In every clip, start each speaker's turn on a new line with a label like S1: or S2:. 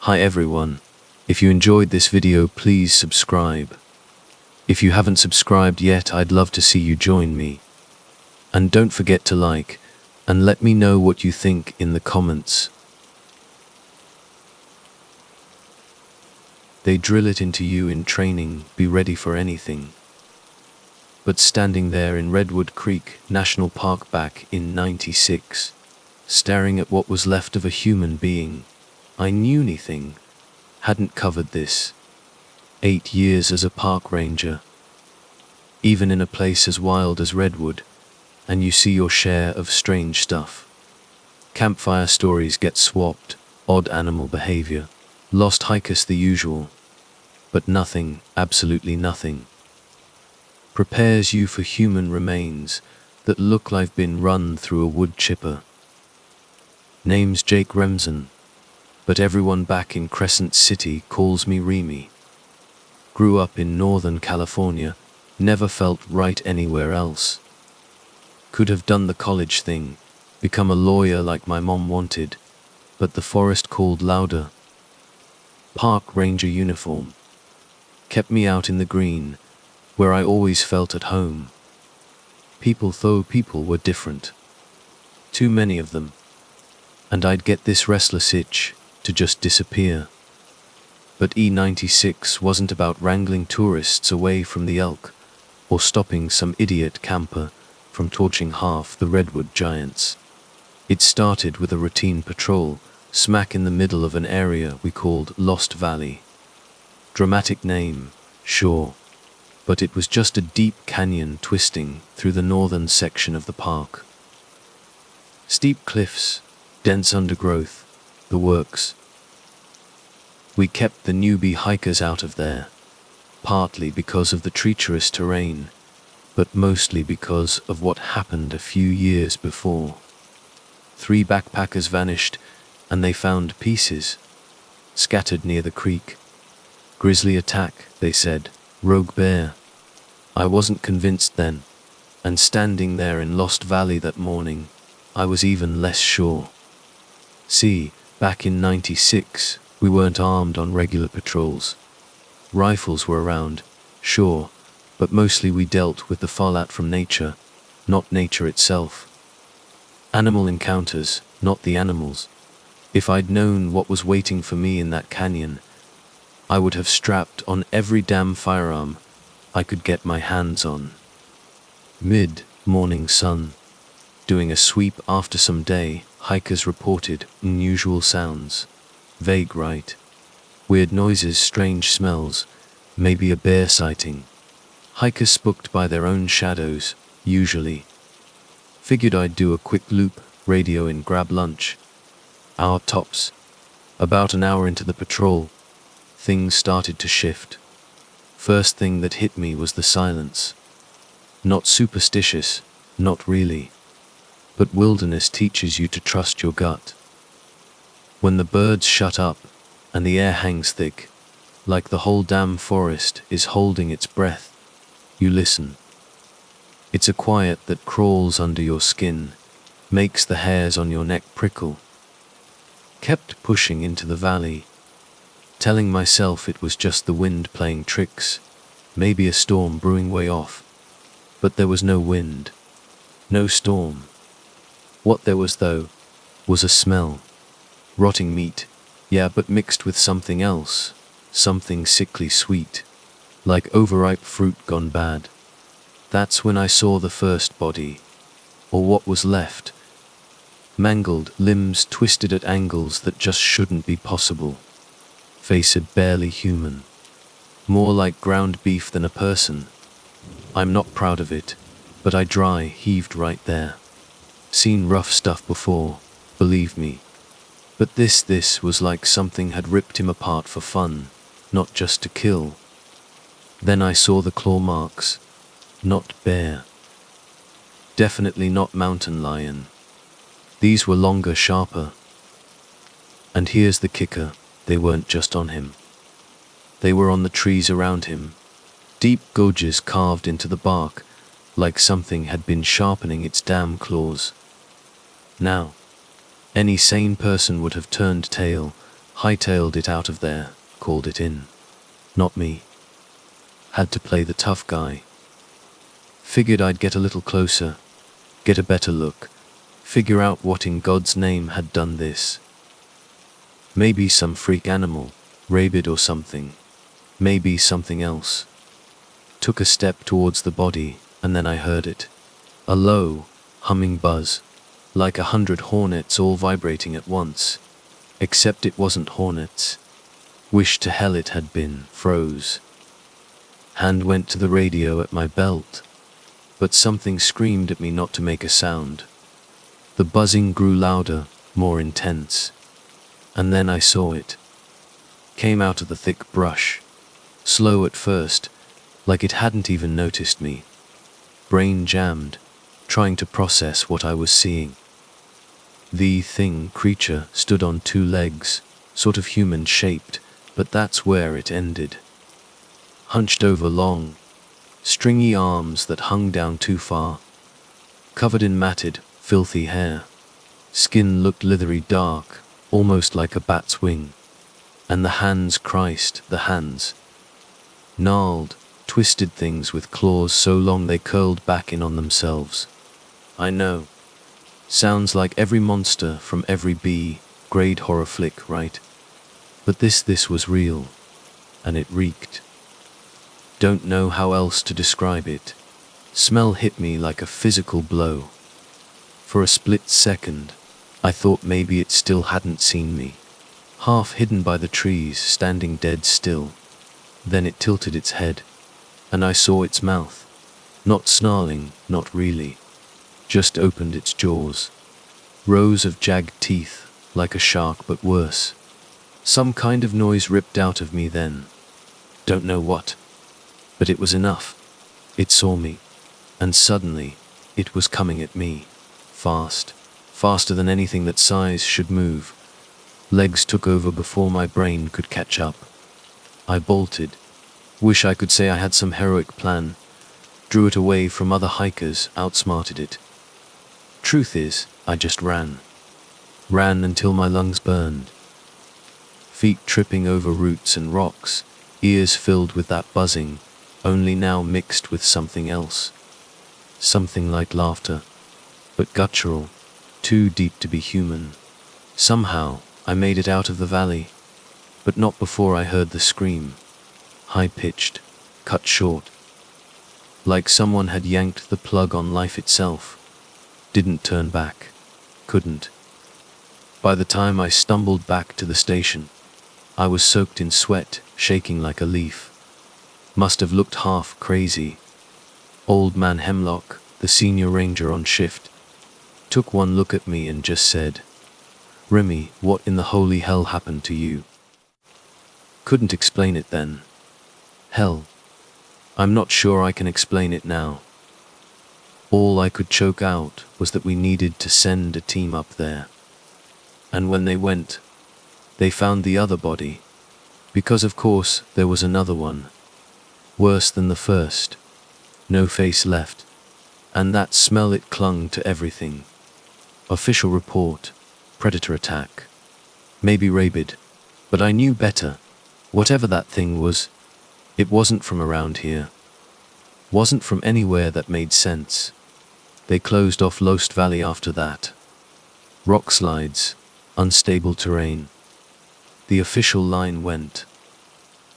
S1: Hi everyone. If you enjoyed this video, please subscribe. If you haven't subscribed yet, I'd love to see you join me. And don't forget to like and let me know what you think in the comments. They drill it into you in training, be ready for anything. But standing there in Redwood Creek National Park back in '96, staring at what was left of a human being, I knew anything hadn't covered this. 8 years as a park ranger, even in a place as wild as Redwood, and you see your share of strange stuff. Campfire stories get swapped, odd animal behavior, lost hikers the usual, but nothing, absolutely nothing, prepares you for human remains that look like been run through a wood chipper. Name's Jake Remsen, but everyone back in Crescent City calls me Remy. Grew up in Northern California, never felt right anywhere else. Could have done the college thing, become a lawyer like my mom wanted, but the forest called louder. Park ranger uniform kept me out in the green, where I always felt at home. People were different. Too many of them. And I'd get this restless itch to just disappear. But E96 wasn't about wrangling tourists away from the elk, or stopping some idiot camper from torching half the redwood giants. It started with a routine patrol, smack in the middle of an area we called Lost Valley. Dramatic name, sure, but it was just a deep canyon twisting through the northern section of the park. Steep cliffs, dense undergrowth, the works. We kept the newbie hikers out of there, partly because of the treacherous terrain, but mostly because of what happened a few years before. 3 backpackers vanished, and they found pieces, scattered near the creek. Grizzly attack, they said, rogue bear. I wasn't convinced then, and standing there in Lost Valley that morning, I was even less sure. See, back in '96, we weren't armed on regular patrols. Rifles were around, sure, but mostly we dealt with the fallout from nature, not nature itself. Animal encounters, not the animals. If I'd known what was waiting for me in that canyon, I would have strapped on every damn firearm I could get my hands on. Mid-morning sun. Doing a sweep after some day, hikers reported unusual sounds. Vague, right? Weird noises, strange smells, maybe a bear sighting. Hikers spooked by their own shadows, usually. Figured I'd do a quick loop, radio in, grab lunch. Hour tops. About an hour into the patrol, things started to shift. First thing that hit me was the silence. Not superstitious, not really. But wilderness teaches you to trust your gut. When the birds shut up and the air hangs thick, like the whole damn forest is holding its breath, you listen. It's a quiet that crawls under your skin, makes the hairs on your neck prickle. Kept pushing into the valley, telling myself it was just the wind playing tricks, maybe a storm brewing way off. But there was no wind, no storm. What there was, though, was a smell. Rotting meat, yeah, but mixed with something else, something sickly sweet, like overripe fruit gone bad. That's when I saw the first body, or what was left. Mangled, limbs twisted at angles that just shouldn't be possible. Face barely human. More like ground beef than a person. I'm not proud of it, but I dry heaved right there. Seen rough stuff before, believe me. But this was like something had ripped him apart for fun, not just to kill. Then I saw the claw marks. Not bear. Definitely not mountain lion. These were longer, sharper. And here's the kicker, they weren't just on him. They were on the trees around him. Deep gouges carved into the bark, like something had been sharpening its damn claws. Now, any sane person would have turned tail, Hightailed it out of there, called it in. Not me. Had to play the tough guy. Figured I'd get a little closer, get a better look, figure out what in God's name had done this. Maybe some freak animal, rabid or something. Maybe something else. Took a step towards the body, and then I heard it. A low, humming buzz, like 100 hornets all vibrating at once. Except it wasn't hornets. Wish to hell it had been. Froze. Hand went to the radio at my belt. But something screamed at me not to make a sound. The buzzing grew louder, more intense. And then I saw it. Came out of the thick brush. Slow at first, like it hadn't even noticed me. Brain jammed, trying to process what I was seeing. The creature stood on 2 legs, sort of human-shaped, but that's where it ended. Hunched over long, stringy arms that hung down too far. Covered in matted, filthy hair. Skin looked leathery dark, almost like a bat's wing. And the hands, Christ, the hands. Gnarled, twisted things with claws so long they curled back in on themselves. I know. Sounds like every monster from every B-grade horror flick, right? But this was real. And it reeked. Don't know how else to describe it. Smell hit me like a physical blow. For a split second, I thought maybe it still hadn't seen me. Half hidden by the trees, standing dead still. Then it tilted its head, and I saw its mouth. Not snarling, not really. Just opened its jaws. Rows of jagged teeth, like a shark but worse. Some kind of noise ripped out of me then. Don't know what. But it was enough. It saw me. And suddenly, it was coming at me. Fast. Faster than anything that size should move. Legs took over before my brain could catch up. I bolted. Wish I could say I had some heroic plan. Drew it away from other hikers, outsmarted it. Truth is, I just ran. Ran until my lungs burned. Feet tripping over roots and rocks, ears filled with that buzzing, only now mixed with something else. Something like laughter, but guttural, too deep to be human. Somehow, I made it out of the valley, but not before I heard the scream. High-pitched, cut short. Like someone had yanked the plug on life itself. Didn't turn back. Couldn't. By the time I stumbled back to the station, I was soaked in sweat, shaking like a leaf. Must have looked half crazy. Old man Hemlock, the senior ranger on shift, took one look at me and just said, "Remy, what in the holy hell happened to you?" Couldn't explain it then. Hell, I'm not sure I can explain it now. All I could choke out was that we needed to send a team up there. And when they went, they found the other body. Because of course there was another one. Worse than the first. No face left. And that smell, it clung to everything. Official report, predator attack. Maybe rabid. But I knew better. Whatever that thing was, it wasn't from around here. Wasn't from anywhere that made sense. They closed off Lost Valley after that. Rock slides, unstable terrain. The official line went.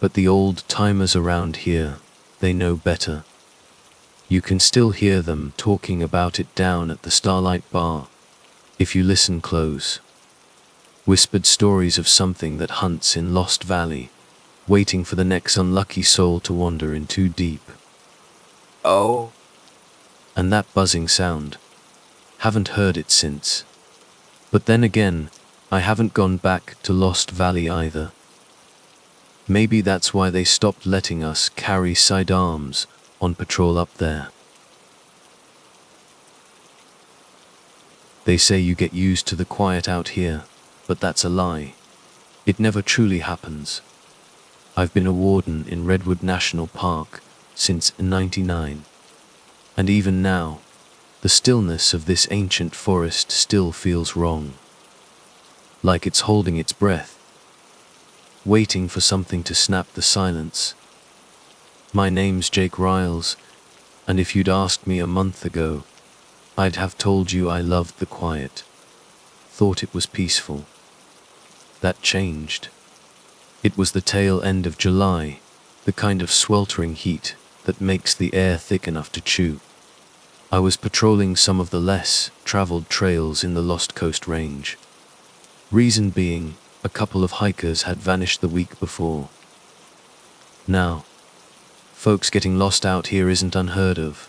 S1: But the old-timers around here, they know better. You can still hear them talking about it down at the Starlight Bar, if you listen close. Whispered stories of something that hunts in Lost Valley, waiting for the next unlucky soul to wander in too deep. Oh! And that buzzing sound. Haven't heard it since. But then again, I haven't gone back to Lost Valley either. Maybe that's why they stopped letting us carry sidearms on patrol up there. They say you get used to the quiet out here, but that's a lie. It never truly happens. I've been a warden in Redwood National Park since '99. And even now, the stillness of this ancient forest still feels wrong. Like it's holding its breath, waiting for something to snap the silence. My name's Jake Riles, and if you'd asked me a month ago, I'd have told you I loved the quiet, thought it was peaceful. That changed. It was the tail end of July, the kind of sweltering heat that makes the air thick enough to chew. I was patrolling some of the less traveled trails in the Lost Coast Range. Reason being, a couple of hikers had vanished the week before. Now, folks getting lost out here isn't unheard of.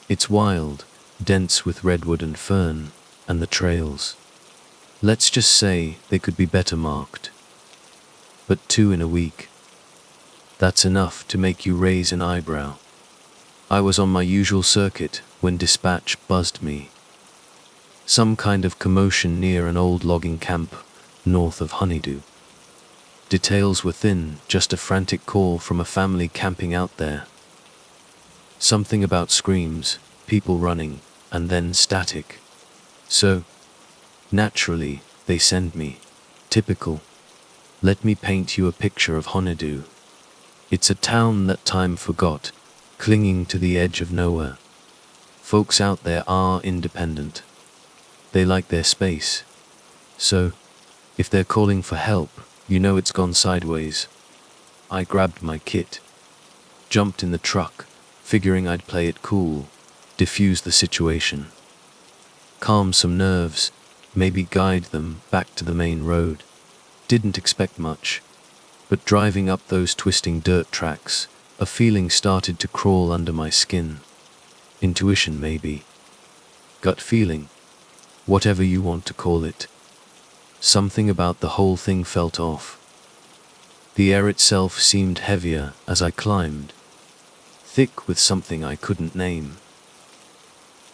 S1: It's wild, dense with redwood and fern, and the trails. Let's just say they could be better marked. But 2 in a week. That's enough to make you raise an eyebrow. I was on my usual circuit when dispatch buzzed me. Some kind of commotion near an old logging camp north of Honeydew. Details were thin, just a frantic call from a family camping out there. Something about screams, people running, and then static. So, naturally, they send me. Typical. Let me paint you a picture of Honeydew. It's a town that time forgot, clinging to the edge of nowhere. Folks out there are independent. They like their space. So, if they're calling for help, you know it's gone sideways. I grabbed my kit, jumped in the truck, figuring I'd play it cool, diffuse the situation, calm some nerves, maybe guide them back to the main road. Didn't expect much, but driving up those twisting dirt tracks, a feeling started to crawl under my skin. Intuition maybe. Gut feeling. Whatever you want to call it. Something about the whole thing felt off. The air itself seemed heavier as I climbed, thick with something I couldn't name.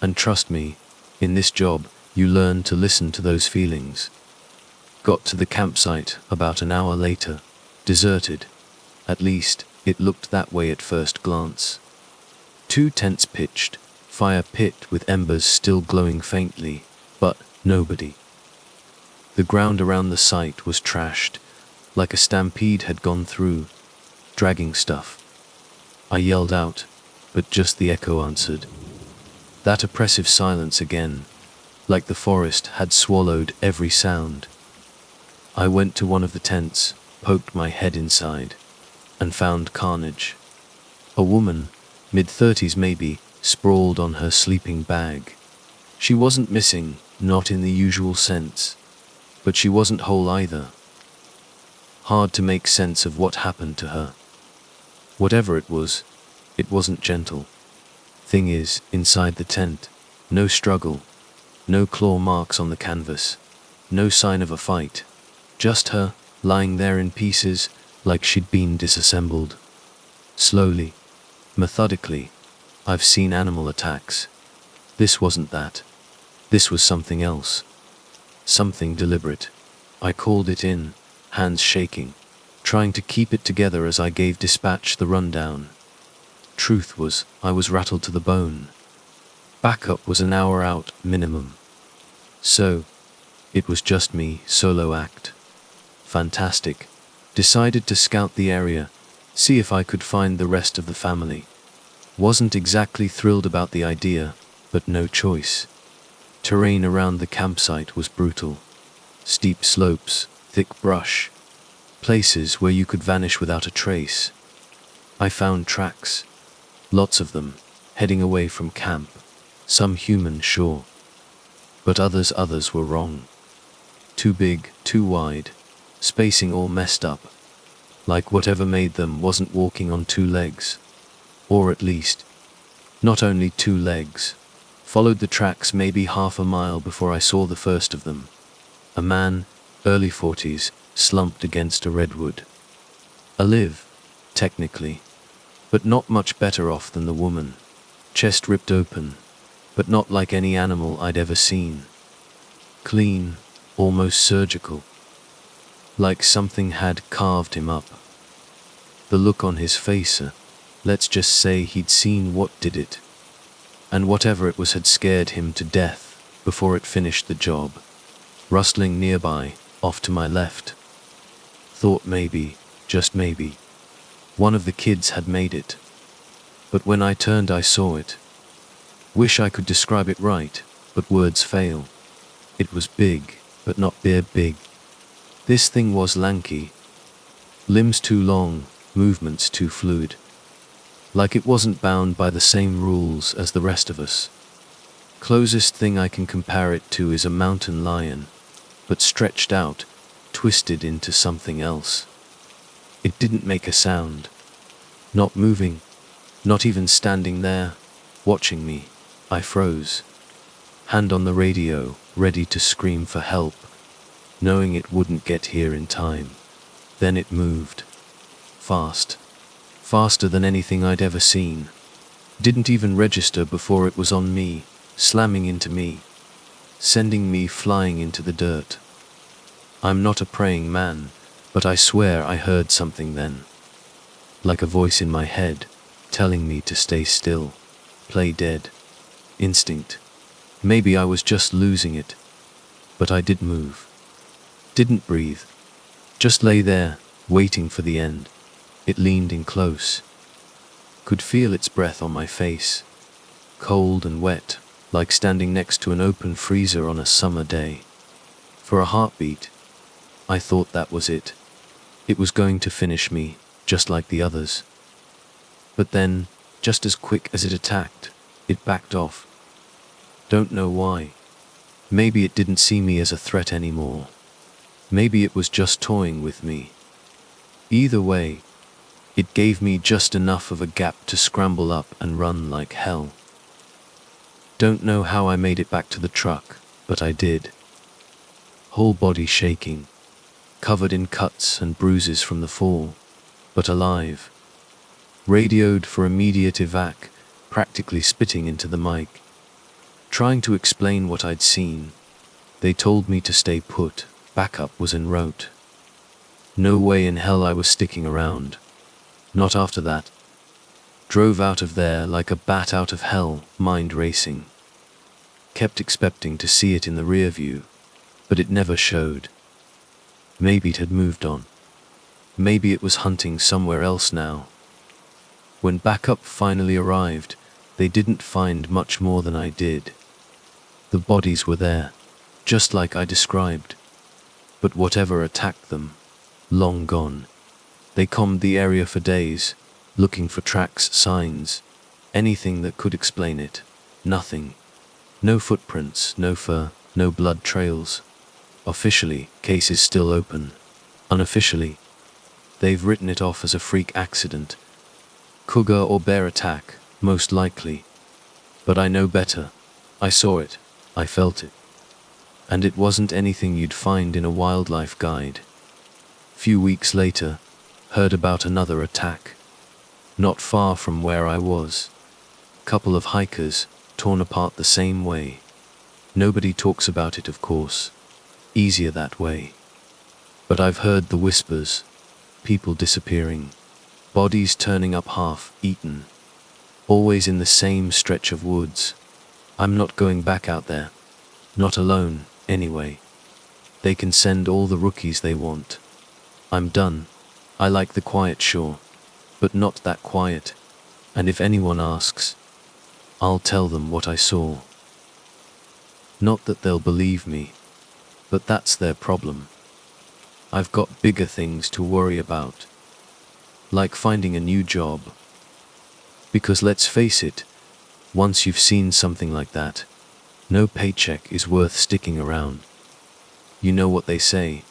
S1: And trust me, in this job, you learn to listen to those feelings. Got to the campsite about an hour later, deserted. At least, it looked that way at first glance. 2 tents pitched, fire pit with embers still glowing faintly, but nobody. The ground around the site was trashed, like a stampede had gone through, dragging stuff. I yelled out, but just the echo answered. That oppressive silence again, like the forest had swallowed every sound. I went to one of the tents, poked my head inside, and found carnage. A woman, mid-30s maybe, sprawled on her sleeping bag. She wasn't missing, not in the usual sense, but she wasn't whole either. Hard to make sense of what happened to her. Whatever it wasn't gentle. Thing is, inside the tent, no struggle, no claw marks on the canvas, no sign of a fight, just her, lying there in pieces, like she'd been disassembled. Slowly, methodically. I've seen animal attacks. This wasn't that. This was something else. Something deliberate. I called it in, hands shaking, trying to keep it together as I gave dispatch the rundown. Truth was, I was rattled to the bone. Backup was an hour out, minimum. So, it was just me, solo act. Fantastic. Decided to scout the area, see if I could find the rest of the family. Wasn't exactly thrilled about the idea, but no choice. Terrain around the campsite was brutal. Steep slopes, thick brush. Places where you could vanish without a trace. I found tracks. Lots of them, heading away from camp. Some human, sure. But others were wrong. Too big, too wide. Spacing all messed up. Like whatever made them wasn't walking on 2 legs. Or at least, not only 2 legs. Followed the tracks maybe half a mile before I saw the first of them. A man, early 40s, slumped against a redwood. Alive, technically, but not much better off than the woman. Chest ripped open, but not like any animal I'd ever seen. Clean, almost surgical. Like something had carved him up. The look on his face, let's just say he'd seen what did it. And whatever it was had scared him to death before it finished the job. Rustling nearby, off to my left. Thought maybe, just maybe, one of the kids had made it. But when I turned I saw it. Wish I could describe it right, but words fail. It was big, but not beer big. This thing was lanky. Limbs too long, movements too fluid. Like it wasn't bound by the same rules as the rest of us. Closest thing I can compare it to is a mountain lion, but stretched out, twisted into something else. It didn't make a sound. Not moving, not even standing there, watching me. I froze. Hand on the radio, ready to scream for help, knowing it wouldn't get here in time. Then it moved. Fast. Faster than anything I'd ever seen. Didn't even register before it was on me, slamming into me, sending me flying into the dirt. I'm not a praying man, but I swear I heard something then. Like a voice in my head, telling me to stay still, play dead. Instinct. Maybe I was just losing it. But I did move. Didn't breathe. Just lay there, waiting for the end. It leaned in close. Could feel its breath on my face. Cold and wet, like standing next to an open freezer on a summer day. For a heartbeat, I thought that was it. It was going to finish me, just like the others. But then, just as quick as it attacked, it backed off. Don't know why. Maybe it didn't see me as a threat anymore. Maybe it was just toying with me. Either way, it gave me just enough of a gap to scramble up and run like hell. Don't know how I made it back to the truck, but I did. Whole body shaking, covered in cuts and bruises from the fall, but alive. Radioed for immediate evac, practically spitting into the mic. Trying to explain what I'd seen. They told me to stay put, backup was en route. No way in hell I was sticking around. Not after that. Drove out of there like a bat out of hell, mind racing. Kept expecting to see it in the rear view, but it never showed. Maybe it had moved on. Maybe it was hunting somewhere else now. When backup finally arrived, they didn't find much more than I did. The bodies were there, just like I described. But whatever attacked them, long gone. They combed the area for days, looking for tracks, signs, anything that could explain it. Nothing. No footprints, no fur, no blood trails. Officially, case is still open. Unofficially, they've written it off as a freak accident. Cougar or bear attack, most likely. But I know better. I saw it. I felt it. And it wasn't anything you'd find in a wildlife guide. Few weeks later, heard about another attack. Not far from where I was. Couple of hikers, torn apart the same way. Nobody talks about it, of course. Easier that way. But I've heard the whispers. People disappearing. Bodies turning up half-eaten. Always in the same stretch of woods. I'm not going back out there. Not alone, anyway. They can send all the rookies they want. I'm done. I like the quiet, sure. But not that quiet. And if anyone asks, I'll tell them what I saw. Not that they'll believe me. But that's their problem. I've got bigger things to worry about. Like finding a new job. Because let's face it, once you've seen something like that, no paycheck is worth sticking around. You know what they say.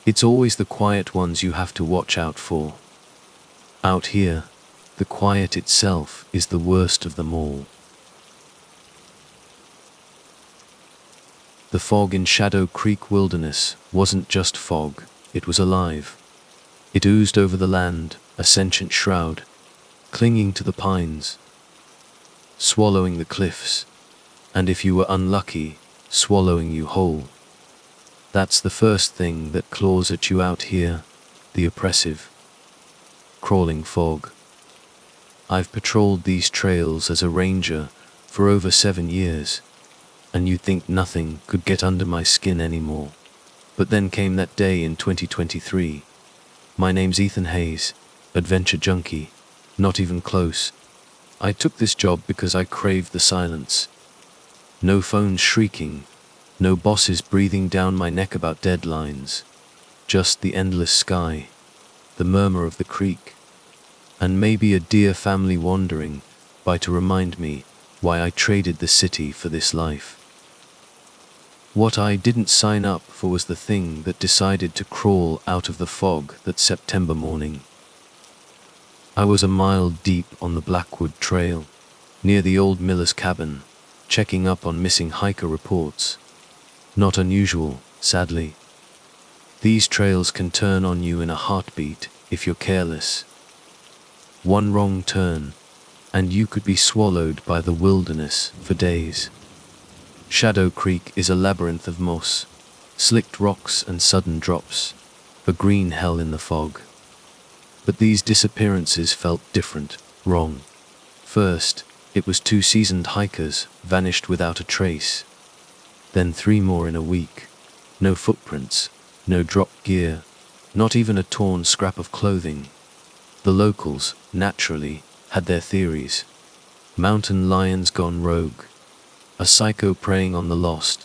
S1: It's always the quiet ones you have to watch out for. Out here, the quiet itself is the worst of them all. The fog in Shadow Creek Wilderness wasn't just fog, it was alive. It oozed over the land, a sentient shroud, clinging to the pines, swallowing the cliffs, and if you were unlucky, swallowing you whole. That's the first thing that claws at you out here, the oppressive, crawling fog. I've patrolled these trails as a ranger for over 7 years, and you'd think nothing could get under my skin anymore. But then came that day in 2023, My name's Ethan Hayes, adventure junkie. Not even close. I took this job because I craved the silence. No phones shrieking, no bosses breathing down my neck about deadlines. Just the endless sky, the murmur of the creek, and maybe a dear family wandering by to remind me why I traded the city for this life. What I didn't sign up for was the thing that decided to crawl out of the fog that September morning. I was a mile deep on the Blackwood Trail, near the old miller's cabin, checking up on missing hiker reports. Not unusual, sadly. These trails can turn on you in a heartbeat if you're careless. One wrong turn, and you could be swallowed by the wilderness for days. Shadow Creek is a labyrinth of moss, slicked rocks and sudden drops, a green hell in the fog. But these disappearances felt different, wrong. First, it was 2 seasoned hikers vanished without a trace. Then 3 more in a week. No footprints, no dropped gear, not even a torn scrap of clothing. The locals, naturally, had their theories. Mountain lions gone rogue, a psycho preying on the lost,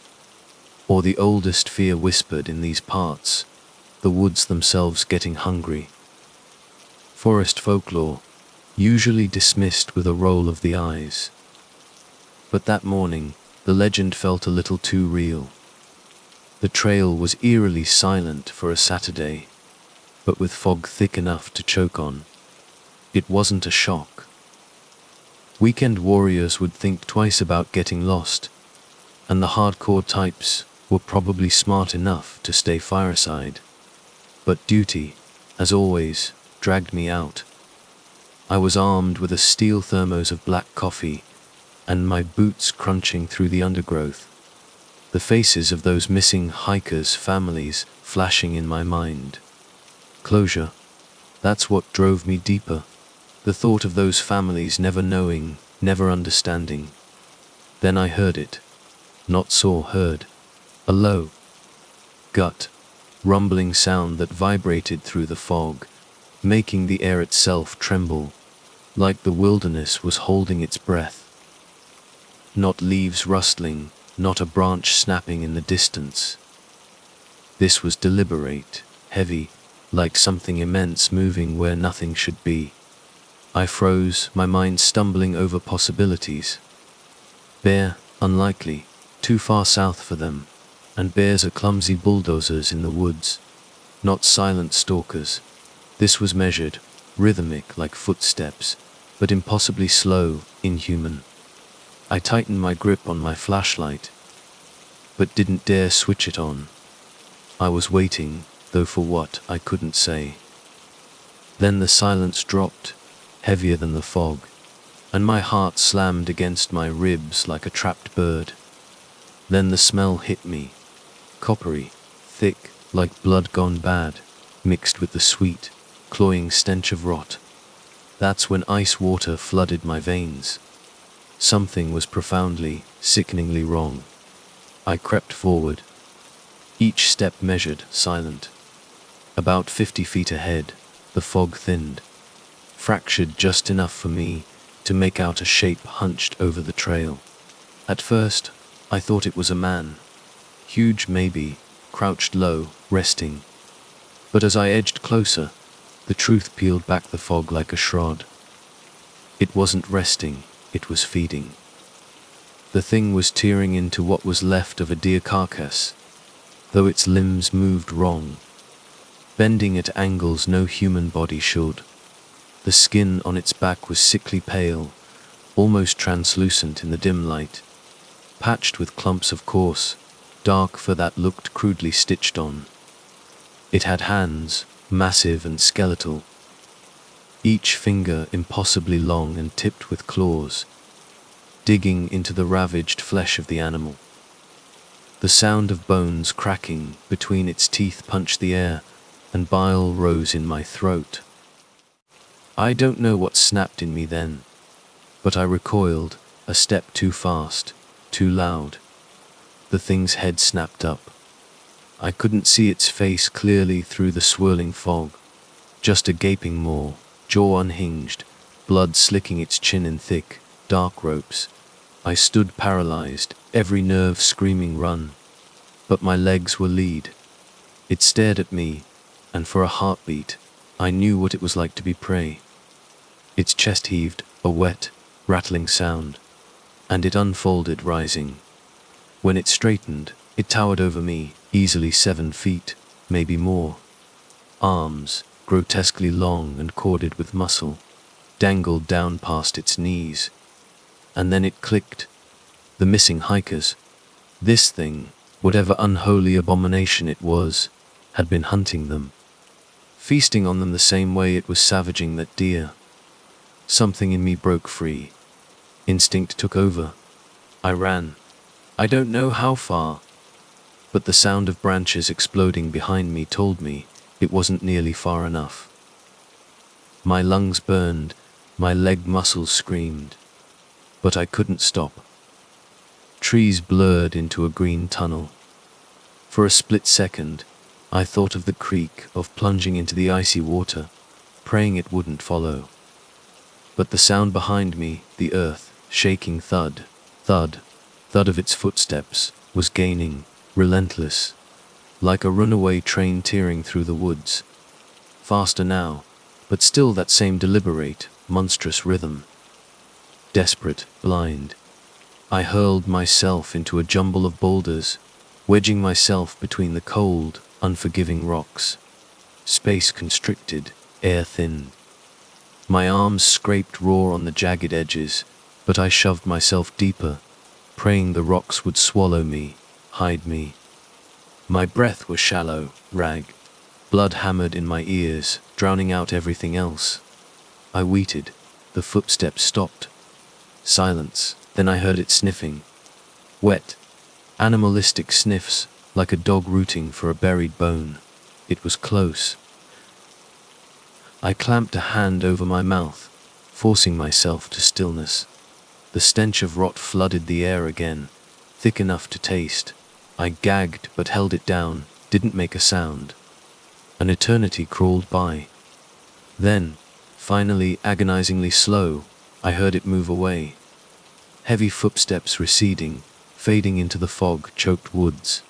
S1: or the oldest fear whispered in these parts, the woods themselves getting hungry. Forest folklore, usually dismissed with a roll of the eyes. But that morning, the legend felt a little too real. The trail was eerily silent for a Saturday, but with fog thick enough to choke on. It wasn't a shock. Weekend warriors would think twice about getting lost, and the hardcore types were probably smart enough to stay fireside. But duty, as always, dragged me out. I was armed with a steel thermos of black coffee, and my boots crunching through the undergrowth. The faces of those missing hikers' families flashing in my mind. Closure. That's what drove me deeper. The thought of those families never knowing, never understanding. Then I heard it. Not saw, heard. A low, gut, rumbling sound that vibrated through the fog, making the air itself tremble, like the wilderness was holding its breath. Not leaves rustling, not a branch snapping in the distance. This was deliberate, heavy, like something immense moving where nothing should be. I froze, my mind stumbling over possibilities. Bear, unlikely, too far south for them, and bears are clumsy bulldozers in the woods, not silent stalkers. This was measured, rhythmic like footsteps, but impossibly slow, inhuman. I tightened my grip on my flashlight, but didn't dare switch it on. I was waiting, though for what I couldn't say. Then the silence dropped, heavier than the fog, and my heart slammed against my ribs like a trapped bird. Then the smell hit me, coppery, thick, like blood gone bad, mixed with the sweet, cloying stench of rot. That's when ice water flooded my veins. Something was profoundly, sickeningly wrong. I crept forward, each step measured, silent. About 50 feet ahead, the fog thinned, fractured just enough for me to make out a shape hunched over the trail. At first, I thought it was a man. Huge maybe, crouched low, resting. But as I edged closer, the truth peeled back the fog like a shroud. It wasn't resting, it was feeding. The thing was tearing into what was left of a deer carcass, though its limbs moved wrong, bending at angles no human body should. The skin on its back was sickly pale, almost translucent in the dim light, patched with clumps of coarse, dark fur that looked crudely stitched on. It had hands, massive and skeletal, each finger impossibly long and tipped with claws, digging into the ravaged flesh of the animal. The sound of bones cracking between its teeth punched the air, and bile rose in my throat. I don't know what snapped in me then, but I recoiled, a step too fast, too loud. The thing's head snapped up. I couldn't see its face clearly through the swirling fog, Just a gaping maw, jaw unhinged, blood slicking its chin in thick, dark ropes. I stood paralyzed, every nerve screaming run. But my legs were lead. It stared at me, and for a heartbeat, I knew what it was like to be prey. Its chest heaved, a wet, rattling sound, and it unfolded, rising. When it straightened, it towered over me, easily 7 feet, maybe more. Arms, grotesquely long and corded with muscle, dangled down past its knees. And then it clicked. The missing hikers. This thing, whatever unholy abomination it was, had been hunting them, feasting on them the same way it was savaging that deer. Something in me broke free. Instinct took over. I ran. I don't know how far, but the sound of branches exploding behind me told me it wasn't nearly far enough. My lungs burned, my leg muscles screamed, but I couldn't stop. Trees blurred into a green tunnel. For a split second, I thought of the creek, of plunging into the icy water, praying it wouldn't follow. But the sound behind me, the earth, shaking thud, thud, thud of its footsteps, was gaining, relentless, like a runaway train tearing through the woods. Faster now, but still that same deliberate, monstrous rhythm. Desperate, blind, I hurled myself into a jumble of boulders, wedging myself between the cold, unforgiving rocks. Space constricted, air thinned. My arms scraped raw on the jagged edges, but I shoved myself deeper, praying the rocks would swallow me, hide me. My breath was shallow, ragged. Blood hammered in my ears, drowning out everything else. I waited. The footsteps stopped. Silence. Then I heard it sniffing. Wet, animalistic sniffs, like a dog rooting for a buried bone. It was close. I clamped a hand over my mouth, forcing myself to stillness. The stench of rot flooded the air again, thick enough to taste. I gagged but held it down, didn't make a sound. An eternity crawled by. Then, finally agonizingly slow, I heard it move away. Heavy footsteps receding, fading into the fog-choked woods.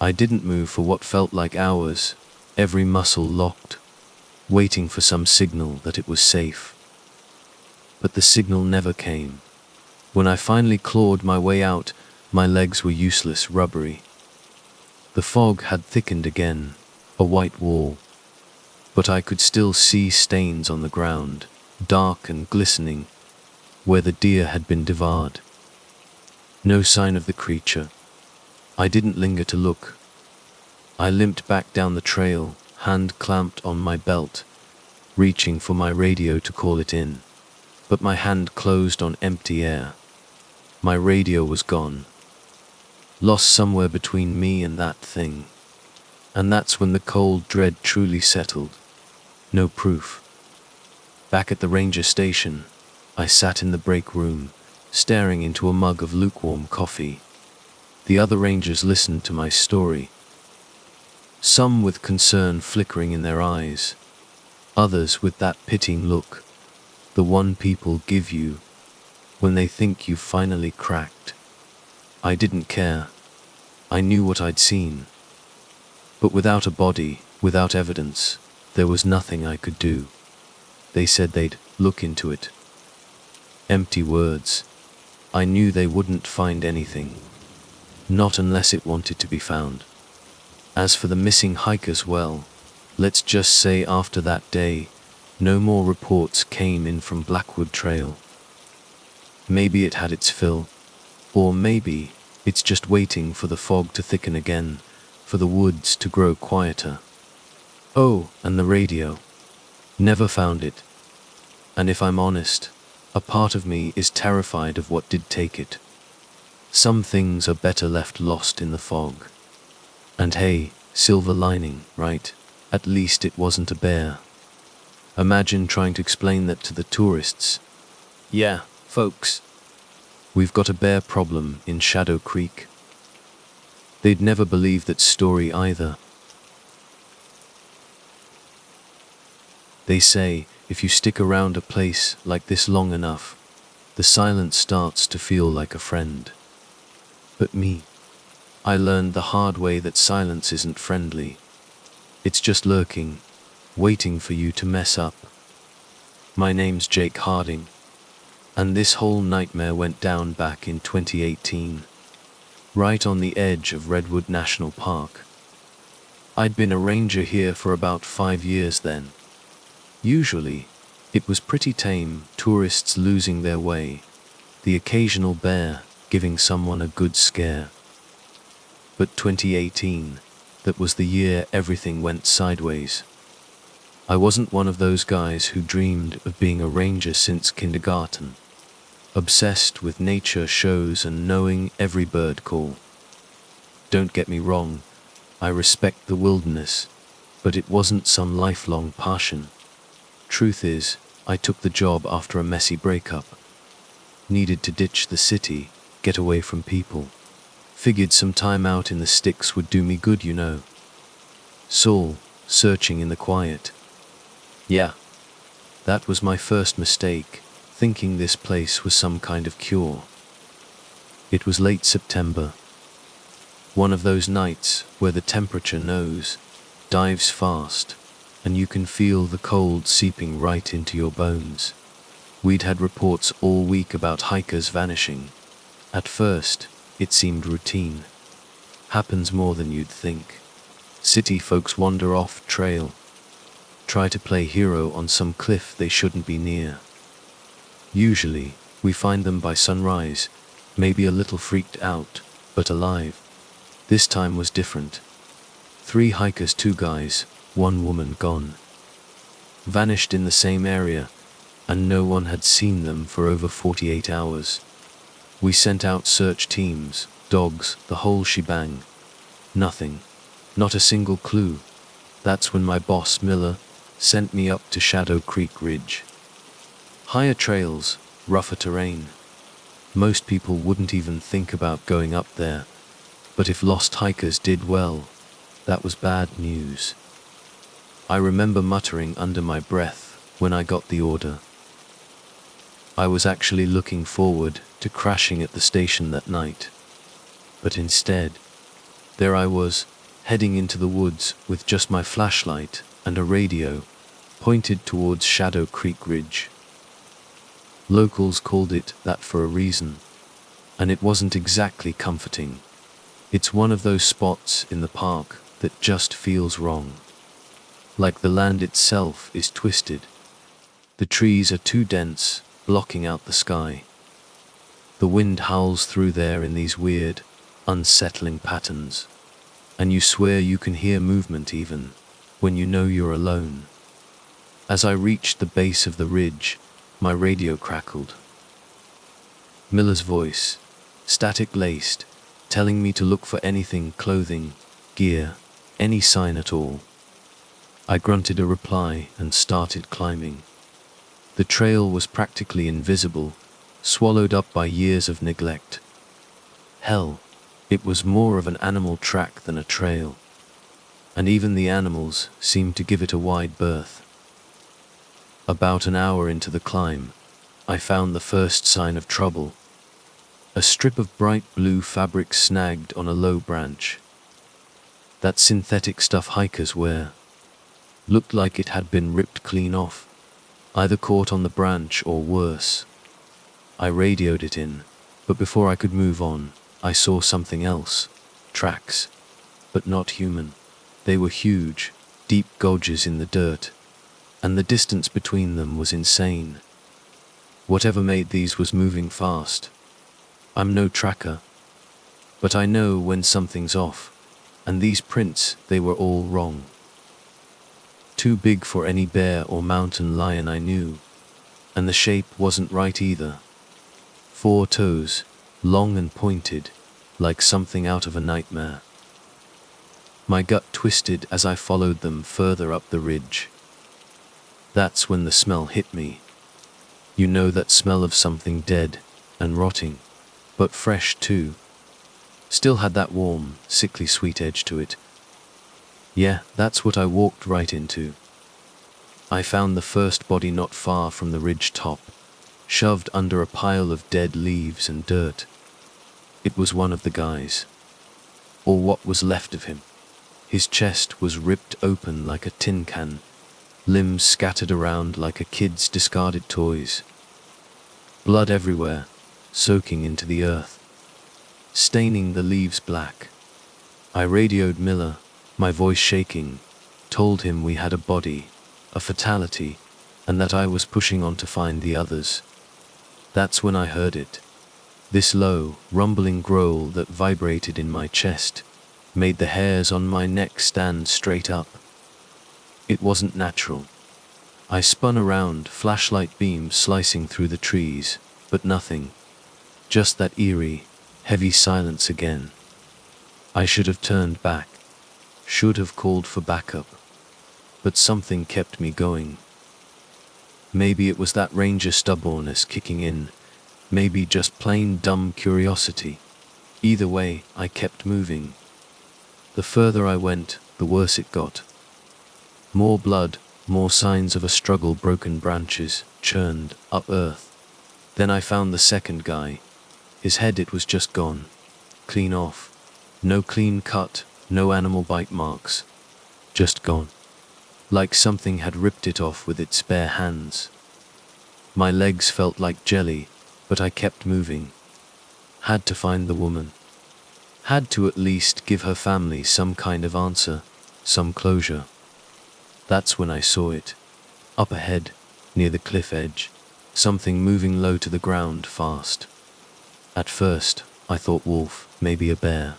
S1: I didn't move for what felt like hours, every muscle locked, waiting for some signal that it was safe. But the signal never came. When I finally clawed my way out, my legs were useless, rubbery. The fog had thickened again, a white wall. But I could still see stains on the ground, dark and glistening, where the deer had been devoured. No sign of the creature. I didn't linger to look. I limped back down the trail, hand clamped on my belt, reaching for my radio to call it in. But my hand closed on empty air. My radio was gone. Lost somewhere between me and that thing. And that's when the cold dread truly settled. No proof. Back at the ranger station, I sat in the break room, staring into a mug of lukewarm coffee. The other rangers listened to my story. Some with concern flickering in their eyes, others with that pitying look, the one people give you when they think you've finally cracked. I didn't care. I knew what I'd seen. But without a body, without evidence, there was nothing I could do. They said they'd look into it. Empty words. I knew they wouldn't find anything. Not unless it wanted to be found. As for the missing hikers, well, let's just say after that day, no more reports came in from Blackwood Trail. Maybe it had its fill, or maybe it's just waiting for the fog to thicken again, for the woods to grow quieter. Oh, and the radio. Never found it. And if I'm honest, a part of me is terrified of what did take it. Some things are better left lost in the fog. And hey, silver lining, right? At least it wasn't a bear. Imagine trying to explain that to the tourists. Yeah, folks, we've got a bear problem in Shadow Creek. They'd never believe that story either. They say if you stick around a place like this long enough, the silence starts to feel like a friend. But me, I learned the hard way that silence isn't friendly. It's just lurking, waiting for you to mess up. My name's Jake Harding, and this whole nightmare went down back in 2018, right on the edge of Redwood National Park. I'd been a ranger here for about 5 years then. Usually, it was pretty tame, tourists losing their way, the occasional bear giving someone a good scare. But 2018, that was the year everything went sideways. I wasn't one of those guys who dreamed of being a ranger since kindergarten, obsessed with nature shows and knowing every bird call. Don't get me wrong, I respect the wilderness, but it wasn't some lifelong passion. Truth is, I took the job after a messy breakup. Needed to ditch the city, get away from people. Figured some time out in the sticks would do me good, you know. Soul, searching in the quiet. Yeah, that was my first mistake, thinking this place was some kind of cure. It was late September. One of those nights where the temperature dives fast, and you can feel the cold seeping right into your bones. We'd had reports all week about hikers vanishing. At first, it seemed routine. Happens more than you'd think. City folks wander off trail, try to play hero on some cliff they shouldn't be near. Usually, we find them by sunrise, maybe a little freaked out, but alive. This time was different. 3 hikers, 2 guys, 1 woman gone. Vanished in the same area, and no one had seen them for over 48 hours. We sent out search teams, dogs, the whole shebang. Nothing. Not a single clue. That's when my boss, Miller, sent me up to Shadow Creek Ridge. Higher trails, rougher terrain. Most people wouldn't even think about going up there, but if lost hikers did well, that was bad news. I remember muttering under my breath when I got the order. I was actually looking forward to crashing at the station that night. But instead, there I was, heading into the woods with just my flashlight and a radio, pointed towards Shadow Creek Ridge. Locals called it that for a reason, and it wasn't exactly comforting. It's one of those spots in the park that just feels wrong. Like the land itself is twisted. The trees are too dense, blocking out the sky. The wind howls through there in these weird, unsettling patterns, and you swear you can hear movement even when you know you're alone. As I reached the base of the ridge, my radio crackled. Miller's voice, static-laced, telling me to look for anything, clothing, gear, any sign at all. I grunted a reply and started climbing. The trail was practically invisible, swallowed up by years of neglect. Hell, it was more of an animal track than a trail, and even the animals seemed to give it a wide berth. About an hour into the climb, I found the first sign of trouble. A strip of bright blue fabric snagged on a low branch. That synthetic stuff hikers wear. Looked like it had been ripped clean off, either caught on the branch or worse. I radioed it in, but before I could move on, I saw something else. Tracks. But not human. They were huge, deep gouges in the dirt, and the distance between them was insane. Whatever made these was moving fast. I'm no tracker, but I know when something's off, and these prints, they were all wrong. Too big for any bear or mountain lion I knew, and the shape wasn't right either. 4 toes, long and pointed, like something out of a nightmare. My gut twisted as I followed them further up the ridge. That's when the smell hit me. You know that smell of something dead and rotting, but fresh too. Still had that warm, sickly sweet edge to it. Yeah, that's what I walked right into. I found the first body not far from the ridge top, shoved under a pile of dead leaves and dirt. It was one of the guys, or what was left of him. His chest was ripped open like a tin can, limbs scattered around like a kid's discarded toys. Blood everywhere, soaking into the earth, staining the leaves black. I radioed Miller, my voice shaking, told him we had a body, a fatality, and that I was pushing on to find the others. That's when I heard it. This low, rumbling growl that vibrated in my chest made the hairs on my neck stand straight up. It wasn't natural. I spun around, flashlight beams slicing through the trees, but nothing. Just that eerie, heavy silence again. I should have turned back, should have called for backup, but something kept me going. Maybe it was that ranger stubbornness kicking in, maybe just plain dumb curiosity. Either way, I kept moving. The further I went, the worse it got. More blood, more signs of a struggle, broken branches, churned up earth. Then I found the second guy. His head, it was just gone. Clean off. No clean cut, no animal bite marks. Just gone. Like something had ripped it off with its bare hands. My legs felt like jelly, but I kept moving. Had to find the woman. Had to at least give her family some kind of answer, some closure. That's when I saw it. Up ahead, near the cliff edge, something moving low to the ground fast. At first, I thought wolf, maybe a bear.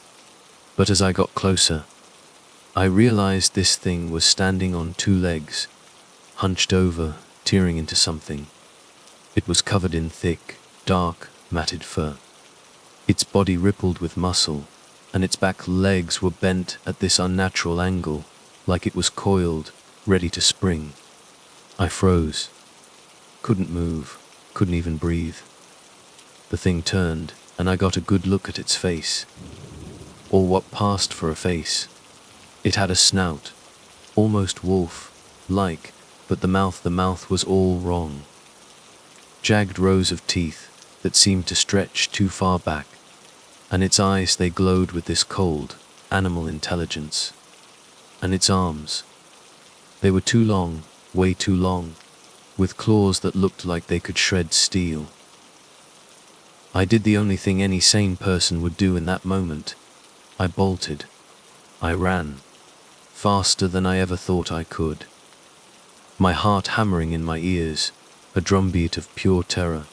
S1: But as I got closer, I realized this thing was standing on two legs, hunched over, tearing into something. It was covered in thick, dark, matted fur. Its body rippled with muscle, and its back legs were bent at this unnatural angle, like it was coiled, ready to spring. I froze. Couldn't move, couldn't even breathe. The thing turned, and I got a good look at its face. Or what passed for a face. It had a snout, almost wolf-like, but the mouth was all wrong. Jagged rows of teeth that seemed to stretch too far back, and its eyes, they glowed with this cold, animal intelligence. And its arms, they were too long, way too long, with claws that looked like they could shred steel. I did the only thing any sane person would do in that moment. I bolted. I ran. Faster than I ever thought I could. My heart hammering in my ears, a drumbeat of pure terror.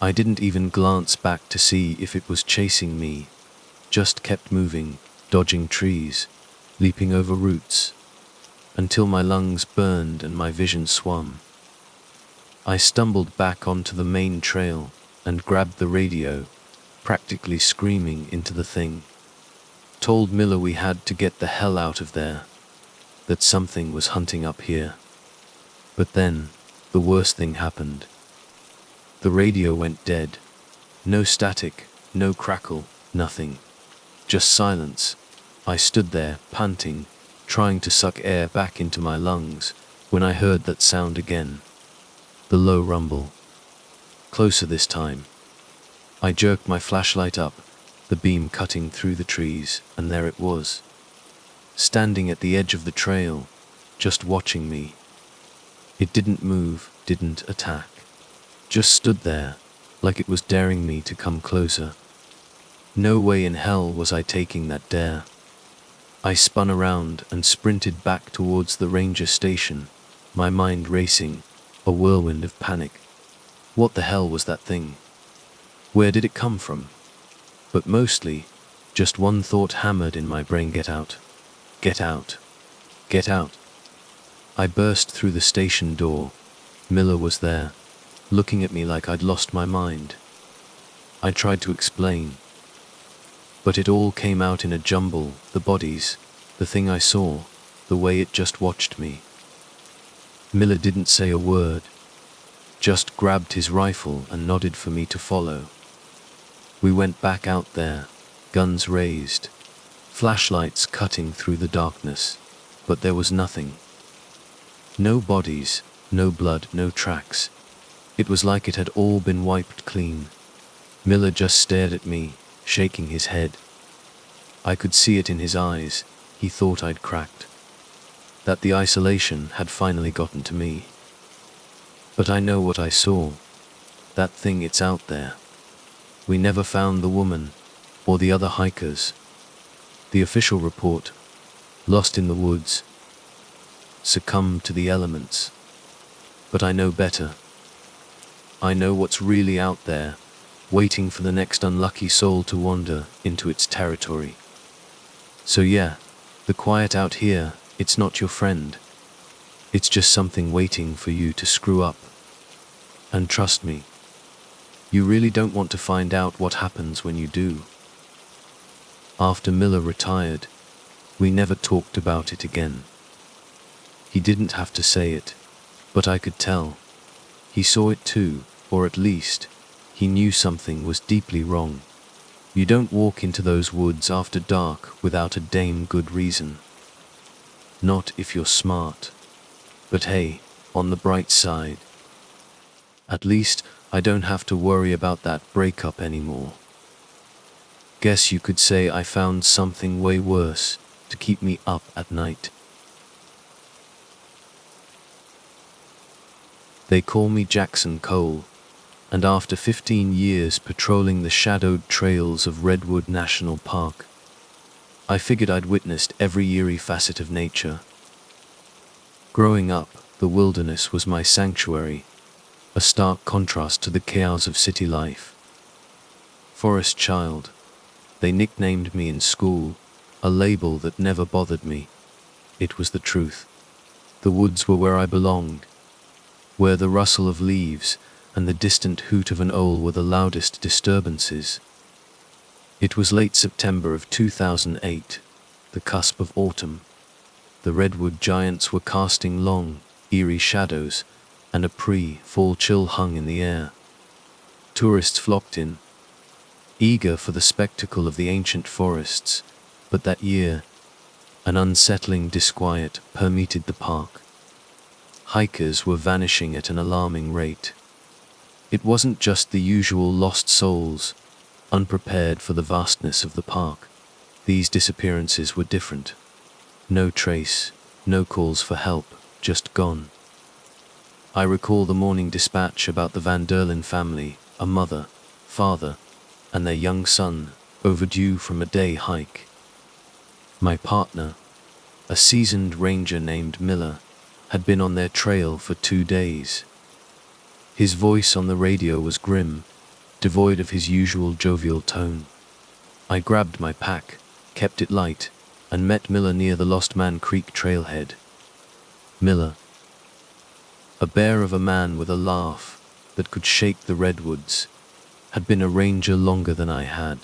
S1: I didn't even glance back to see if it was chasing me, just kept moving, dodging trees, leaping over roots, until my lungs burned and my vision swam. I stumbled back onto the main trail and grabbed the radio, practically screaming into the thing. Told Miller we had to get the hell out of there, that something was hunting up here. But then, the worst thing happened. The radio went dead. No static, no crackle, nothing. Just silence. I stood there, panting, trying to suck air back into my lungs, when I heard that sound again. The low rumble. Closer this time. I jerked my flashlight up, the beam cutting through the trees, and there it was. Standing at the edge of the trail, just watching me. It didn't move, didn't attack. Just stood there, like it was daring me to come closer. No way in hell was I taking that dare. I spun around and sprinted back towards the ranger station, my mind racing, a whirlwind of panic. What the hell was that thing? Where did it come from? But mostly, just one thought hammered in my brain: get out. Get out. Get out. I burst through the station door. Miller was there, looking at me like I'd lost my mind. I tried to explain, but it all came out in a jumble: the bodies, the thing I saw, the way it just watched me. Miller didn't say a word, just grabbed his rifle and nodded for me to follow. We went back out there, guns raised, flashlights cutting through the darkness, but there was nothing. No bodies, no blood, no tracks. It was like it had all been wiped clean. Miller just stared at me, shaking his head. I could see it in his eyes. He thought I'd cracked. That the isolation had finally gotten to me. But I know what I saw. That thing, it's out there. We never found the woman, or the other hikers. The official report, lost in the woods, succumbed to the elements. But I know better. I know what's really out there, waiting for the next unlucky soul to wander into its territory. So yeah, the quiet out here, it's not your friend. It's just something waiting for you to screw up. And trust me, you really don't want to find out what happens when you do. After Miller retired, we never talked about it again. He didn't have to say it, but I could tell. He saw it too, or at least, he knew something was deeply wrong. You don't walk into those woods after dark without a damn good reason. Not if you're smart. But hey, on the bright side, at least I don't have to worry about that breakup anymore. Guess you could say I found something way worse to keep me up at night. They call me Jackson Cole, and after 15 years patrolling the shadowed trails of Redwood National Park, I figured I'd witnessed every eerie facet of nature. Growing up, the wilderness was my sanctuary, a stark contrast to the chaos of city life. Forest child, they nicknamed me in school, a label that never bothered me. It was the truth. The woods were where I belonged, where the rustle of leaves and the distant hoot of an owl were the loudest disturbances. It was late September of 2008, the cusp of autumn. The redwood giants were casting long, eerie shadows, and a pre-fall chill hung in the air. Tourists flocked in, eager for the spectacle of the ancient forests, but that year, an unsettling disquiet permeated the park. Hikers were vanishing at an alarming rate. It wasn't just the usual lost souls, unprepared for the vastness of the park. These disappearances were different. No trace, no calls for help, just gone. I recall the morning dispatch about the Van Derlin family, a mother, father, and their young son, overdue from a day hike. My partner, a seasoned ranger named Miller, had been on their trail for 2 days. His voice on the radio was grim, devoid of his usual jovial tone. I grabbed my pack, kept it light, and met Miller near the Lost Man Creek trailhead. Miller, a bear of a man with a laugh that could shake the redwoods, had been a ranger longer than I had,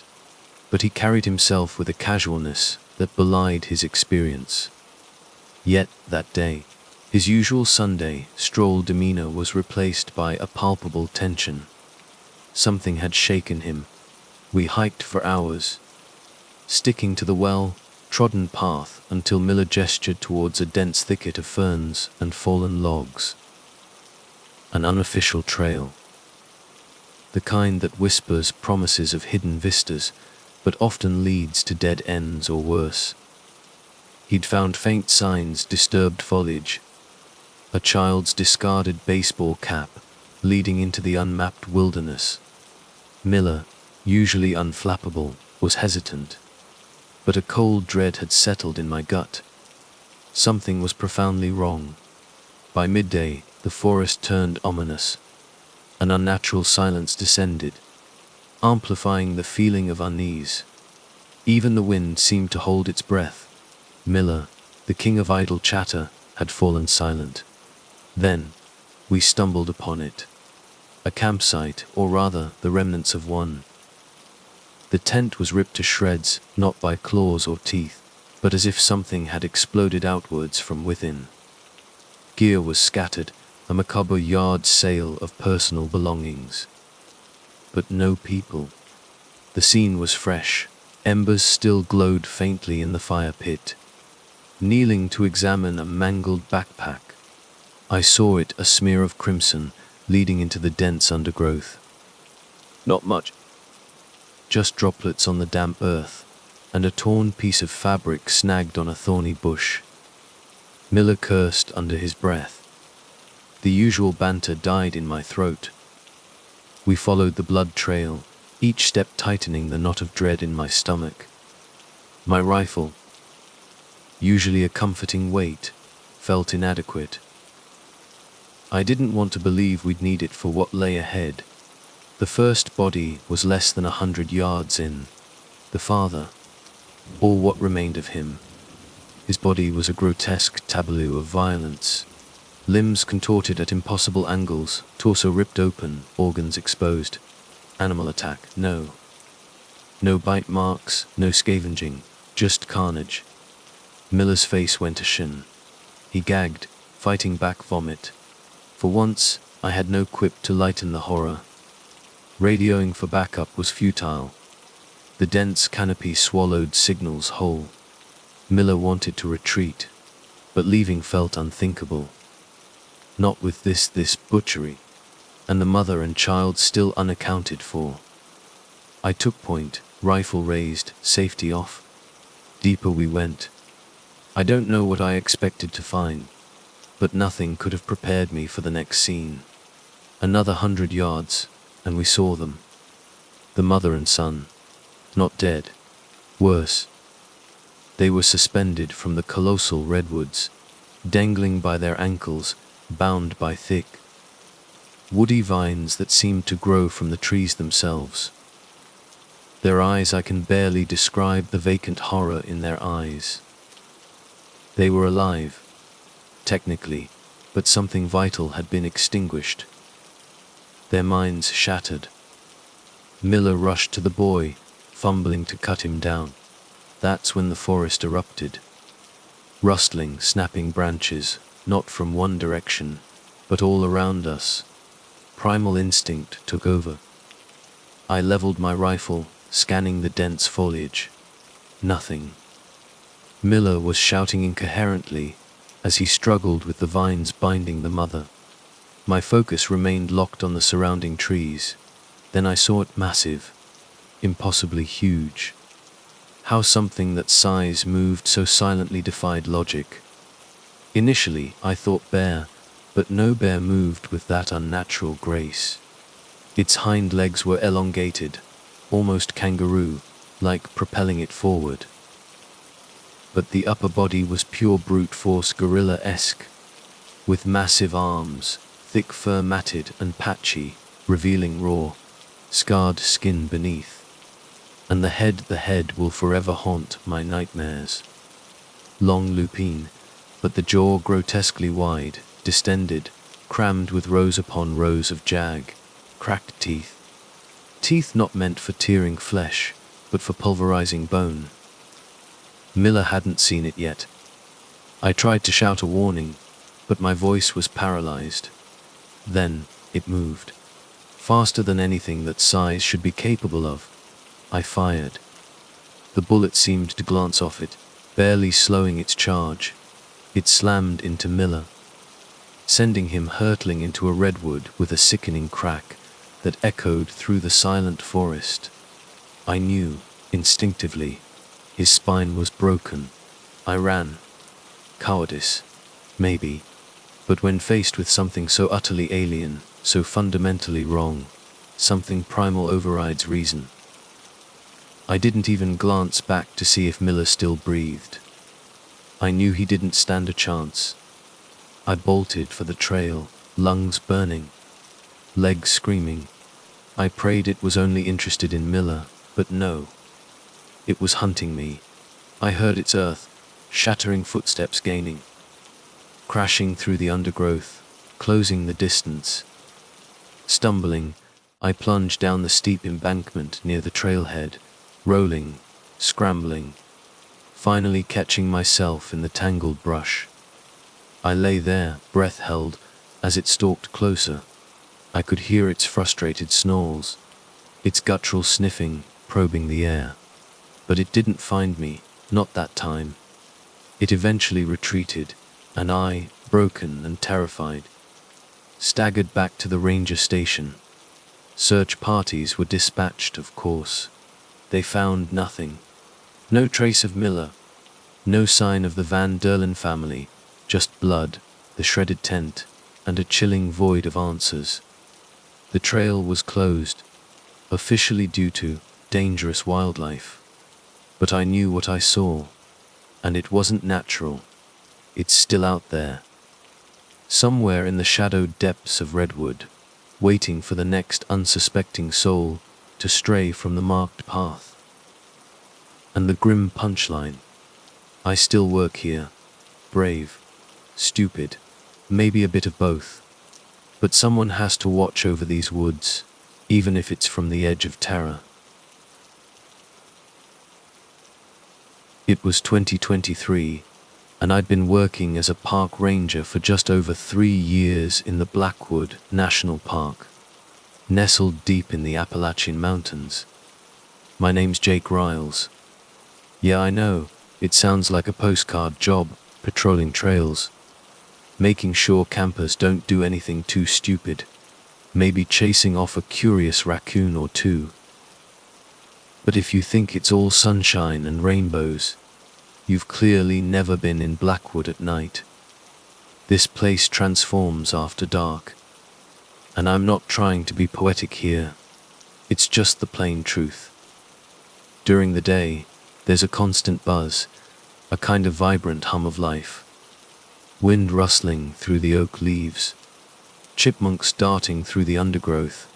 S1: but he carried himself with a casualness that belied his experience. Yet, that day, his usual Sunday stroll demeanor was replaced by a palpable tension. Something had shaken him. We hiked for hours, sticking to the well-trodden path until Miller gestured towards a dense thicket of ferns and fallen logs. An unofficial trail. The kind that whispers promises of hidden vistas, but often leads to dead ends or worse. He'd found faint signs, disturbed foliage, a child's discarded baseball cap leading into the unmapped wilderness. Miller, usually unflappable, was hesitant, but a cold dread had settled in my gut. Something was profoundly wrong. By midday, the forest turned ominous. An unnatural silence descended, amplifying the feeling of unease. Even the wind seemed to hold its breath. Miller, the king of idle chatter, had fallen silent. Then, we stumbled upon it. A campsite, or rather, the remnants of one. The tent was ripped to shreds, not by claws or teeth, but as if something had exploded outwards from within. Gear was scattered, a macabre yard sale of personal belongings. But no people. The scene was fresh. Embers still glowed faintly in the fire pit. Kneeling to examine a mangled backpack, I saw it, a smear of crimson, leading into the dense undergrowth. Not much. Just droplets on the damp earth, and a torn piece of fabric snagged on a thorny bush. Miller cursed under his breath. The usual banter died in my throat. We followed the blood trail, each step tightening the knot of dread in my stomach. My rifle, usually a comforting weight, felt inadequate. I didn't want to believe we'd need it for what lay ahead. The first body was less than 100 yards in. The father, or what remained of him. His body was a grotesque tableau of violence. Limbs contorted at impossible angles, torso ripped open, organs exposed. Animal attack, no. No bite marks, no scavenging, just carnage. Miller's face went ashen. He gagged, fighting back vomit. For once, I had no quip to lighten the horror. Radioing for backup was futile. The dense canopy swallowed signals whole. Miller wanted to retreat, but leaving felt unthinkable. Not with this butchery, and the mother and child still unaccounted for. I took point, rifle raised, safety off. Deeper we went. I don't know what I expected to find, but nothing could have prepared me for the next scene. Another 100 yards, and we saw them. The mother and son, not dead. Worse. They were suspended from the colossal redwoods, dangling by their ankles, bound by thick, woody vines that seemed to grow from the trees themselves. Their eyes, I can barely describe the vacant horror in their eyes. They were alive, technically, but something vital had been extinguished. Their minds shattered. Miller rushed to the boy, fumbling to cut him down. That's when the forest erupted. Rustling, snapping branches, not from one direction, but all around us. Primal instinct took over. I leveled my rifle, scanning the dense foliage. Nothing. Miller was shouting incoherently as he struggled with the vines binding the mother. My focus remained locked on the surrounding trees. Then I saw it, massive, impossibly huge. How something that size moved so silently defied logic. Initially, I thought bear, but no bear moved with that unnatural grace. Its hind legs were elongated, almost kangaroo-like, propelling it forward. But the upper body was pure brute force, gorilla-esque, with massive arms, thick fur matted and patchy, revealing raw, scarred skin beneath. And the head will forever haunt my nightmares. Long lupine, but the jaw grotesquely wide, distended, crammed with rows upon rows of cracked teeth. Teeth not meant for tearing flesh, but for pulverizing bone. Miller hadn't seen it yet. I tried to shout a warning, but my voice was paralyzed. Then, it moved. Faster than anything that size should be capable of. I fired. The bullet seemed to glance off it, barely slowing its charge. It slammed into Miller, sending him hurtling into a redwood with a sickening crack that echoed through the silent forest. I knew, instinctively, his spine was broken. I ran. Cowardice, maybe, but when faced with something so utterly alien, so fundamentally wrong, something primal overrides reason. I didn't even glance back to see if Miller still breathed. I knew he didn't stand a chance. I bolted for the trail, lungs burning, legs screaming. I prayed it was only interested in Miller, but no. It was hunting me. I heard its earth-shattering footsteps gaining, crashing through the undergrowth, closing the distance. Stumbling, I plunged down the steep embankment near the trailhead, rolling, scrambling, finally catching myself in the tangled brush. I lay there, breath held, as it stalked closer. I could hear its frustrated snarls, its guttural sniffing, probing the air. But it didn't find me, not that time. It eventually retreated, and I, broken and terrified, staggered back to the ranger station. Search parties were dispatched, of course. They found nothing. No trace of Miller. No sign of the Van Derlen family. Just blood, the shredded tent, and a chilling void of answers. The trail was closed, officially due to dangerous wildlife. But I knew what I saw, and it wasn't natural. It's still out there, somewhere in the shadowed depths of Redwood, waiting for the next unsuspecting soul to stray from the marked path. And the grim punchline: I still work here, brave, stupid, maybe a bit of both. But someone has to watch over these woods, even if it's from the edge of terror. It was 2023, and I'd been working as a park ranger for just over 3 years in the Blackwood National Park, nestled deep in the Appalachian Mountains. My name's Jake Riles. Yeah, I know, it sounds like a postcard job, patrolling trails, making sure campers don't do anything too stupid, maybe chasing off a curious raccoon or two. But if you think it's all sunshine and rainbows, you've clearly never been in Blackwood at night. This place transforms after dark, and I'm not trying to be poetic here. It's just the plain truth. During the day, there's a constant buzz, a kind of vibrant hum of life. Wind rustling through the oak leaves, chipmunks darting through the undergrowth,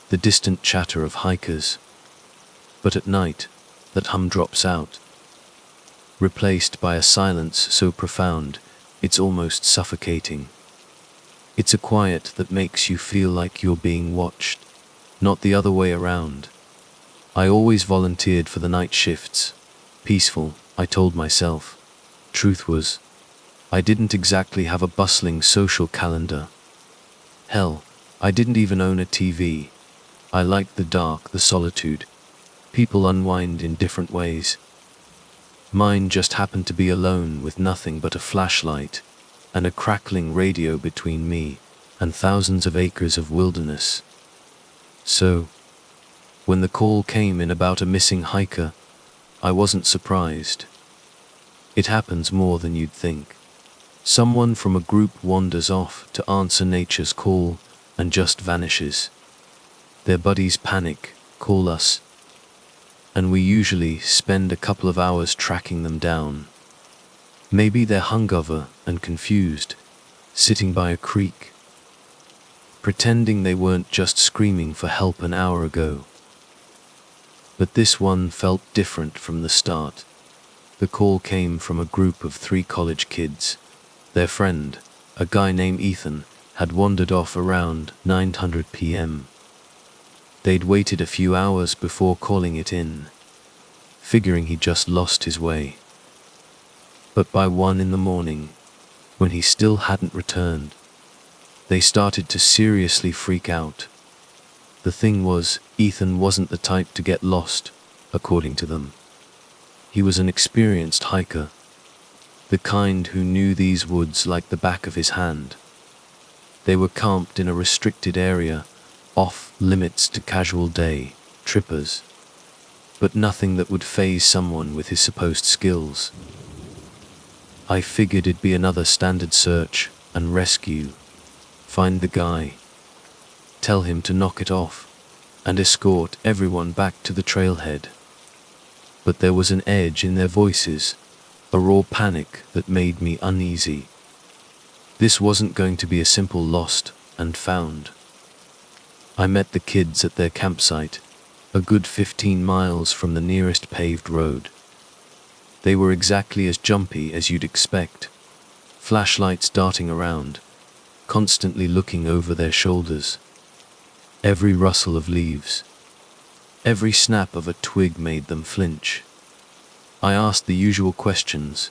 S1: the distant chatter of hikers. But at night, that hum drops out, replaced by a silence so profound, it's almost suffocating. It's a quiet that makes you feel like you're being watched, not the other way around. I always volunteered for the night shifts. Peaceful, I told myself. Truth was, I didn't exactly have a bustling social calendar. Hell, I didn't even own a TV. I liked the dark, the solitude. People unwind in different ways. Mine just happened to be alone with nothing but a flashlight and a crackling radio between me and thousands of acres of wilderness. So, when the call came in about a missing hiker, I wasn't surprised. It happens more than you'd think. Someone from a group wanders off to answer nature's call and just vanishes. Their buddies panic, call us, and we usually spend a couple of hours tracking them down. Maybe they're hungover and confused, sitting by a creek, pretending they weren't just screaming for help an hour ago. But this one felt different from the start. The call came from a group of 3 college kids. Their friend, a guy named Ethan, had wandered off around 9:00 p.m. They'd waited a few hours before calling it in, figuring he just lost his way. But by 1 in the morning, when he still hadn't returned, they started to seriously freak out. The thing was, Ethan wasn't the type to get lost, according to them. He was an experienced hiker, the kind who knew these woods like the back of his hand. They were camped in a restricted area, off limits to casual day trippers, but nothing that would faze someone with his supposed skills. I figured it'd be another standard search and rescue. Find the guy, tell him to knock it off, and escort everyone back to the trailhead. But there was an edge in their voices, a raw panic that made me uneasy. This wasn't going to be a simple lost and found. I met the kids at their campsite, a good 15 miles from the nearest paved road. They were exactly as jumpy as you'd expect, flashlights darting around, constantly looking over their shoulders. Every rustle of leaves, every snap of a twig made them flinch. I asked the usual questions.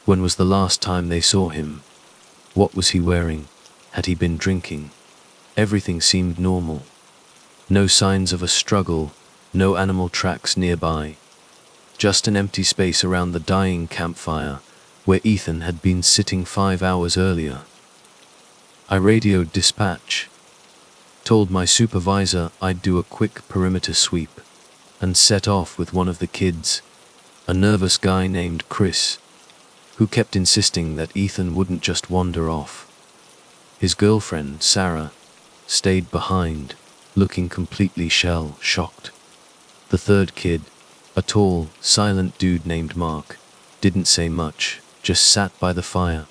S1: When was the last time they saw him? What was he wearing? Had he been drinking? Everything seemed normal. No signs of a struggle, no animal tracks nearby. Just an empty space around the dying campfire, where Ethan had been sitting 5 hours earlier. I radioed dispatch, told my supervisor I'd do a quick perimeter sweep, and set off with one of the kids, a nervous guy named Chris, who kept insisting that Ethan wouldn't just wander off. His girlfriend, Sarah, stayed behind, looking completely shell-shocked. The third kid, a tall, silent dude named Mark, didn't say much, just sat by the fire,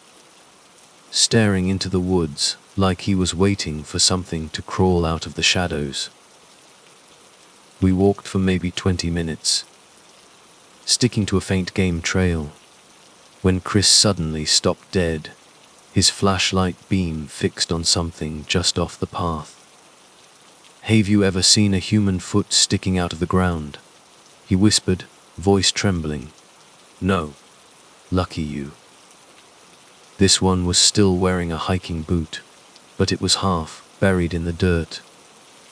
S1: staring into the woods like he was waiting for something to crawl out of the shadows. We walked for maybe 20 minutes, sticking to a faint game trail, when Chris suddenly stopped dead, his flashlight beam fixed on something just off the path. "Have you ever seen a human foot sticking out of the ground?" he whispered, voice trembling. "No. Lucky you." This one was still wearing a hiking boot, but it was half buried in the dirt,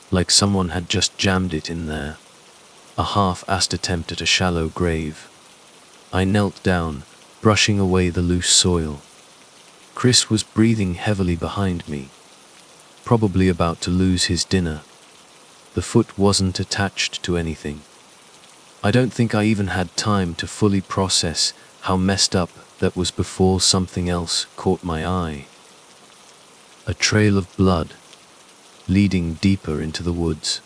S1: like someone had just jammed it in there. A half-assed attempt at a shallow grave. I knelt down, brushing away the loose soil. Chris was breathing heavily behind me, probably about to lose his dinner. The foot wasn't attached to anything. I don't think I even had time to fully process how messed up that was before something else caught my eye. A trail of blood, leading deeper into the woods.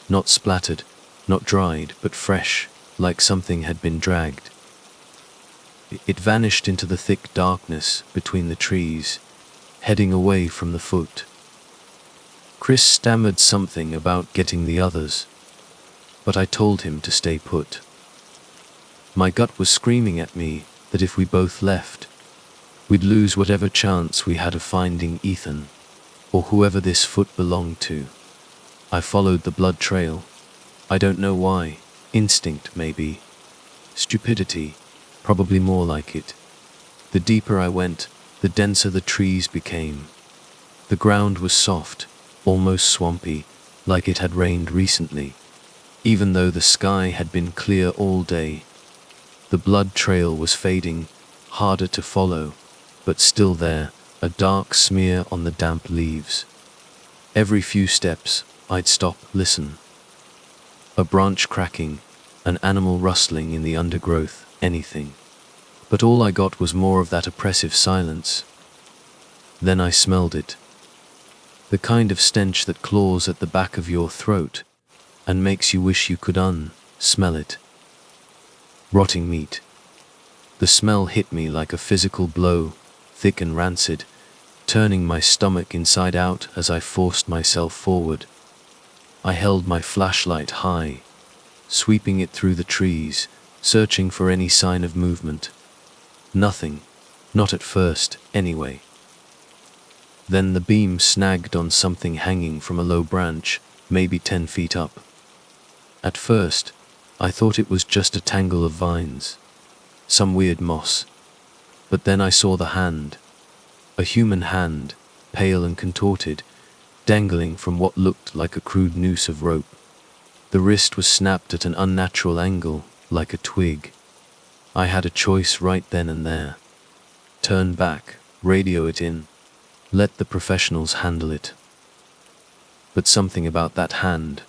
S1: Not splattered, not dried, but fresh, like something had been dragged. It vanished into the thick darkness between the trees, heading away from the foot. Chris stammered something about getting the others, but I told him to stay put. My gut was screaming at me that if we both left, we'd lose whatever chance we had of finding Ethan, or whoever this foot belonged to. I followed the blood trail. I don't know why. Instinct, maybe. Stupidity, probably more like it. The deeper I went, the denser the trees became. The ground was soft, almost swampy, like it had rained recently, even though the sky had been clear all day. The blood trail was fading, harder to follow, but still there, a dark smear on the damp leaves. Every few steps, I'd stop, listen. A branch cracking, an animal rustling in the undergrowth, anything. But all I got was more of that oppressive silence. Then I smelled it. The kind of stench that claws at the back of your throat and makes you wish you could smell it. Rotting meat. The smell hit me like a physical blow, thick and rancid, turning my stomach inside out as I forced myself forward. I held my flashlight high, sweeping it through the trees, searching for any sign of movement. Nothing, not at first, anyway. Then the beam snagged on something hanging from a low branch, maybe 10 feet up. At first, I thought it was just a tangle of vines, some weird moss. But then I saw the hand, a human hand, pale and contorted, dangling from what looked like a crude noose of rope. The wrist was snapped at an unnatural angle, like a twig. I had a choice right then and there. Turn back, radio it in, let the professionals handle it. But something about that hand,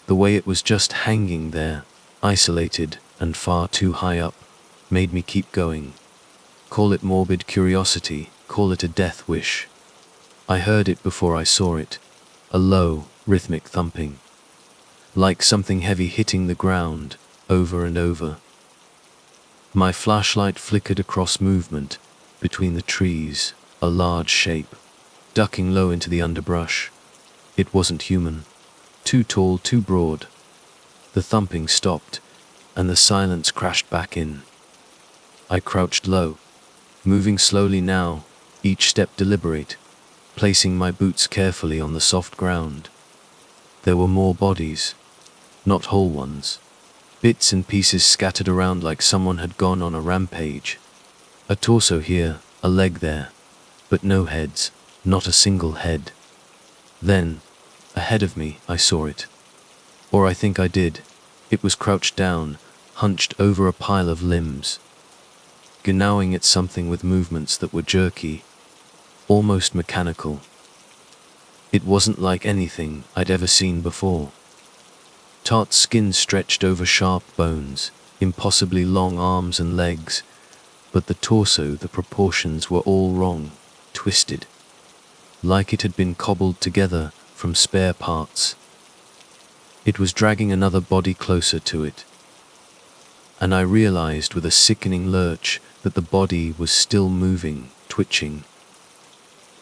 S1: the way it was just hanging there, isolated and far too high up, made me keep going. Call it morbid curiosity, call it a death wish. I heard it before I saw it, a low, rhythmic thumping, like something heavy hitting the ground, over and over. My flashlight flickered across movement, between the trees, a large shape, ducking low into the underbrush. It wasn't human. Too tall, too broad. The thumping stopped, and the silence crashed back in. I crouched low, moving slowly now, each step deliberate, placing my boots carefully on the soft ground. There were more bodies, not whole ones. Bits and pieces scattered around like someone had gone on a rampage. A torso here, a leg there, but no heads, not a single head. Then, ahead of me, I saw it. Or I think I did. It was crouched down, hunched over a pile of limbs. gnawing at something with movements that were jerky, almost mechanical. It wasn't like anything I'd ever seen before. Taut skin stretched over sharp bones, impossibly long arms and legs, but the torso, the proportions were all wrong, twisted, like it had been cobbled together from spare parts. It was dragging another body closer to it, and I realized with a sickening lurch that the body was still moving, twitching,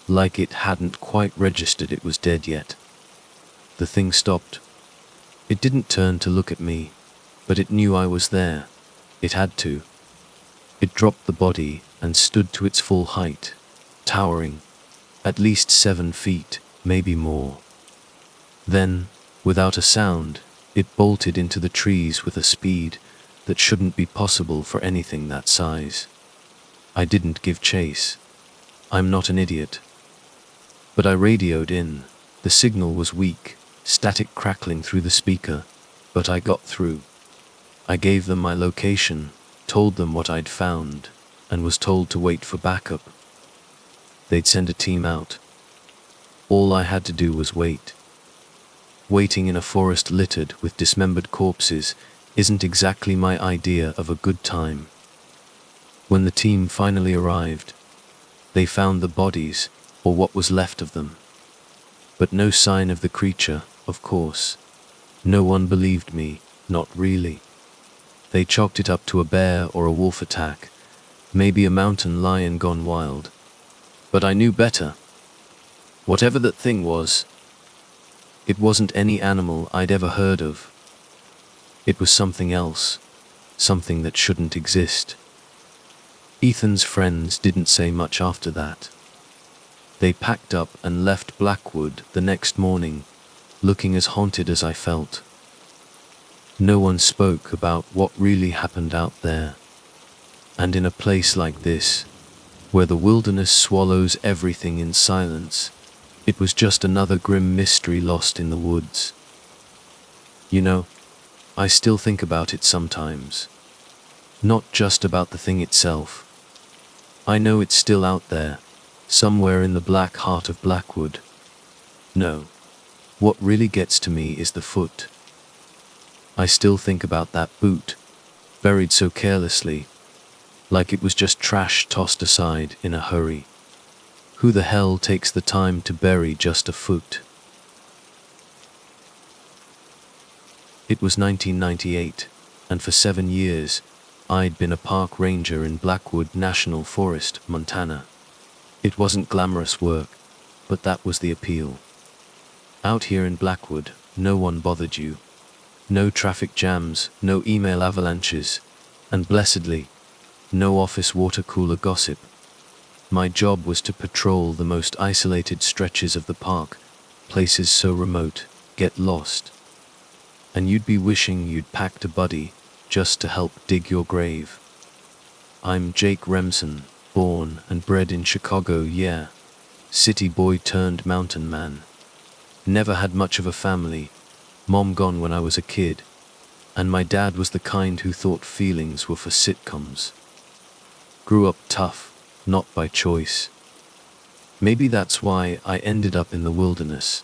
S1: like it hadn't quite registered it was dead yet. The thing stopped. It didn't turn to look at me, but it knew I was there. It had to. It dropped the body and stood to its full height, towering, at least 7 feet, maybe more. Then, without a sound, it bolted into the trees with a speed that shouldn't be possible for anything that size. I didn't give chase. I'm not an idiot. But I radioed in. The signal was weak, static crackling through the speaker, but I got through. I gave them my location, told them what I'd found, and was told to wait for backup. They'd send a team out. All I had to do was wait. Waiting in a forest littered with dismembered corpses isn't exactly my idea of a good time. When the team finally arrived, they found the bodies, or what was left of them. But no sign of the creature, of course. No one believed me, not really. They chalked it up to a bear or a wolf attack, maybe a mountain lion gone wild. But I knew better. Whatever that thing was, it wasn't any animal I'd ever heard of. It was something else, something that shouldn't exist. Ethan's friends didn't say much after that. They packed up and left Blackwood the next morning, looking as haunted as I felt. No one spoke about what really happened out there. And in a place like this, where the wilderness swallows everything in silence, it was just another grim mystery lost in the woods. You know, I still think about it sometimes. Not just about the thing itself. I know it's still out there, somewhere in the black heart of Blackwood. No, what really gets to me is the foot. I still think about that boot, buried so carelessly, like it was just trash tossed aside in a hurry. Who the hell takes the time to bury just a foot? It was 1998, and for 7 years, I'd been a park ranger in Blackwood National Forest, Montana. It wasn't glamorous work, but that was the appeal. Out here in Blackwood, no one bothered you. No traffic jams, no email avalanches, and blessedly, no office water cooler gossip. My job was to patrol the most isolated stretches of the park, places so remote, get lost. And you'd be wishing you'd packed a buddy just to help dig your grave. I'm Jake Remsen, born and bred in Chicago, yeah. City boy turned mountain man. Never had much of a family, mom gone when I was a kid, and my dad was the kind who thought feelings were for sitcoms. Grew up tough, not by choice. Maybe that's why I ended up in the wilderness.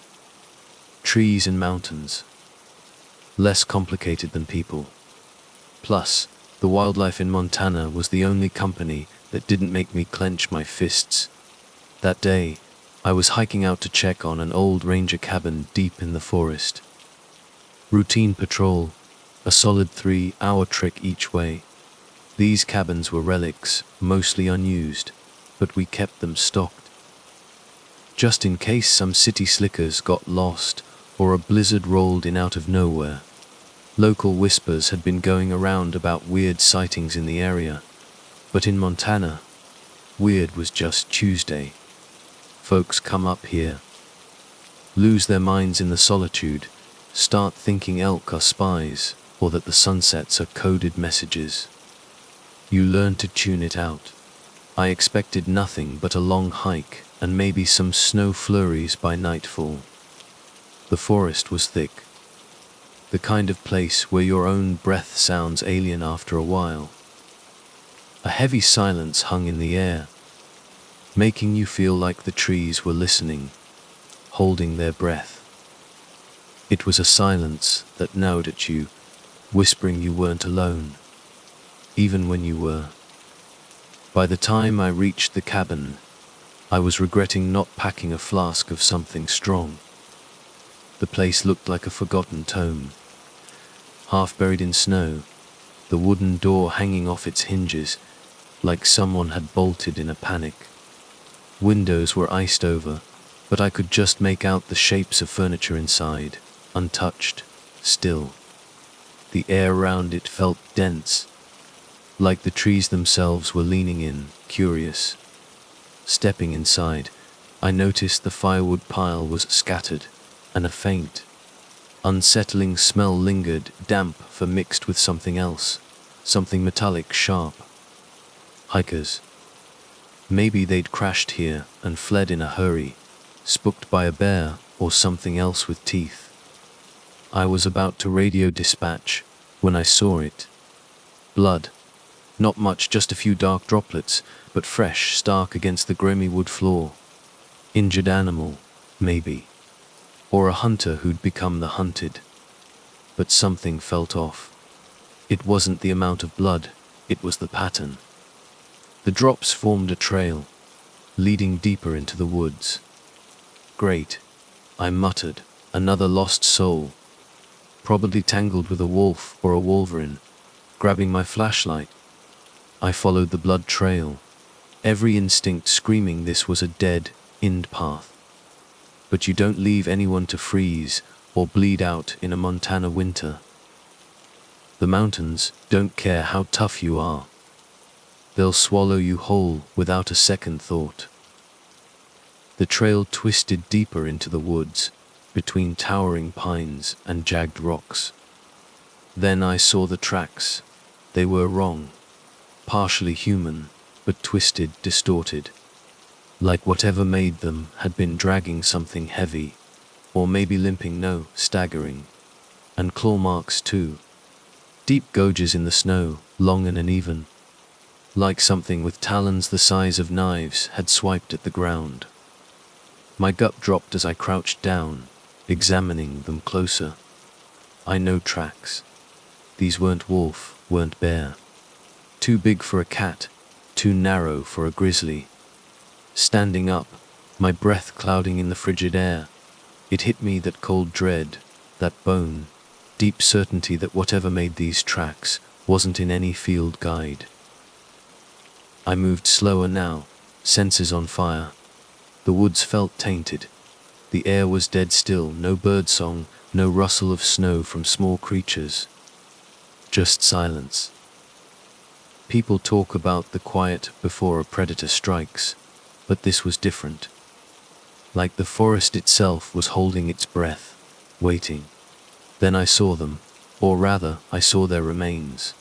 S1: Trees and mountains. Less complicated than people. Plus, the wildlife in Montana was the only company that didn't make me clench my fists. That day, I was hiking out to check on an old ranger cabin deep in the forest. Routine patrol, a solid 3-hour trek each way. These cabins were relics, mostly unused, but we kept them stocked. Just in case some city slickers got lost or a blizzard rolled in out of nowhere. Local whispers had been going around about weird sightings in the area, but in Montana, weird was just Tuesday. Folks come up here, lose their minds in the solitude, start thinking elk are spies, or that the sunsets are coded messages. You learn to tune it out. I expected nothing but a long hike and maybe some snow flurries by nightfall. The forest was thick. The kind of place where your own breath sounds alien after a while. A heavy silence hung in the air, making you feel like the trees were listening, holding their breath. It was a silence that gnawed at you, whispering you weren't alone, even when you were. By the time I reached the cabin, I was regretting not packing a flask of something strong. The place looked like a forgotten tome, half buried in snow, the wooden door hanging off its hinges, like someone had bolted in a panic. Windows were iced over, but I could just make out the shapes of furniture inside, untouched, still. The air around it felt dense, like the trees themselves were leaning in, curious. Stepping inside, I noticed the firewood pile was scattered, and a faint, unsettling smell lingered, damp for mixed with something else, something metallic sharp. Hikers. Maybe they'd crashed here and fled in a hurry, spooked by a bear or something else with teeth. I was about to radio dispatch when I saw it. Blood. Not much, just a few dark droplets, but fresh, stark against the grimy wood floor. Injured animal, maybe. Or a hunter who'd become the hunted. But something felt off. It wasn't the amount of blood, it was the pattern. The drops formed a trail, leading deeper into the woods. Great, I muttered, another lost soul. Probably tangled with a wolf or a wolverine. Grabbing my flashlight, I followed the blood trail, every instinct screaming this was a dead-end path. But you don't leave anyone to freeze or bleed out in a Montana winter. The mountains don't care how tough you are. They'll swallow you whole without a second thought. The trail twisted deeper into the woods, between towering pines and jagged rocks. Then I saw the tracks. They were wrong. Partially human, but twisted, distorted. Like whatever made them had been dragging something heavy, or maybe limping, no, staggering. And claw marks too. Deep gouges in the snow, long and uneven. Like something with talons the size of knives had swiped at the ground. My gut dropped as I crouched down, examining them closer. I know tracks. These weren't wolf, weren't bear. Too big for a cat, too narrow for a grizzly. Standing up, my breath clouding in the frigid air, it hit me that cold dread, that bone, deep certainty that whatever made these tracks wasn't in any field guide. I moved slower now, senses on fire. The woods felt tainted. The air was dead still, no birdsong, no rustle of snow from small creatures. Just silence. People talk about the quiet before a predator strikes, but this was different. Like the forest itself was holding its breath, waiting. Then I saw them, or rather, I saw their remains.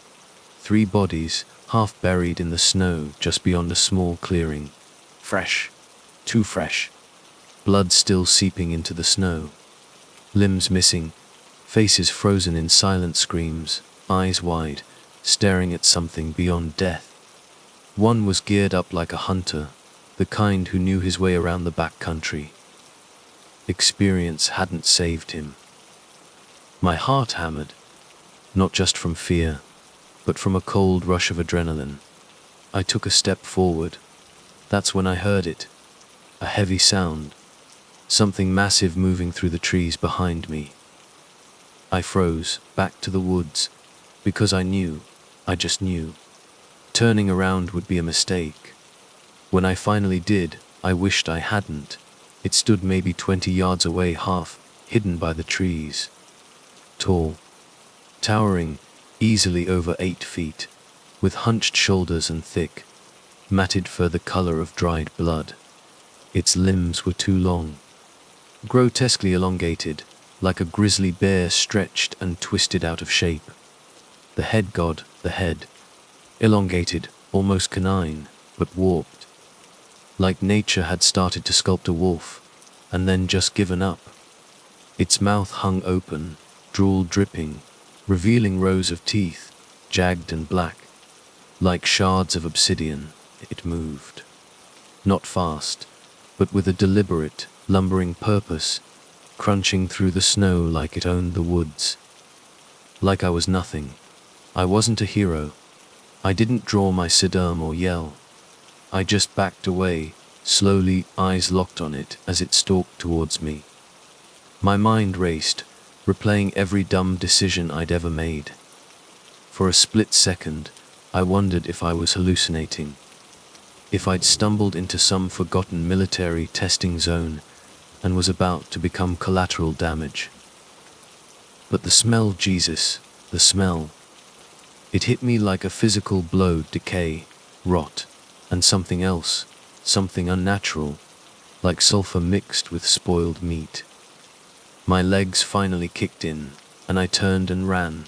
S1: 3 bodies, half buried in the snow just beyond a small clearing. Fresh. Too fresh. Blood still seeping into the snow. Limbs missing, faces frozen in silent screams, eyes wide, staring at something beyond death. One was geared up like a hunter, the kind who knew his way around the backcountry. Experience hadn't saved him. My heart hammered, not just from fear, but from a cold rush of adrenaline. I took a step forward. That's when I heard it. A heavy sound. Something massive moving through the trees behind me. I froze, back to the woods, because I just knew. Turning around would be a mistake. When I finally did, I wished I hadn't. It stood maybe 20 yards away, half hidden by the trees. Tall, towering, easily over 8 feet, with hunched shoulders and thick, matted fur the color of dried blood. Its limbs were too long, grotesquely elongated, like a grizzly bear stretched and twisted out of shape. The head elongated, almost canine, but warped. Like nature had started to sculpt a wolf, and then just given up. Its mouth hung open, drool dripping, revealing rows of teeth, jagged and black, Like shards of obsidian, it moved. Not fast, but with a deliberate, lumbering purpose, crunching through the snow like it owned the woods. Like I was nothing. I wasn't a hero. I didn't draw my sidearm or yell. I just backed away, slowly, eyes locked on it as it stalked towards me. My mind raced, replaying every dumb decision I'd ever made. For a split second, I wondered if I was hallucinating. If I'd stumbled into some forgotten military testing zone and was about to become collateral damage. But the smell, Jesus, the smell. It hit me like a physical blow, decay, rot, and something else, something unnatural, like sulfur mixed with spoiled meat. My legs finally kicked in, and I turned and ran.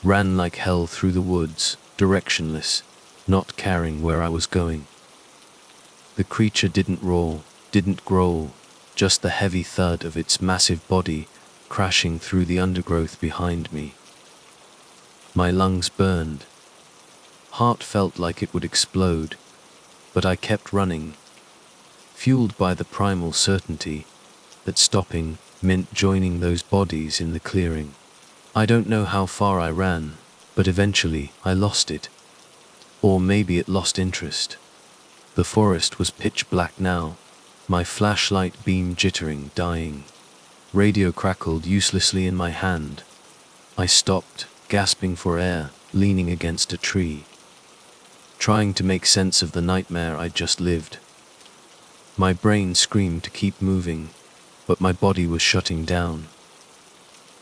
S1: Ran like hell through the woods, directionless, not caring where I was going. The creature didn't roar, didn't growl, just the heavy thud of its massive body crashing through the undergrowth behind me. My lungs burned. Heart felt like it would explode, but I kept running, fueled by the primal certainty that stopping meant joining those bodies in the clearing. I don't know how far I ran, but eventually I lost it. Or maybe it lost interest. The forest was pitch black now, my flashlight beam jittering, dying. Radio crackled uselessly in my hand. I stopped, gasping for air, leaning against a tree, trying to make sense of the nightmare I'd just lived. My brain screamed to keep moving, but my body was shutting down.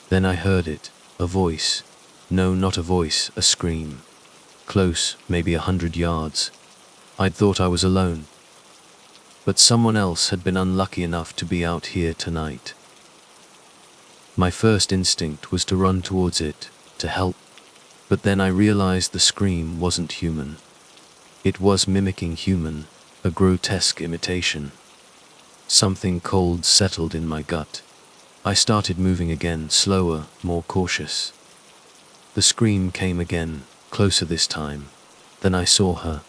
S1: Then I heard it, a voice. No, not a voice, a scream. Close, maybe 100 yards. I'd thought I was alone. But someone else had been unlucky enough to be out here tonight. My first instinct was to run towards it, to help. But then I realized the scream wasn't human. It was mimicking human, a grotesque imitation. Something cold settled in my gut. I started moving again, slower, more cautious. The scream came again, closer this time. Then I saw her.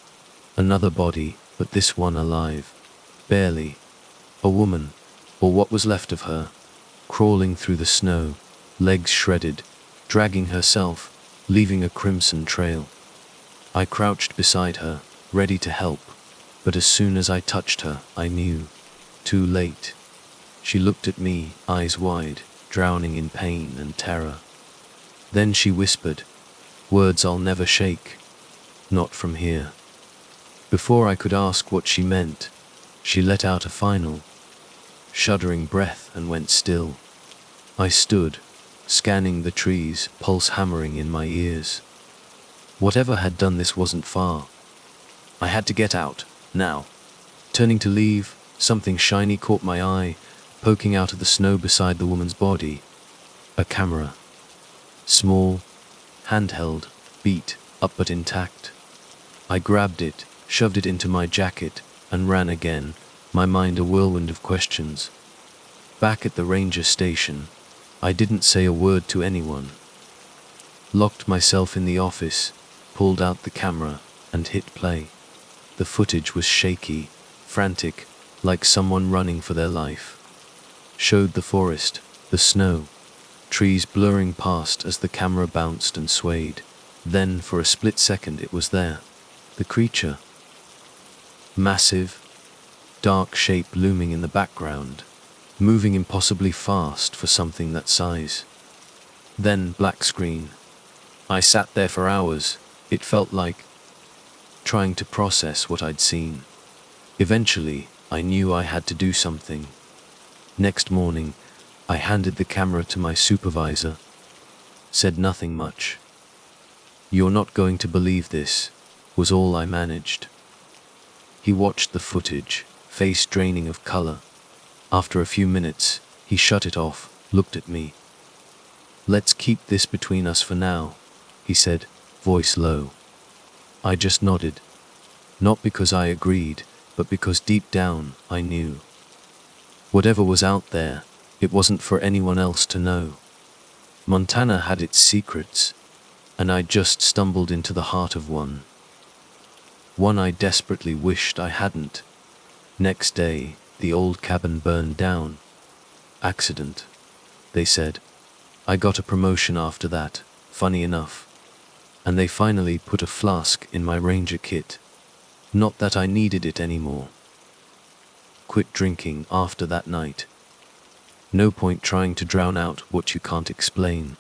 S1: Another body, but this one alive. Barely. A woman, or what was left of her, crawling through the snow, legs shredded, dragging herself, leaving a crimson trail. I crouched beside her, ready to help, but as soon as I touched her, I knew. Too late. She looked at me, eyes wide, drowning in pain and terror. Then she whispered, words I'll never shake. Not from here. Before I could ask what she meant, she let out a final, shuddering breath and went still. I stood, scanning the trees, pulse hammering in my ears. Whatever had done this wasn't far. I had to get out, now. Turning to leave, something shiny caught my eye, poking out of the snow beside the woman's body. A camera. Small, handheld, beat up but intact. I grabbed it, shoved it into my jacket, and ran again, my mind a whirlwind of questions. Back at the ranger station, I didn't say a word to anyone. Locked myself in the office, pulled out the camera, and hit play. The footage was shaky, frantic, like someone running for their life. Showed the forest, the snow, trees blurring past as the camera bounced and swayed. Then, for a split second, it was there. The creature. Massive, dark shape looming in the background, moving impossibly fast for something that size. Then, black screen. I sat there for hours, it felt like, trying to process what I'd seen. Eventually, I knew I had to do something. Next morning, I handed the camera to my supervisor. Said nothing much. "You're not going to believe this," was all I managed. He watched the footage, face draining of color. After a few minutes, he shut it off, looked at me. "Let's keep this between us for now," he said, voice low. I just nodded. Not because I agreed, but because deep down, I knew. Whatever was out there, it wasn't for anyone else to know. Montana had its secrets. and I just stumbled into the heart of one. One I desperately wished I hadn't. Next day, the old cabin burned down. Accident, they said. I got a promotion after that, funny enough. And they finally put a flask in my ranger kit. Not that I needed it anymore. Quit drinking after that night. No point trying to drown out what you can't explain.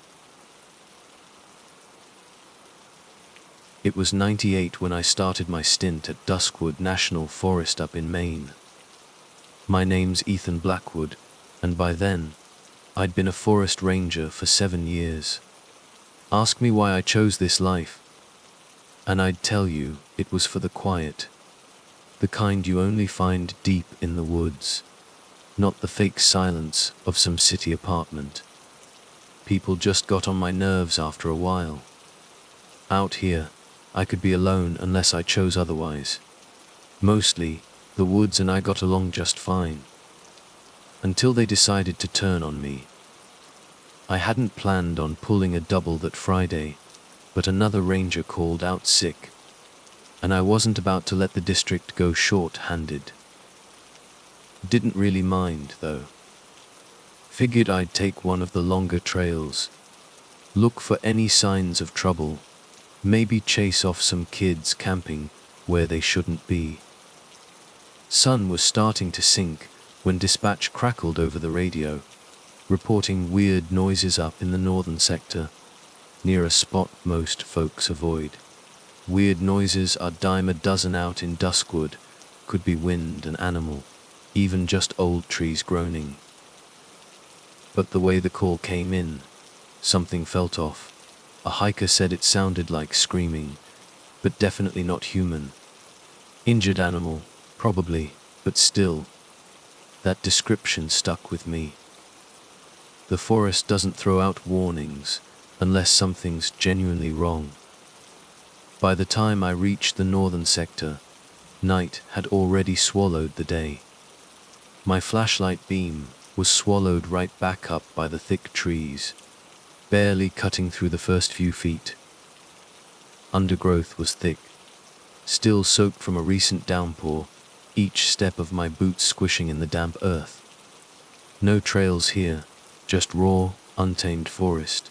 S1: It was 98 when I started my stint at Duskwood National Forest up in Maine. My name's Ethan Blackwood, and by then, I'd been a forest ranger for 7 years. Ask me why I chose this life, and I'd tell you it was for the quiet. The kind you only find deep in the woods, not the fake silence of some city apartment. People just got on my nerves after a while. Out here, I could be alone unless I chose otherwise. Mostly, the woods and I got along just fine. Until they decided to turn on me. I hadn't planned on pulling a double that Friday, but another ranger called out sick. And I wasn't about to let the district go short-handed. Didn't really mind, though. Figured I'd take one of the longer trails. Look for any signs of trouble. Maybe chase off some kids camping where they shouldn't be. Sun was starting to sink when dispatch crackled over the radio, reporting weird noises up in the northern sector, near a spot most folks avoid. Weird noises are dime a dozen out in Duskwood, could be wind, an animal, even just old trees groaning. But the way the call came in, something felt off. A hiker said it sounded like screaming, but definitely not human. Injured animal, probably, but still. That description stuck with me. The forest doesn't throw out warnings unless something's genuinely wrong. By the time I reached the northern sector, night had already swallowed the day. My flashlight beam was swallowed right back up by the thick trees, barely cutting through the first few feet. Undergrowth was thick, still soaked from a recent downpour, each step of my boots squishing in the damp earth. No trails here, just raw, untamed forest.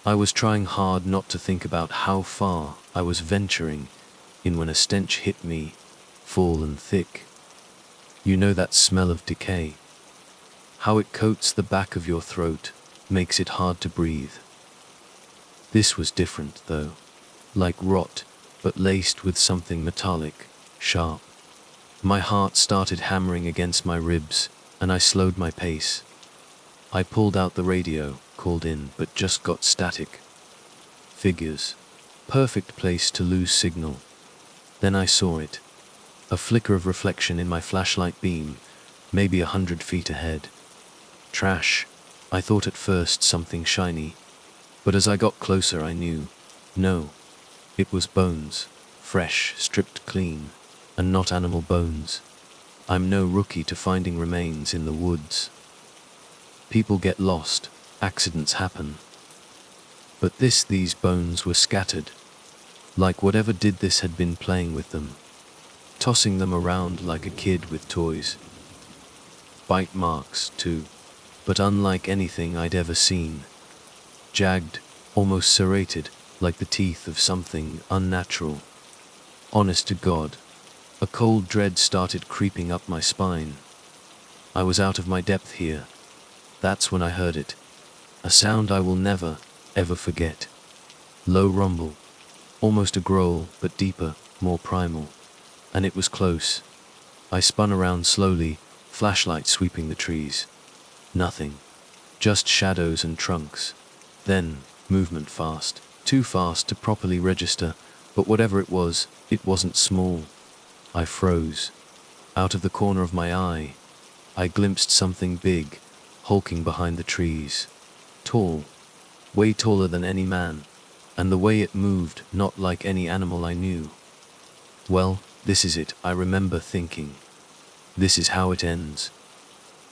S1: I was trying hard not to think about how far I was venturing in when a stench hit me, full and thick. You know that smell of decay? How it coats the back of your throat, makes it hard to breathe. This was different, though, like rot, but laced with something metallic, sharp. My heart started hammering against my ribs, and I slowed my pace. I pulled out the radio, called in, but just got static. Figures. Perfect place to lose signal. Then I saw it. A flicker of reflection in my flashlight beam, maybe 100 feet ahead. Trash. I thought at first something shiny, but as I got closer I knew. No. It was bones. Fresh, stripped clean, and not animal bones. I'm no rookie to finding remains in the woods. People get lost, accidents happen. But these bones were scattered, like whatever did this had been playing with them, tossing them around like a kid with toys. Bite marks, too, but unlike anything I'd ever seen. Jagged, almost serrated, like the teeth of something unnatural. Honest to God, a cold dread started creeping up my spine. I was out of my depth here. That's when I heard it. A sound I will never, ever forget. Low rumble. Almost a growl, but deeper, more primal. And it was close. I spun around slowly, flashlight sweeping the trees. Nothing. Just shadows and trunks. Then, movement fast. Too fast to properly register, but whatever it wasn't small. I froze. Out of the corner of my eye, I glimpsed something big, hulking behind the trees. Tall. Way taller than any man. And the way it moved, not like any animal I knew. Well, this is it, I remember thinking. This is how it ends.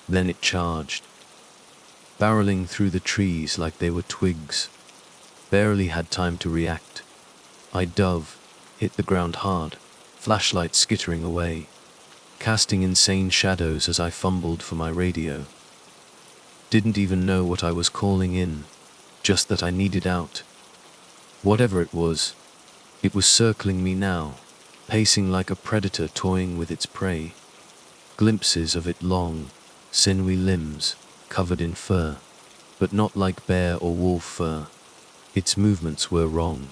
S1: Then it charged. Barreling through the trees like they were twigs. Barely had time to react. I dove, hit the ground hard, flashlight skittering away, casting insane shadows as I fumbled for my radio. Didn't even know what I was calling in, just that I needed out. Whatever it was circling me now, pacing like a predator toying with its prey. Glimpses of it long, sinewy limbs, covered in fur, but not like bear or wolf fur. Its movements were wrong.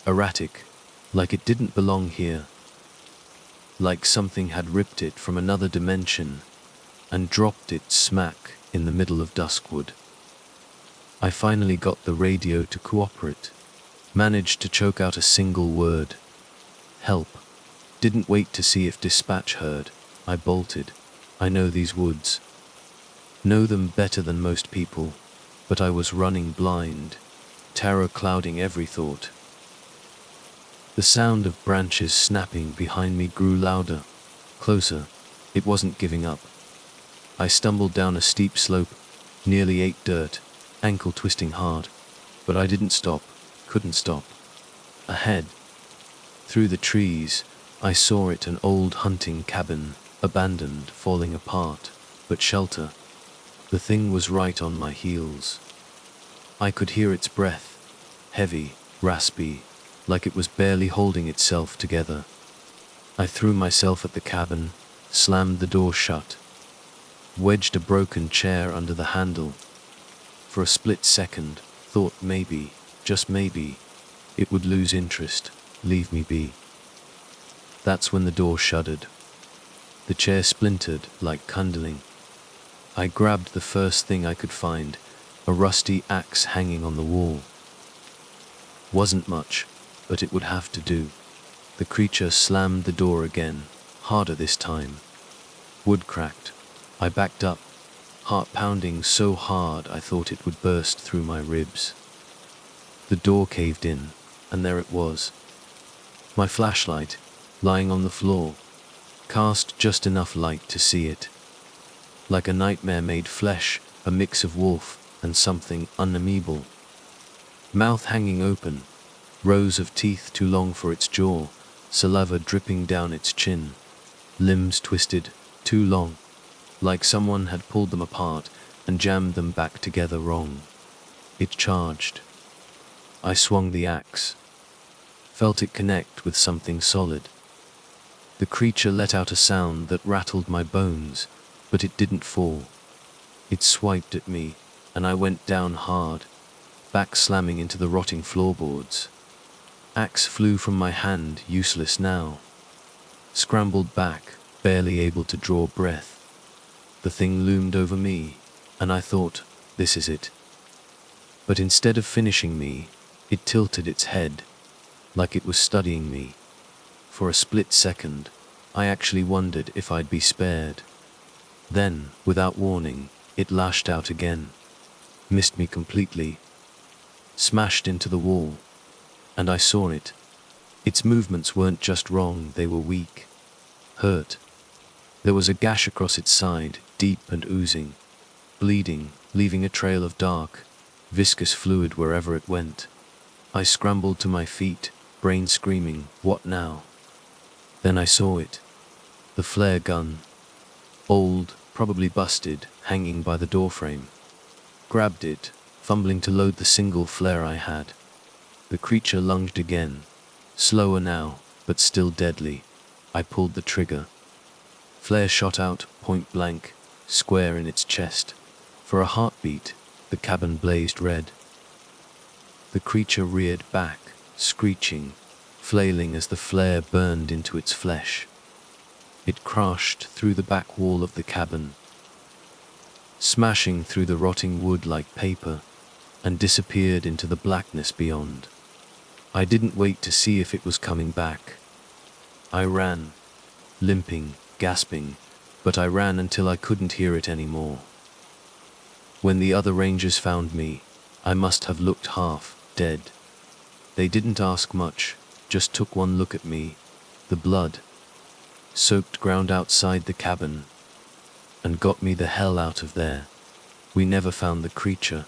S1: Erratic, like it didn't belong here. Like something had ripped it from another dimension and dropped it smack in the middle of Duskwood. I finally got the radio to cooperate, managed to choke out a single word. Help. Didn't wait to see if dispatch heard. I bolted. I know these woods. Know them better than most people, but I was running blind, terror clouding every thought. The sound of branches snapping behind me grew louder, closer. It wasn't giving up. I stumbled down a steep slope, nearly ate dirt, ankle twisting hard, but I didn't stop, couldn't stop. Ahead, through the trees, I saw it, an old hunting cabin, abandoned, falling apart, but shelter. The thing was right on my heels. I could hear its breath, heavy, raspy, like it was barely holding itself together. I threw myself at the cabin, slammed the door shut, wedged a broken chair under the handle. For a split second, thought maybe, just maybe, it would lose interest, leave me be. That's when the door shuddered. The chair splintered like kindling. I grabbed the first thing I could find, a rusty axe hanging on the wall. Wasn't much, but it would have to do. The creature slammed the door again, harder this time. Wood cracked. I backed up, heart pounding so hard I thought it would burst through my ribs. The door caved in, and there it was. My flashlight, lying on the floor, cast just enough light to see it. Like a nightmare made flesh, a mix of wolf and something unamoebal. Mouth hanging open, rows of teeth too long for its jaw, saliva dripping down its chin, limbs twisted, too long, like someone had pulled them apart and jammed them back together wrong. It charged. I swung the axe, felt it connect with something solid. The creature let out a sound that rattled my bones, but it didn't fall. It swiped at me, and I went down hard, back slamming into the rotting floorboards. Axe flew from my hand, useless now. Scrambled back, barely able to draw breath. The thing loomed over me, and I thought, this is it. But instead of finishing me, it tilted its head, like it was studying me. For a split second, I actually wondered if I'd be spared. Then, without warning, it lashed out again. Missed me completely. Smashed into the wall. And I saw it. Its movements weren't just wrong, they were weak. Hurt. There was a gash across its side, deep and oozing. Bleeding, leaving a trail of dark, viscous fluid wherever it went. I scrambled to my feet, brain screaming, what now? Then I saw it. The flare gun. Old, probably busted, hanging by the doorframe. Grabbed it, fumbling to load the single flare I had. The creature lunged again. Slower now, but still deadly. I pulled the trigger. Flare shot out, point blank, square in its chest. For a heartbeat, the cabin blazed red. The creature reared back, screeching, flailing as the flare burned into its flesh. It crashed through the back wall of the cabin, smashing through the rotting wood like paper, and disappeared into the blackness beyond. I didn't wait to see if it was coming back. I ran, limping, gasping, but I ran until I couldn't hear it anymore. When the other rangers found me, I must have looked half dead. They didn't ask much, just took one look at me, the blood soaked ground outside the cabin, and got me the hell out of there. We never found the creature,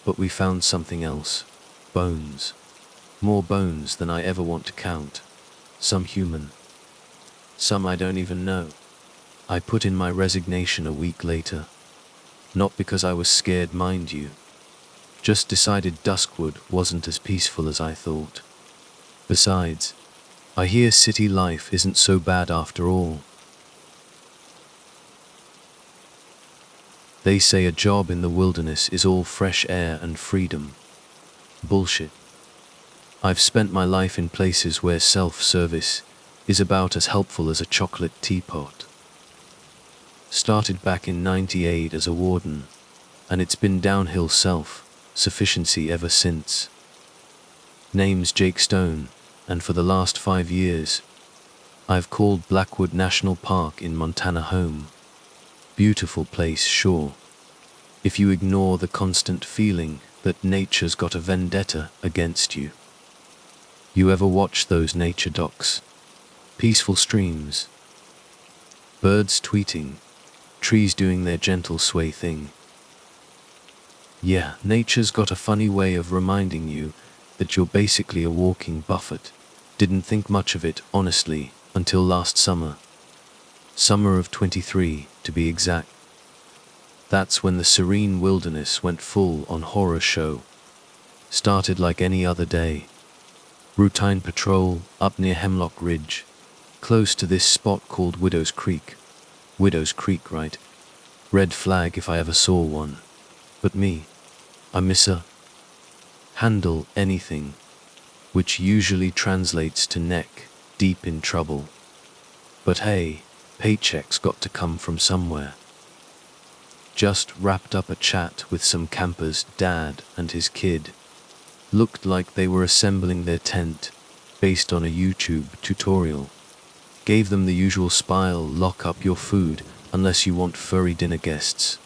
S1: but we found something else. Bones. More bones than I ever want to count. Some human. Some I don't even know. I put in my resignation a week later. Not because I was scared, mind you. Just decided Duskwood wasn't as peaceful as I thought. Besides, I hear city life isn't so bad after all. They say a job in the wilderness is all fresh air and freedom. Bullshit. I've spent my life in places where self-service is about as helpful as a chocolate teapot. Started back in '98 as a warden, and it's been downhill self-sufficiency ever since. Name's Jake Stone, and for the last 5 years, I've called Blackwood National Park in Montana home. Beautiful place, sure. If you ignore the constant feeling that nature's got a vendetta against you. You ever watch those nature docs? Peaceful streams, birds tweeting, trees doing their gentle sway thing. Yeah, nature's got a funny way of reminding you that you're basically a walking buffet. Didn't think much of it, honestly, until last summer. Summer of 23, to be exact. That's when the serene wilderness went full on horror show. Started like any other day. Routine patrol up near Hemlock Ridge, close to this spot called Widow's Creek. Widow's Creek, right? Red flag if I ever saw one. But me, I miss a handle anything, which usually translates to neck deep in trouble. But hey, paychecks got to come from somewhere. Just wrapped up a chat with some campers' dad and his kid. Looked like they were assembling their tent based on a YouTube tutorial. Gave them the usual spile, lock up your food unless you want furry dinner guests.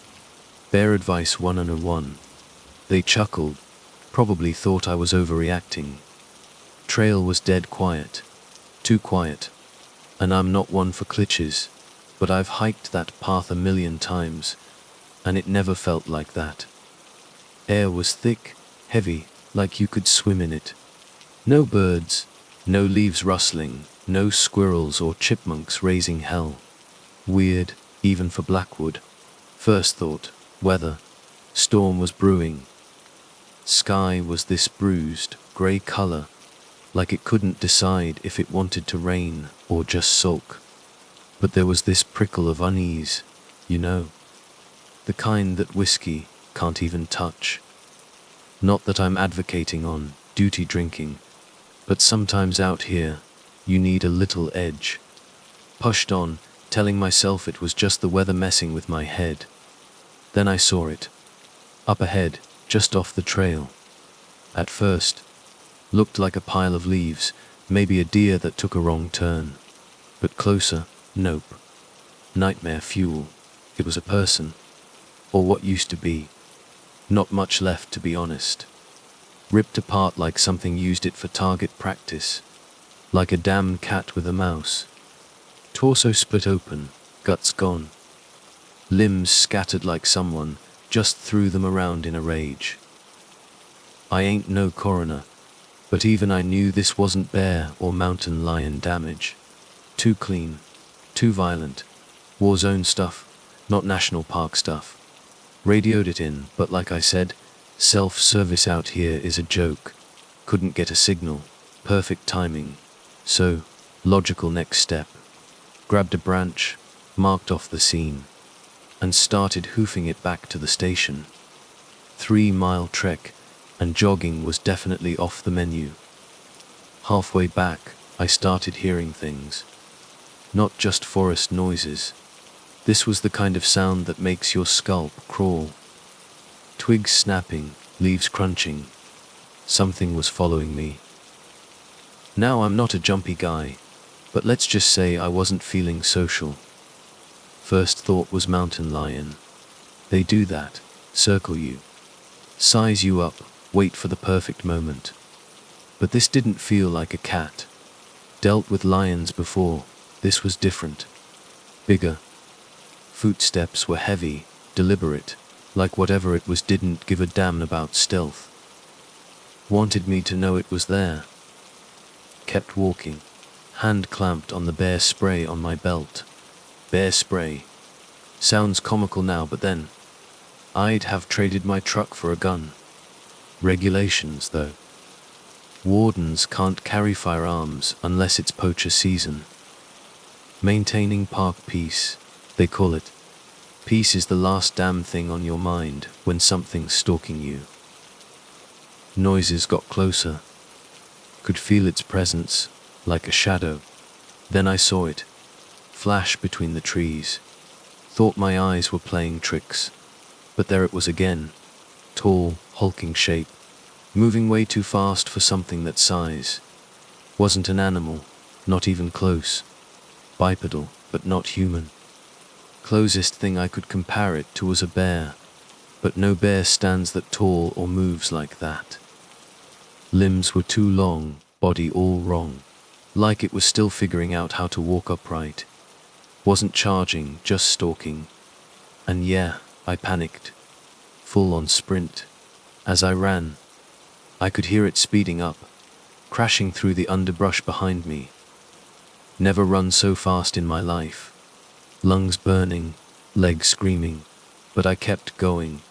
S1: Bear advice 101. They chuckled, probably thought I was overreacting. Trail was dead quiet. Too quiet. And I'm not one for glitches, but I've hiked that path a million times, and it never felt like that. Air was thick, heavy, like you could swim in it. No birds, no leaves rustling, no squirrels or chipmunks raising hell. Weird, even for Blackwood. First thought, weather. Storm was brewing. Sky was this bruised, grey color, like it couldn't decide if it wanted to rain or just sulk. But there was this prickle of unease, you know. The kind that whiskey can't even touch. Not that I'm advocating on duty drinking, but sometimes out here, you need a little edge. Pushed on, telling myself it was just the weather messing with my head. Then I saw it. Up ahead, just off the trail. At first, looked like a pile of leaves, maybe a deer that took a wrong turn. But closer, nope. Nightmare fuel. It was a person. Or what used to be. Not much left, to be honest. Ripped apart like something used it for target practice. Like a damn cat with a mouse. Torso split open, guts gone. Limbs scattered like someone just threw them around in a rage. I ain't no coroner, but even I knew this wasn't bear or mountain lion damage. Too clean, too violent. War zone stuff, not national park stuff. Radioed it in, but like I said, self-service out here is a joke. Couldn't get a signal. Perfect timing. So, logical next step. Grabbed a branch, marked off the scene, and started hoofing it back to the station. 3-mile trek, and jogging was definitely off the menu. Halfway back, I started hearing things. Not just forest noises. This was the kind of sound that makes your scalp crawl. Twigs snapping, leaves crunching. Something was following me. Now I'm not a jumpy guy, but let's just say I wasn't feeling social. First thought was mountain lion. They do that, circle you, size you up, wait for the perfect moment. But this didn't feel like a cat. Dealt with lions before, this was different. Bigger. Footsteps were heavy, deliberate, like whatever it was didn't give a damn about stealth. Wanted me to know it was there. Kept walking, hand clamped on the bear spray on my belt. Bear spray. Sounds comical now, but then, I'd have traded my truck for a gun. Regulations, though. Wardens can't carry firearms unless it's poacher season. Maintaining park peace, they call it. Peace is the last damn thing on your mind when something's stalking you. Noises got closer. Could feel its presence, like a shadow. Then I saw it, flash between the trees. Thought my eyes were playing tricks. But there it was again. Tall, hulking shape. Moving way too fast for something that size. Wasn't an animal, not even close. Bipedal, but not human. Closest thing I could compare it to was a bear, but no bear stands that tall or moves like that. Limbs were too long, body all wrong. Like it was still figuring out how to walk upright. Wasn't charging, just stalking. And yeah, I panicked. Full on sprint. As I ran, I could hear it speeding up, crashing through the underbrush behind me. Never run so fast in my life. Lungs burning, legs screaming, but I kept going.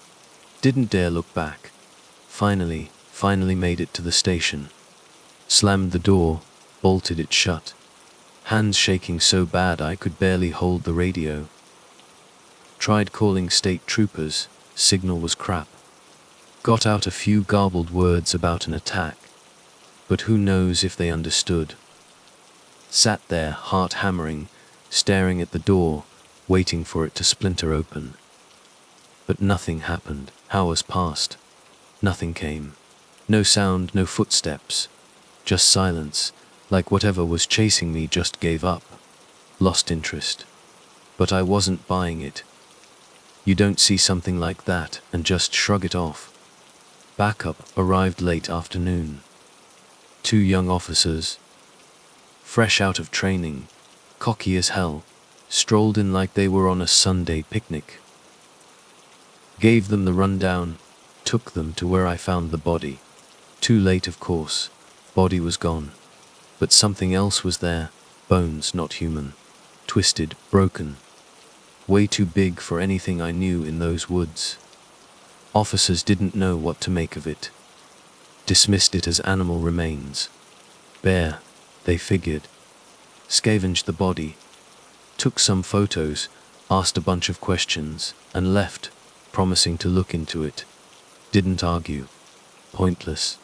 S1: Didn't dare look back. Finally made it to the station. Slammed the door, bolted it shut. Hands shaking so bad I could barely hold the radio. Tried calling state troopers, signal was crap. Got out a few garbled words about an attack, but who knows if they understood. Sat there, heart hammering, staring at the door, waiting for it to splinter open. But nothing happened. Hours passed. Nothing came. No sound, no footsteps. Just silence, like whatever was chasing me just gave up. Lost interest. But I wasn't buying it. You don't see something like that and just shrug it off. Backup arrived late afternoon. 2 young officers, fresh out of training, cocky as hell, strolled in like they were on a Sunday picnic. Gave them the rundown, took them to where I found the body. Too late, of course. Body was gone. But something else was there. Bones, not human. Twisted, broken. Way too big for anything I knew in those woods. Officers didn't know what to make of it. Dismissed it as animal remains. Bear, they figured. Scavenged the body. Took some photos, asked a bunch of questions, and left, promising to look into it. Didn't argue. Pointless.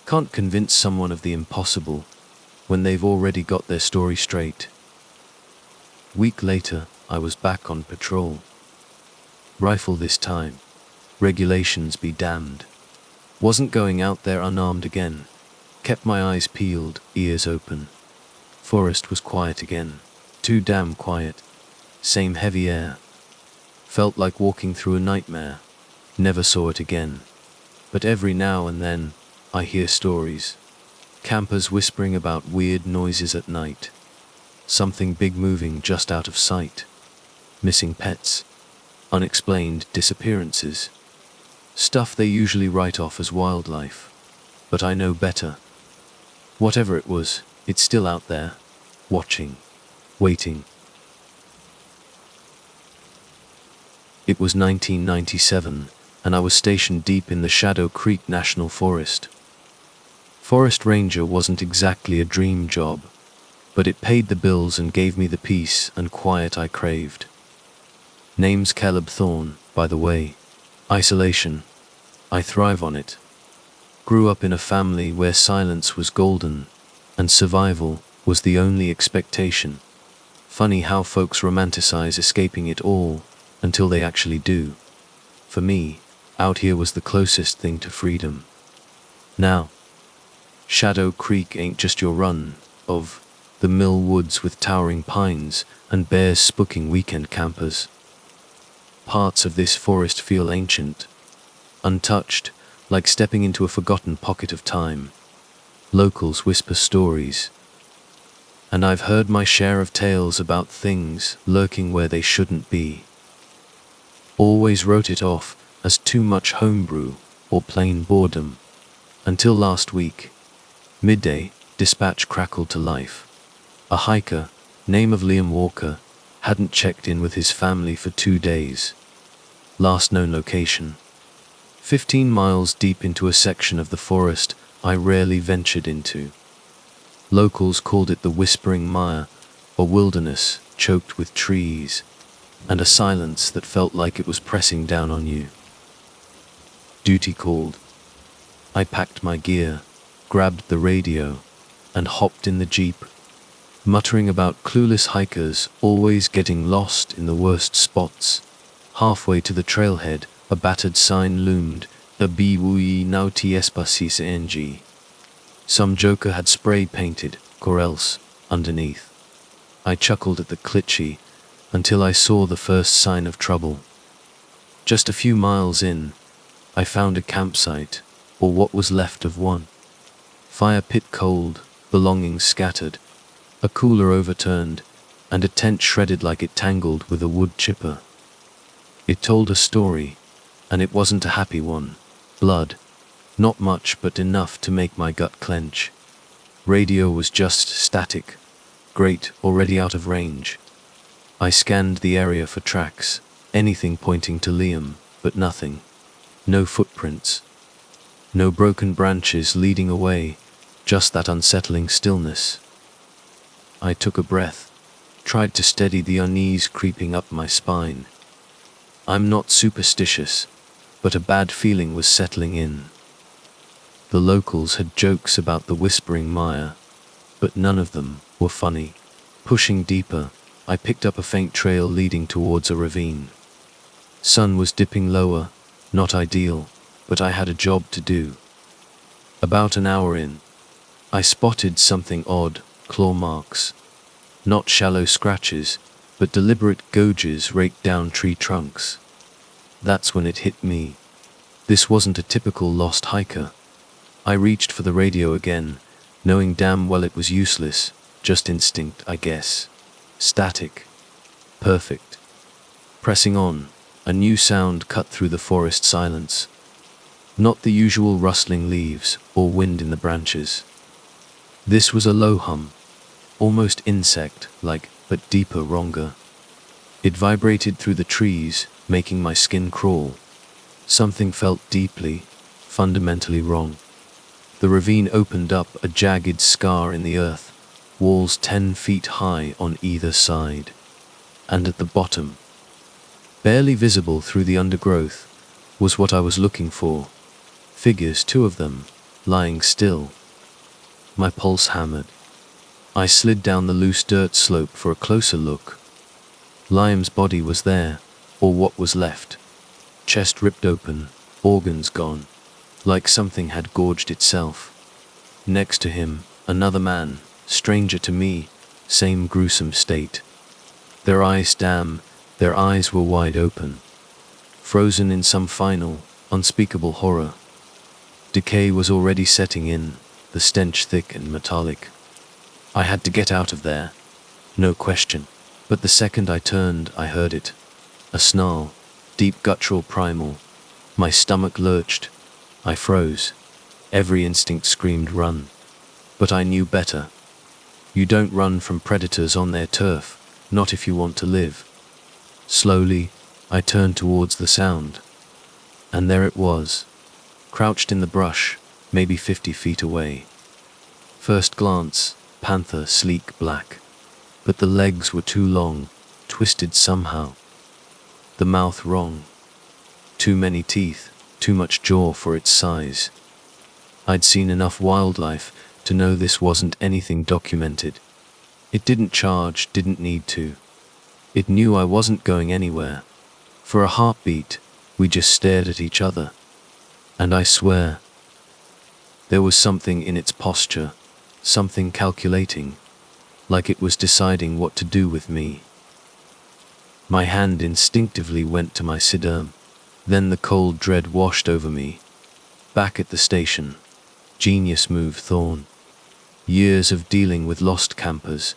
S1: Can't convince someone of the impossible when they've already got their story straight. Week later, I was back on patrol. Rifle this time. Regulations be damned. Wasn't going out there unarmed again. Kept my eyes peeled, ears open. Forest was quiet again. Too damn quiet. Same heavy air. Felt like walking through a nightmare. Never saw it again. But every now and then, I hear stories. Campers whispering about weird noises at night. Something big moving just out of sight. Missing pets. Unexplained disappearances. Stuff they usually write off as wildlife. But I know better. Whatever it was, it's still out there. Watching. Waiting. It was 1997, and I was stationed deep in the Shadow Creek National Forest. Forest ranger wasn't exactly a dream job, but it paid the bills and gave me the peace and quiet I craved. Name's Caleb Thorne, by the way. Isolation. I thrive on it. Grew up in a family where silence was golden, and survival was the only expectation. Funny how folks romanticize escaping it all, until they actually do. For me, out here was the closest thing to freedom. Now, Shadow Creek ain't just your run of the mill woods with towering pines and bears spooking weekend campers. Parts of this forest feel ancient, untouched, like stepping into a forgotten pocket of time. Locals whisper stories. And I've heard my share of tales about things lurking where they shouldn't be. Always wrote it off as too much homebrew or plain boredom. Until last week. Midday, dispatch crackled to life. A hiker, name of Liam Walker, hadn't checked in with his family for 2 days. Last known location. 15 miles deep into a section of the forest I rarely ventured into. Locals called it the Whispering Mire, a wilderness choked with trees, and a silence that felt like it was pressing down on you. Duty called. I packed my gear, grabbed the radio, and hopped in the jeep, muttering about clueless hikers always getting lost in the worst spots. Halfway to the trailhead, a battered sign loomed, "A BWE now TS NG." Some joker had spray painted Corels underneath. I chuckled at the cliché until I saw the first sign of trouble. Just a few miles in, I found a campsite, or what was left of one. Fire pit cold, belongings scattered, a cooler overturned, and a tent shredded like it tangled with a wood chipper. It told a story, and it wasn't a happy one. Blood. Not much, but enough to make my gut clench. Radio was just static. Great, already out of range. I scanned the area for tracks, anything pointing to Liam, but nothing. No footprints. No broken branches leading away, just that unsettling stillness. I took a breath, tried to steady the unease creeping up my spine. I'm not superstitious, but a bad feeling was settling in. The locals had jokes about the Whispering Mire, but none of them were funny. Pushing deeper, I picked up a faint trail leading towards a ravine. Sun was dipping lower, not ideal, but I had a job to do. About an hour in, I spotted something odd, claw marks. Not shallow scratches, but deliberate gouges raked down tree trunks. That's when it hit me. This wasn't a typical lost hiker. I reached for the radio again, knowing damn well it was useless, just instinct, I guess. Static. Perfect. Pressing on, a new sound cut through the forest silence. Not the usual rustling leaves or wind in the branches. This was a low hum, almost insect-like, but deeper, wronger. It vibrated through the trees, making my skin crawl. Something felt deeply, fundamentally wrong. The ravine opened up a jagged scar in the earth, walls 10 feet high on either side. And at the bottom, barely visible through the undergrowth, was what I was looking for. Figures, 2 of them, lying still. My pulse hammered. I slid down the loose dirt slope for a closer look. Liam's body was there, or what was left. Chest ripped open, organs gone, like something had gorged itself. Next to him, another man, stranger to me, same gruesome state. Their eyes were wide open, frozen in some final, unspeakable horror. Decay was already setting in, the stench thick and metallic. I had to get out of there, no question. But the second I turned, I heard it. A snarl, deep guttural primal. My stomach lurched. I froze. Every instinct screamed run. But I knew better. You don't run from predators on their turf, not if you want to live. Slowly, I turned towards the sound. And there it was, crouched in the brush, maybe 50 feet away. First glance, panther, sleek black. But the legs were too long, twisted somehow. The mouth wrong. Too many teeth, too much jaw for its size. I'd seen enough wildlife to know this wasn't anything documented. It didn't charge, didn't need to. It knew I wasn't going anywhere. For a heartbeat, we just stared at each other. And I swear, there was something in its posture, something calculating, like it was deciding what to do with me. My hand instinctively went to my sidearm. Then the cold dread washed over me. Back at the station. Genius move, Thorn. Years of dealing with lost campers,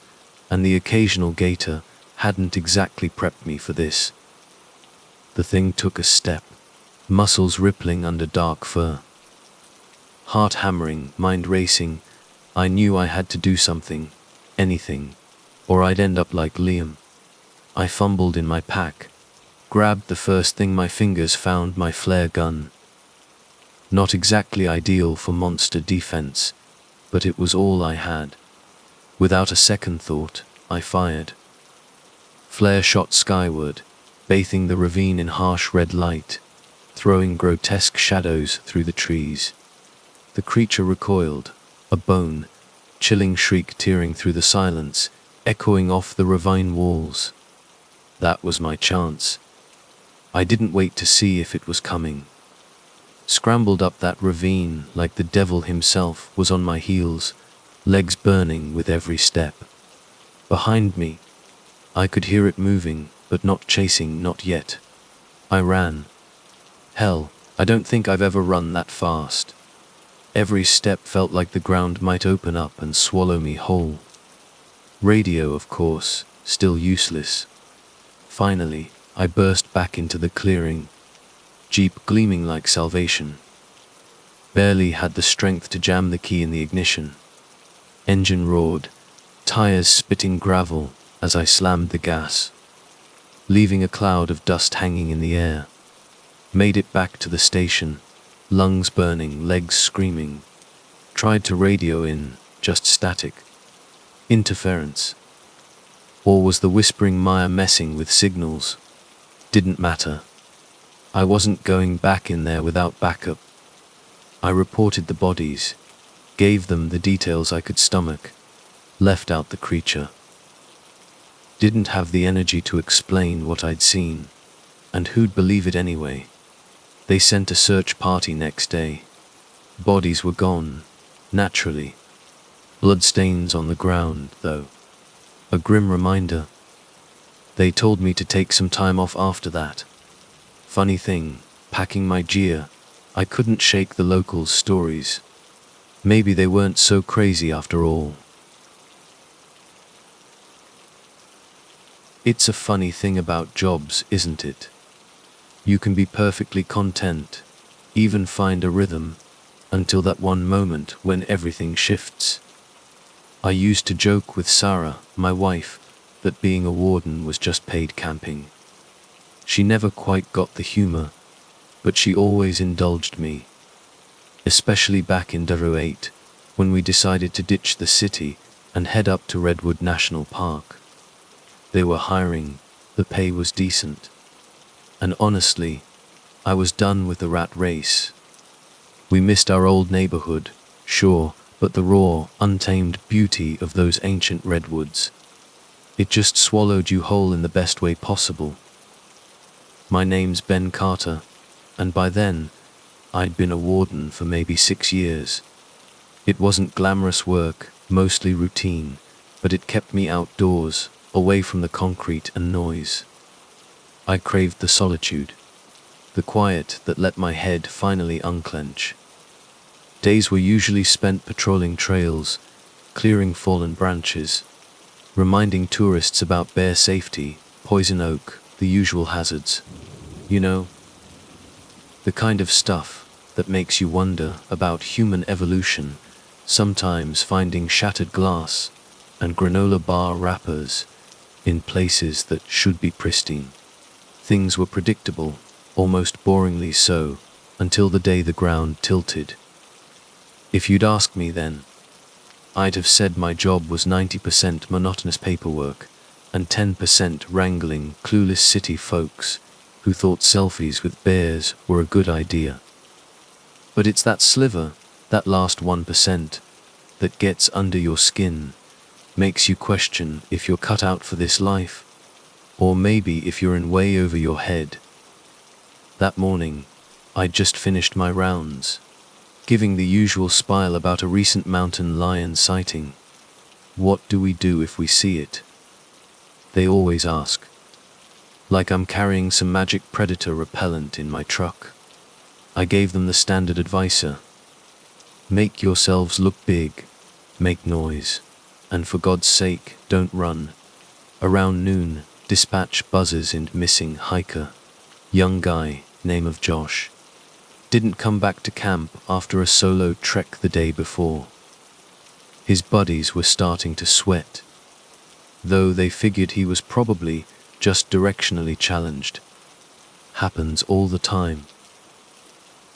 S1: and the occasional gator, hadn't exactly prepped me for this. The thing took a step, muscles rippling under dark fur. Heart hammering, mind racing. I knew I had to do something, anything, or I'd end up like Liam. I fumbled in my pack, grabbed the first thing my fingers found, my flare gun. Not exactly ideal for monster defense, but it was all I had. Without a second thought, I fired. Flare shot skyward, bathing the ravine in harsh red light, throwing grotesque shadows through the trees. The creature recoiled, a bone, chilling shriek tearing through the silence, echoing off the ravine walls. That was my chance. I didn't wait to see if it was coming. Scrambled up that ravine like the devil himself was on my heels, legs burning with every step. Behind me, I could hear it moving, but not chasing, not yet. I ran. Hell, I don't think I've ever run that fast. Every step felt like the ground might open up and swallow me whole. Radio, of course, still useless. Finally, I burst back into the clearing, Jeep gleaming like salvation. Barely had the strength to jam the key in the ignition. Engine roared, tires spitting gravel as I slammed the gas, leaving a cloud of dust hanging in the air. Made it back to the station, lungs burning, legs screaming. Tried to radio in, just static. Interference. Or was the whispering Maya messing with signals? Didn't matter. I wasn't going back in there without backup. I reported the bodies, gave them the details I could stomach, left out the creature. Didn't have the energy to explain what I'd seen, and who'd believe it anyway? They sent a search party next day. Bodies were gone, naturally. Bloodstains on the ground, though. A grim reminder. They told me to take some time off after that. Funny thing, packing my gear, I couldn't shake the locals' stories. Maybe they weren't so crazy after all. It's a funny thing about jobs, isn't it? You can be perfectly content, even find a rhythm, until that one moment when everything shifts. I used to joke with Sarah, my wife, that being a warden was just paid camping. She never quite got the humor, but she always indulged me. Especially back in Daru 8, when we decided to ditch the city and head up to Redwood National Park. They were hiring, the pay was decent. And honestly, I was done with the rat race. We missed our old neighborhood, sure, but the raw, untamed beauty of those ancient redwoods. It just swallowed you whole in the best way possible. My name's Ben Carter, and by then, I'd been a warden for maybe 6 years. It wasn't glamorous work, mostly routine, but it kept me outdoors, away from the concrete and noise. I craved the solitude, the quiet that let my head finally unclench. Days were usually spent patrolling trails, clearing fallen branches, reminding tourists about bear safety, poison oak, the usual hazards. You know, the kind of stuff that makes you wonder about human evolution, sometimes finding shattered glass and granola bar wrappers in places that should be pristine. Things were predictable, almost boringly so, until the day the ground tilted. If you'd asked me then, I'd have said my job was 90% monotonous paperwork and 10% wrangling clueless city folks who thought selfies with bears were a good idea. But it's that sliver, that last 1%, that gets under your skin, makes you question if you're cut out for this life, or maybe if you're in way over your head. That morning, I'd just finished my rounds, giving the usual spiel about a recent mountain lion sighting. What do we do if we see it? They always ask. Like I'm carrying some magic predator repellent in my truck. I gave them the standard advice. Make yourselves look big, make noise, and for God's sake, don't run. Around noon, dispatch buzzes in missing hiker. Young guy, name of Josh. didn't come back to camp after a solo trek the day before. His buddies were starting to sweat, though they figured he was probably just directionally challenged. Happens all the time.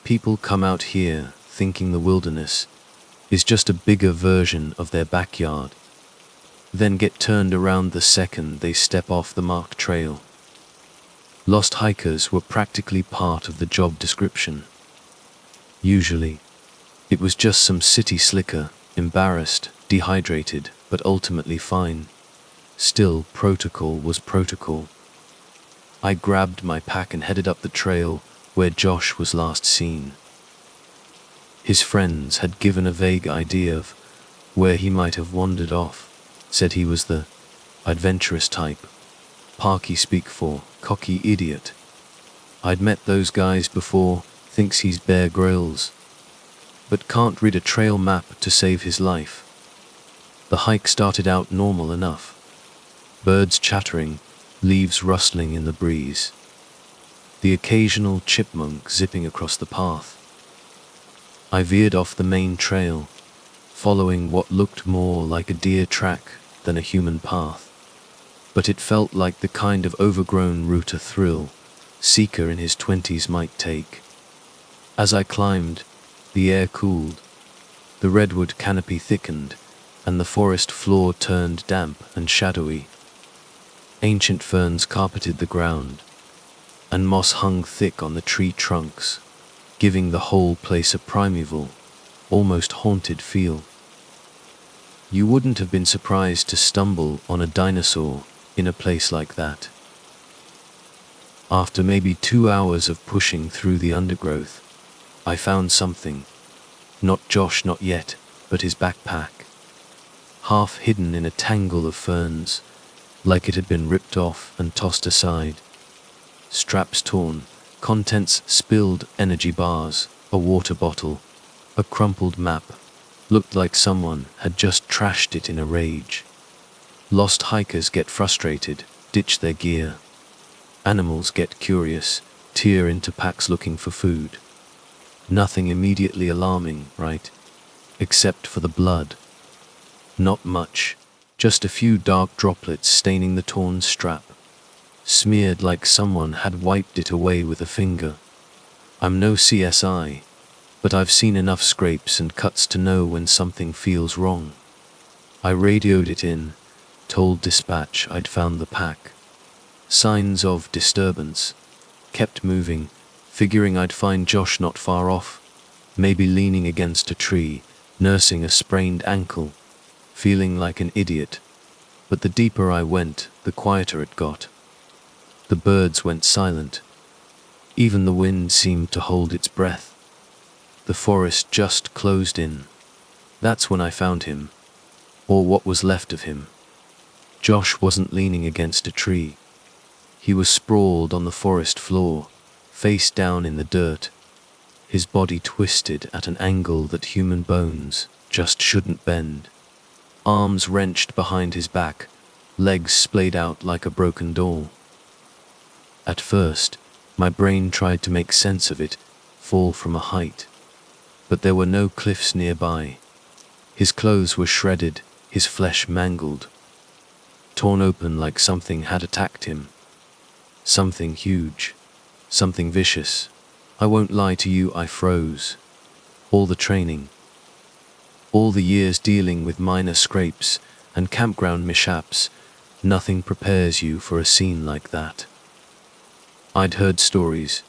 S1: People come out here thinking the wilderness is just a bigger version of their backyard, then get turned around the second they step off the marked trail. Lost hikers were practically part of the job description. Usually, it was just some city slicker, embarrassed, dehydrated, but ultimately fine. Still, protocol was protocol. I grabbed my pack and headed up the trail where Josh was last seen. His friends had given a vague idea of where he might have wandered off, said he was the adventurous type. Parky speak for cocky idiot. I'd met those guys before, thinks he's Bear Grylls, but can't read a trail map to save his life. The hike started out normal enough. Birds chattering, leaves rustling in the breeze. The occasional chipmunk zipping across the path. I veered off the main trail, following what looked more like a deer track than a human path. But it felt like the kind of overgrown route a thrill seeker in his 20s might take. As I climbed, the air cooled, the redwood canopy thickened, and the forest floor turned damp and shadowy. Ancient ferns carpeted the ground, and moss hung thick on the tree trunks, giving the whole place a primeval, almost haunted feel. You wouldn't have been surprised to stumble on a dinosaur in a place like that. After maybe 2 hours of pushing through the undergrowth, I found something. Not Josh, not yet, but his backpack. Half hidden in a tangle of ferns, like it had been ripped off and tossed aside. Straps torn, contents spilled, energy bars, a water bottle, a crumpled map. Looked like someone had just trashed it in a rage. Lost hikers get frustrated, ditch their gear. Animals get curious, tear into packs looking for food. Nothing immediately alarming, right? Except for the blood. Not much, just a few dark droplets staining the torn strap, smeared like someone had wiped it away with a finger. I'm no CSI, but I've seen enough scrapes and cuts to know when something feels wrong. I radioed it in, told dispatch I'd found the pack. Signs of disturbance. Kept moving, figuring I'd find Josh not far off, maybe leaning against a tree, nursing a sprained ankle, feeling like an idiot. But the deeper I went, the quieter it got. The birds went silent. Even the wind seemed to hold its breath. The forest just closed in. That's when I found him, or what was left of him. Josh wasn't leaning against a tree. He was sprawled on the forest floor, face down in the dirt, his body twisted at an angle that human bones just shouldn't bend. Arms wrenched behind his back, legs splayed out like a broken doll. At first, my brain tried to make sense of it, fall from a height. But there were no cliffs nearby. His clothes were shredded, his flesh mangled, torn open like something had attacked him. Something huge, something vicious. I won't lie to you, I froze. All the training, all the years dealing with minor scrapes and campground mishaps, nothing prepares you for a scene like that. I'd heard stories,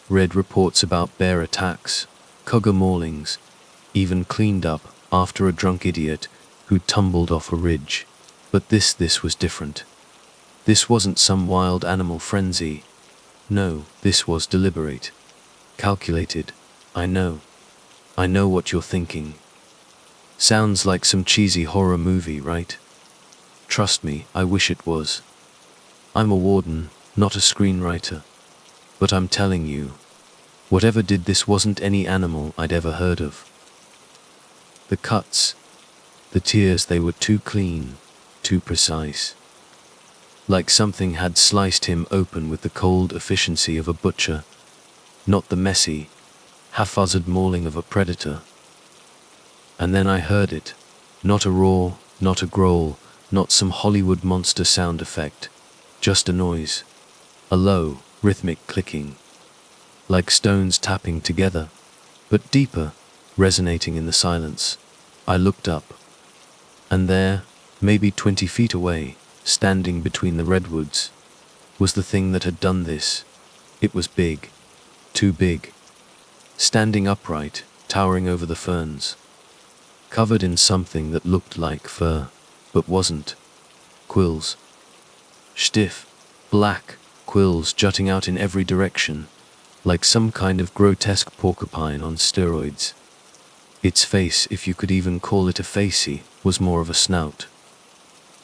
S1: read reports about bear attacks, cougar maulings, even cleaned up after a drunk idiot who tumbled off a ridge. But this was different. This wasn't some wild animal frenzy. No, this was deliberate, calculated. I know what you're thinking. Sounds like some cheesy horror movie, right? Trust me, I wish it was. I'm a warden, not a screenwriter. But I'm telling you, whatever did this wasn't any animal I'd ever heard of. The cuts, the tears, they were too clean, too precise. Like something had sliced him open with the cold efficiency of a butcher. not the messy, haphazard mauling of a predator. And then I heard it. Not a roar, not a growl, not some Hollywood monster sound effect. Just a noise. A low, rhythmic clicking. Like stones tapping together, but deeper, resonating in the silence. I looked up. And there, maybe 20 feet away, standing between the redwoods, was the thing that had done this. It was big. Too big. Standing upright, towering over the ferns. Covered in something that looked like fur, but wasn't. Quills. Stiff, black, quills jutting out in every direction, like some kind of grotesque porcupine on steroids. Its face, if you could even call it a facey, was more of a snout.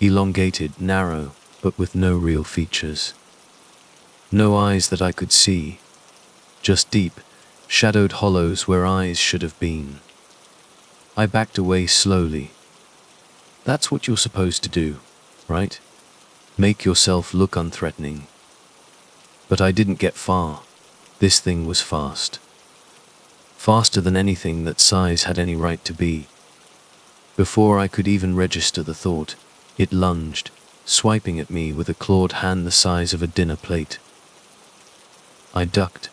S1: Elongated, narrow, but with no real features. No eyes that I could see. Just deep, shadowed hollows where eyes should have been. I backed away slowly. That's what you're supposed to do, right? Make yourself look unthreatening. But I didn't get far. This thing was fast. Faster than anything that size had any right to be. Before I could even register the thought, it lunged, swiping at me with a clawed hand the size of a dinner plate. I ducked.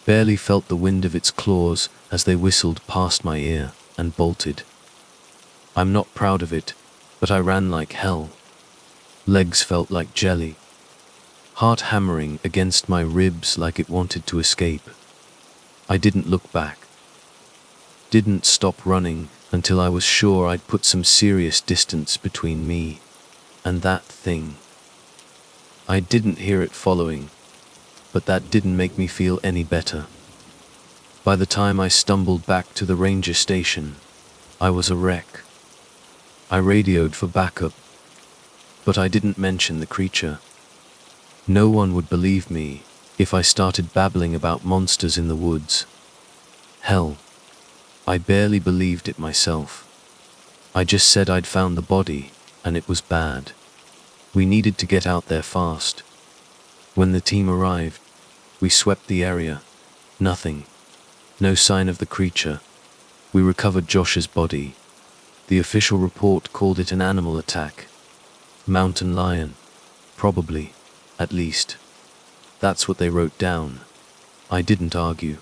S1: Barely felt the wind of its claws as they whistled past my ear, and bolted. I'm not proud of it, but I ran like hell. Legs felt like jelly. Heart hammering against my ribs like it wanted to escape. I didn't look back. Didn't stop running until I was sure I'd put some serious distance between me and that thing. I didn't hear it following, but that didn't make me feel any better. By the time I stumbled back to the ranger station, I was a wreck. I radioed for backup, but I didn't mention the creature. No one would believe me if I started babbling about monsters in the woods. Hell, I barely believed it myself. I just said I'd found the body, and it was bad. We needed to get out there fast. When the team arrived, we swept the area. Nothing. No sign of the creature. We recovered Josh's body. The official report called it an animal attack. Mountain lion. Probably. At least. That's what they wrote down. I didn't argue.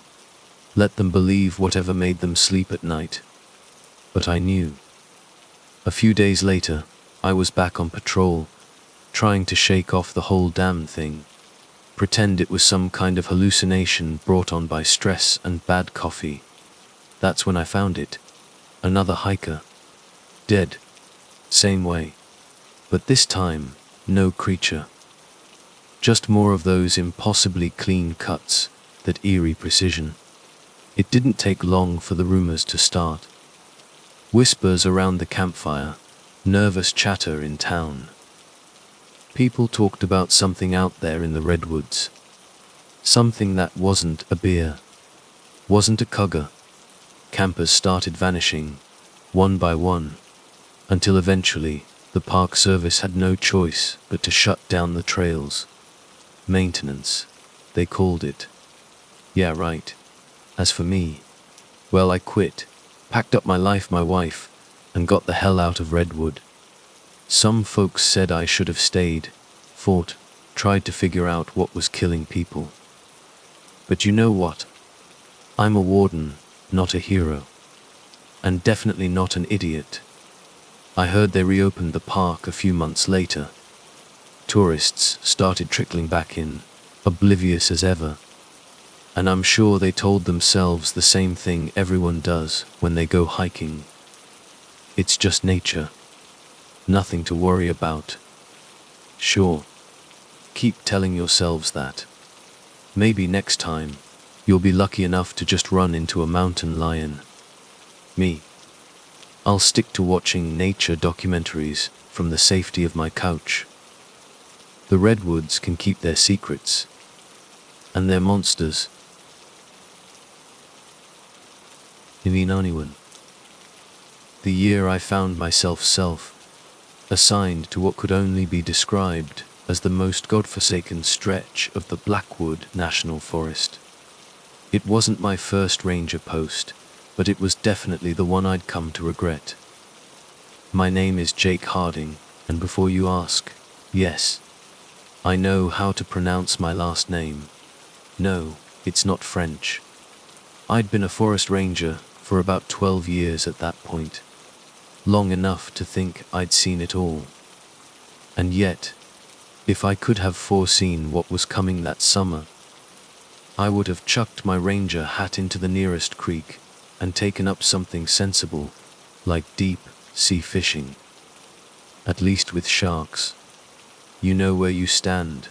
S1: Let them believe whatever made them sleep at night. But I knew. A few days later, I was back on patrol, trying to shake off the whole damn thing. Pretend it was some kind of hallucination brought on by stress and bad coffee. That's when I found it. Another hiker. Dead. Same way. But this time, no creature. Just more of those impossibly clean cuts, that eerie precision. It didn't take long for the rumors to start. Whispers around the campfire, nervous chatter in town. People talked about something out there in the redwoods. Something that wasn't a bear. Wasn't a cougar. Campers started vanishing, one by one, until eventually, the Park Service had no choice but to shut down the trails. Maintenance, they called it. Yeah, right. As for me, well, I quit, packed up my life, my wife, and got the hell out of Redwood. Some folks said I should have stayed, fought, tried to figure out what was killing people. But you know what? I'm a warden, not a hero. And definitely not an idiot. I heard they reopened the park a few months later. Tourists started trickling back in, oblivious as ever. And I'm sure they told themselves the same thing everyone does when they go hiking. It's just nature. Nothing to worry about. Sure. Keep telling yourselves that. Maybe next time, you'll be lucky enough to just run into a mountain lion. Me. I'll stick to watching nature documentaries from the safety of my couch. The redwoods can keep their secrets. And their monsters. Ivinaniwan. The year I found myself assigned to what could only be described as the most godforsaken stretch of the Blackwood National Forest. It wasn't my first ranger post, but it was definitely the one I'd come to regret. My name is Jake Harding, and before you ask, yes, I know how to pronounce my last name. No, it's not French. I'd been a forest ranger for about 12 years at that point, long enough to think I'd seen it all. And yet, if I could have foreseen what was coming that summer, I would have chucked my ranger hat into the nearest creek and taken up something sensible, like deep sea fishing. At least with sharks. You know where you stand.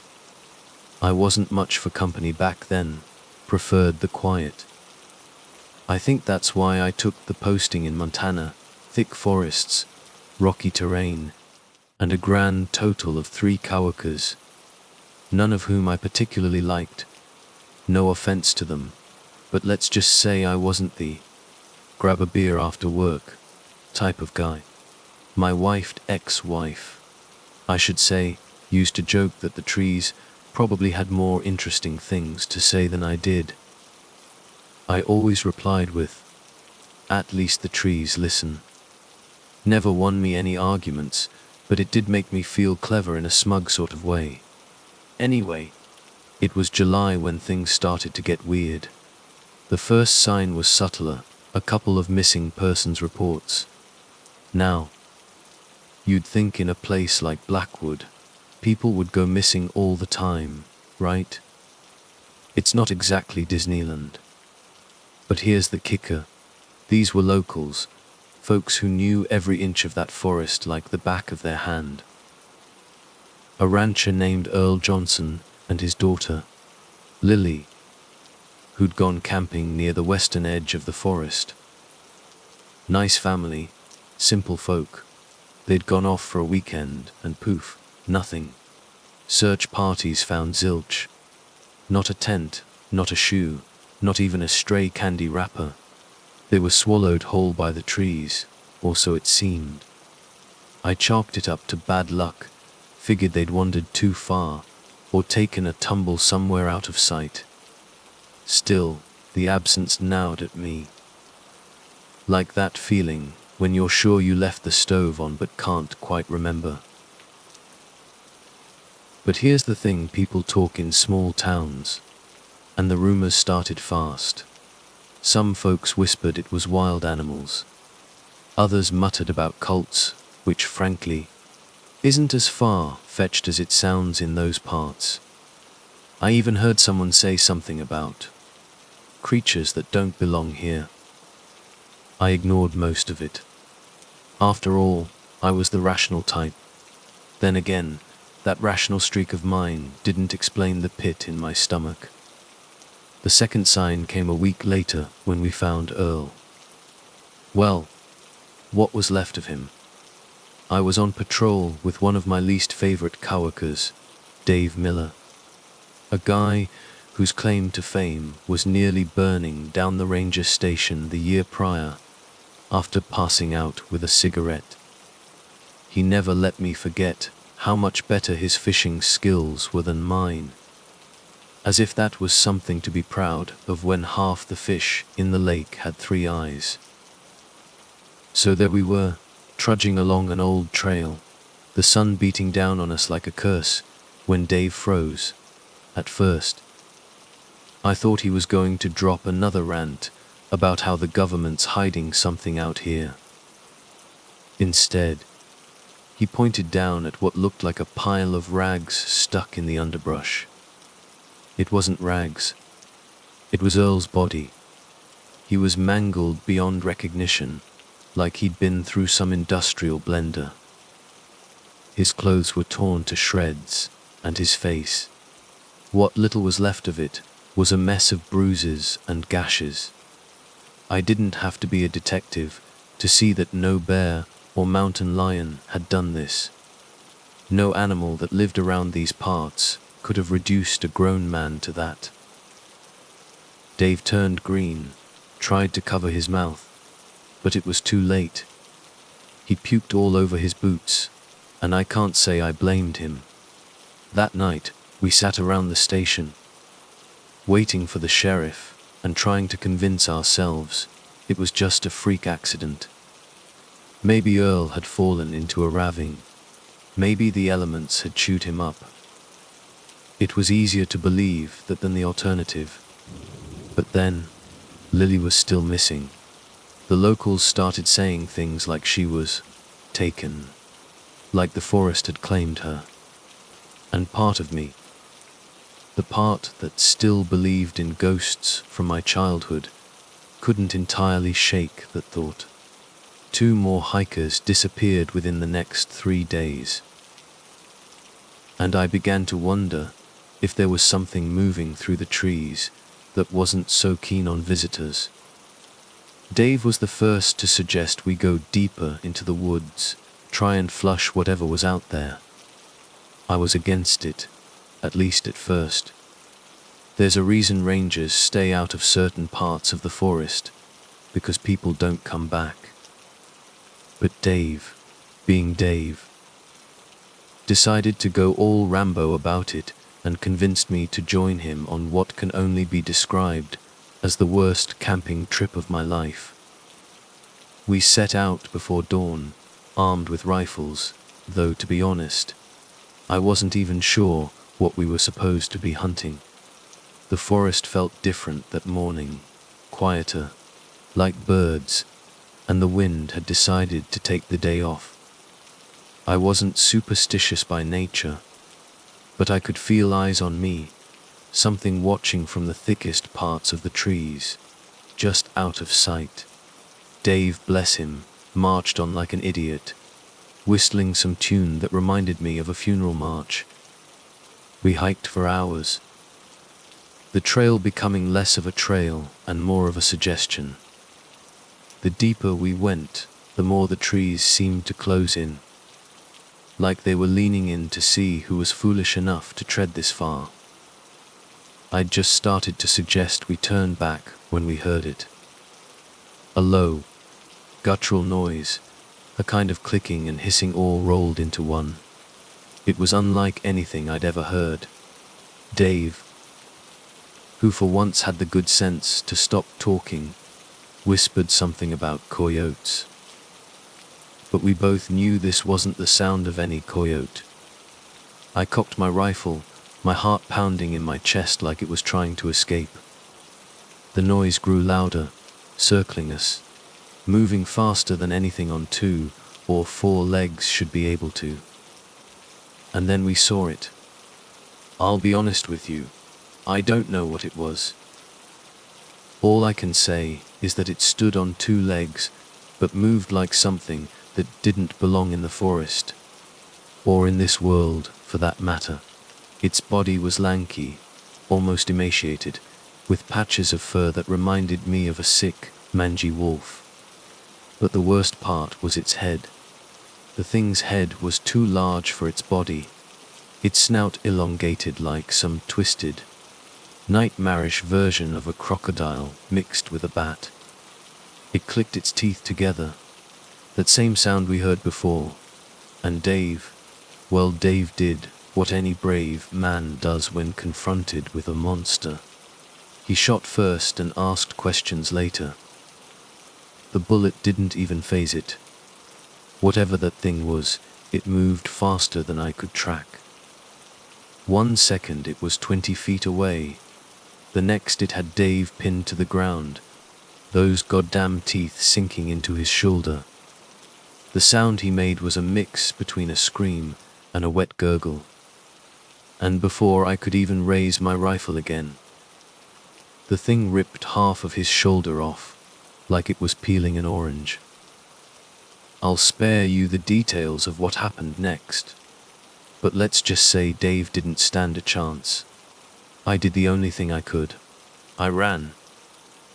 S1: I wasn't much for company back then, preferred the quiet. I think that's why I took the posting in Montana, thick forests, rocky terrain, and a grand total of 3 coworkers, none of whom I particularly liked. No offense to them, but let's just say I wasn't the grab a beer after work type of guy. My ex-wife, I should say, used to joke that the trees probably had more interesting things to say than I did. I always replied with, "At least the trees listen." Never won me any arguments, but it did make me feel clever in a smug sort of way. Anyway, it was July when things started to get weird. The first sign was subtler, a couple of missing persons reports. Now, you'd think in a place like Blackwood, people would go missing all the time, right? It's not exactly Disneyland. But here's the kicker. These were locals, folks who knew every inch of that forest like the back of their hand. A rancher named Earl Johnson and his daughter, Lily, who'd gone camping near the western edge of the forest. Nice family, simple folk. They'd gone off for a weekend and poof, nothing. Search parties found zilch. Not a tent, not a shoe, not even a stray candy wrapper. They were swallowed whole by the trees, or so it seemed. I chalked it up to bad luck, figured they'd wandered too far, or taken a tumble somewhere out of sight. Still, the absence gnawed at me. Like that feeling when you're sure you left the stove on but can't quite remember. But here's the thing, people talk in small towns, and the rumors started fast. Some folks whispered it was wild animals. Others muttered about cults, which frankly, isn't as far-fetched as it sounds in those parts. I even heard someone say something about creatures that don't belong here. I ignored most of it. After all, I was the rational type. Then again, that rational streak of mine didn't explain the pit in my stomach. The second sign came a week later when we found Earl. Well, what was left of him? I was on patrol with one of my least favorite coworkers, Dave Miller. A guy whose claim to fame was nearly burning down the ranger station the year prior, after passing out with a cigarette. He never let me forget how much better his fishing skills were than mine. As if that was something to be proud of when half the fish in the lake had 3 eyes. So there we were, trudging along an old trail, the sun beating down on us like a curse, when Dave froze. At first, I thought he was going to drop another rant about how the government's hiding something out here. Instead, he pointed down at what looked like a pile of rags stuck in the underbrush. It wasn't rags. It was Earl's body. He was mangled beyond recognition, like he'd been through some industrial blender. His clothes were torn to shreds, and his face, what little was left of it, was a mess of bruises and gashes. I didn't have to be a detective to see that no bear or mountain lion had done this. No animal that lived around these parts could have reduced a grown man to that. Dave turned green, tried to cover his mouth, but it was too late. He puked all over his boots, and I can't say I blamed him. That night, we sat around the station, waiting for the sheriff and trying to convince ourselves it was just a freak accident. Maybe Earl had fallen into a ravine. Maybe the elements had chewed him up. It was easier to believe that than the alternative. But then, Lily was still missing. The locals started saying things like she was taken, like the forest had claimed her. And part of me, the part that still believed in ghosts from my childhood, couldn't entirely shake that thought. 2 more hikers disappeared within the next 3 days. And I began to wonder if there was something moving through the trees that wasn't so keen on visitors. Dave was the first to suggest we go deeper into the woods, try and flush whatever was out there. I was against it, at least at first. There's a reason rangers stay out of certain parts of the forest, because people don't come back. But Dave, being Dave, decided to go all Rambo about it and convinced me to join him on what can only be described as the worst camping trip of my life. We set out before dawn, armed with rifles, though to be honest, I wasn't even sure what we were supposed to be hunting. The forest felt different that morning, quieter, like birds, and the wind had decided to take the day off. I wasn't superstitious by nature, but I could feel eyes on me, something watching from the thickest parts of the trees, just out of sight. Dave, bless him, marched on like an idiot, whistling some tune that reminded me of a funeral march. We hiked for hours, the trail becoming less of a trail and more of a suggestion. The deeper we went, the more the trees seemed to close in, like they were leaning in to see who was foolish enough to tread this far. I'd just started to suggest we turn back when we heard it. A low, guttural noise, a kind of clicking and hissing all rolled into one. It was unlike anything I'd ever heard. Dave, who for once had the good sense to stop talking, whispered something about coyotes. But we both knew this wasn't the sound of any coyote. I cocked my rifle, my heart pounding in my chest like it was trying to escape. The noise grew louder, circling us, moving faster than anything on 2 or 4 legs should be able to. And then we saw it. I'll be honest with you, I don't know what it was. All I can say is that it stood on 2 legs, but moved like something that didn't belong in the forest, or in this world, for that matter. Its body was lanky, almost emaciated, with patches of fur that reminded me of a sick, mangy wolf. But the worst part was its head. The thing's head was too large for its body, its snout elongated like some twisted, nightmarish version of a crocodile mixed with a bat. It clicked its teeth together, that same sound we heard before, and Dave did what any brave man does when confronted with a monster. He shot first and asked questions later. The bullet didn't even faze it. Whatever that thing was, it moved faster than I could track. 1 second it was 20 feet away. The next it had Dave pinned to the ground, those goddamn teeth sinking into his shoulder. The sound he made was a mix between a scream and a wet gurgle. And before I could even raise my rifle again, the thing ripped half of his shoulder off, like it was peeling an orange. I'll spare you the details of what happened next, but let's just say Dave didn't stand a chance. I did the only thing I could. I ran.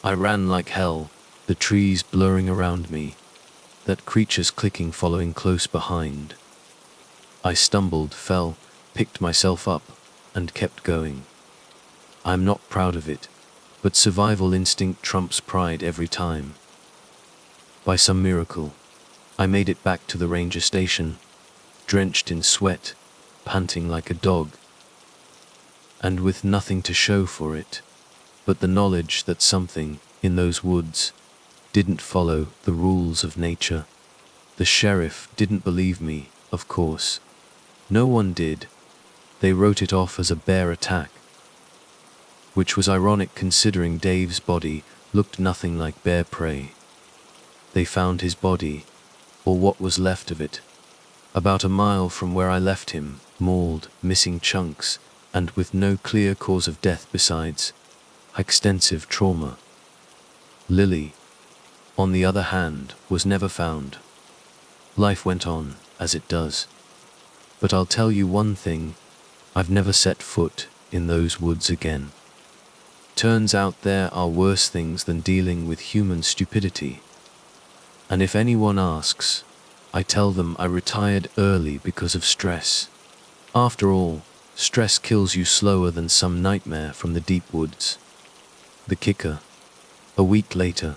S1: I ran like hell, the trees blurring around me, that creature's clicking following close behind. I stumbled, fell, picked myself up, and kept going. I'm not proud of it, but survival instinct trumps pride every time. By some miracle, I made it back to the ranger station, drenched in sweat, panting like a dog, and with nothing to show for it. but the knowledge that something in those woods didn't follow the rules of nature. The sheriff didn't believe me, of course. No one did. They wrote it off as a bear attack, which was ironic considering Dave's body looked nothing like bear prey. They found his body, or what was left of it, about a mile from where I left him, mauled, missing chunks, and with no clear cause of death besides extensive trauma. Lily, on the other hand, was never found. Life went on, as it does. But I'll tell you one thing, I've never set foot in those woods again. Turns out there are worse things than dealing with human stupidity. And if anyone asks, I tell them I retired early because of stress. After all, stress kills you slower than some nightmare from the deep woods. The kicker. A week later,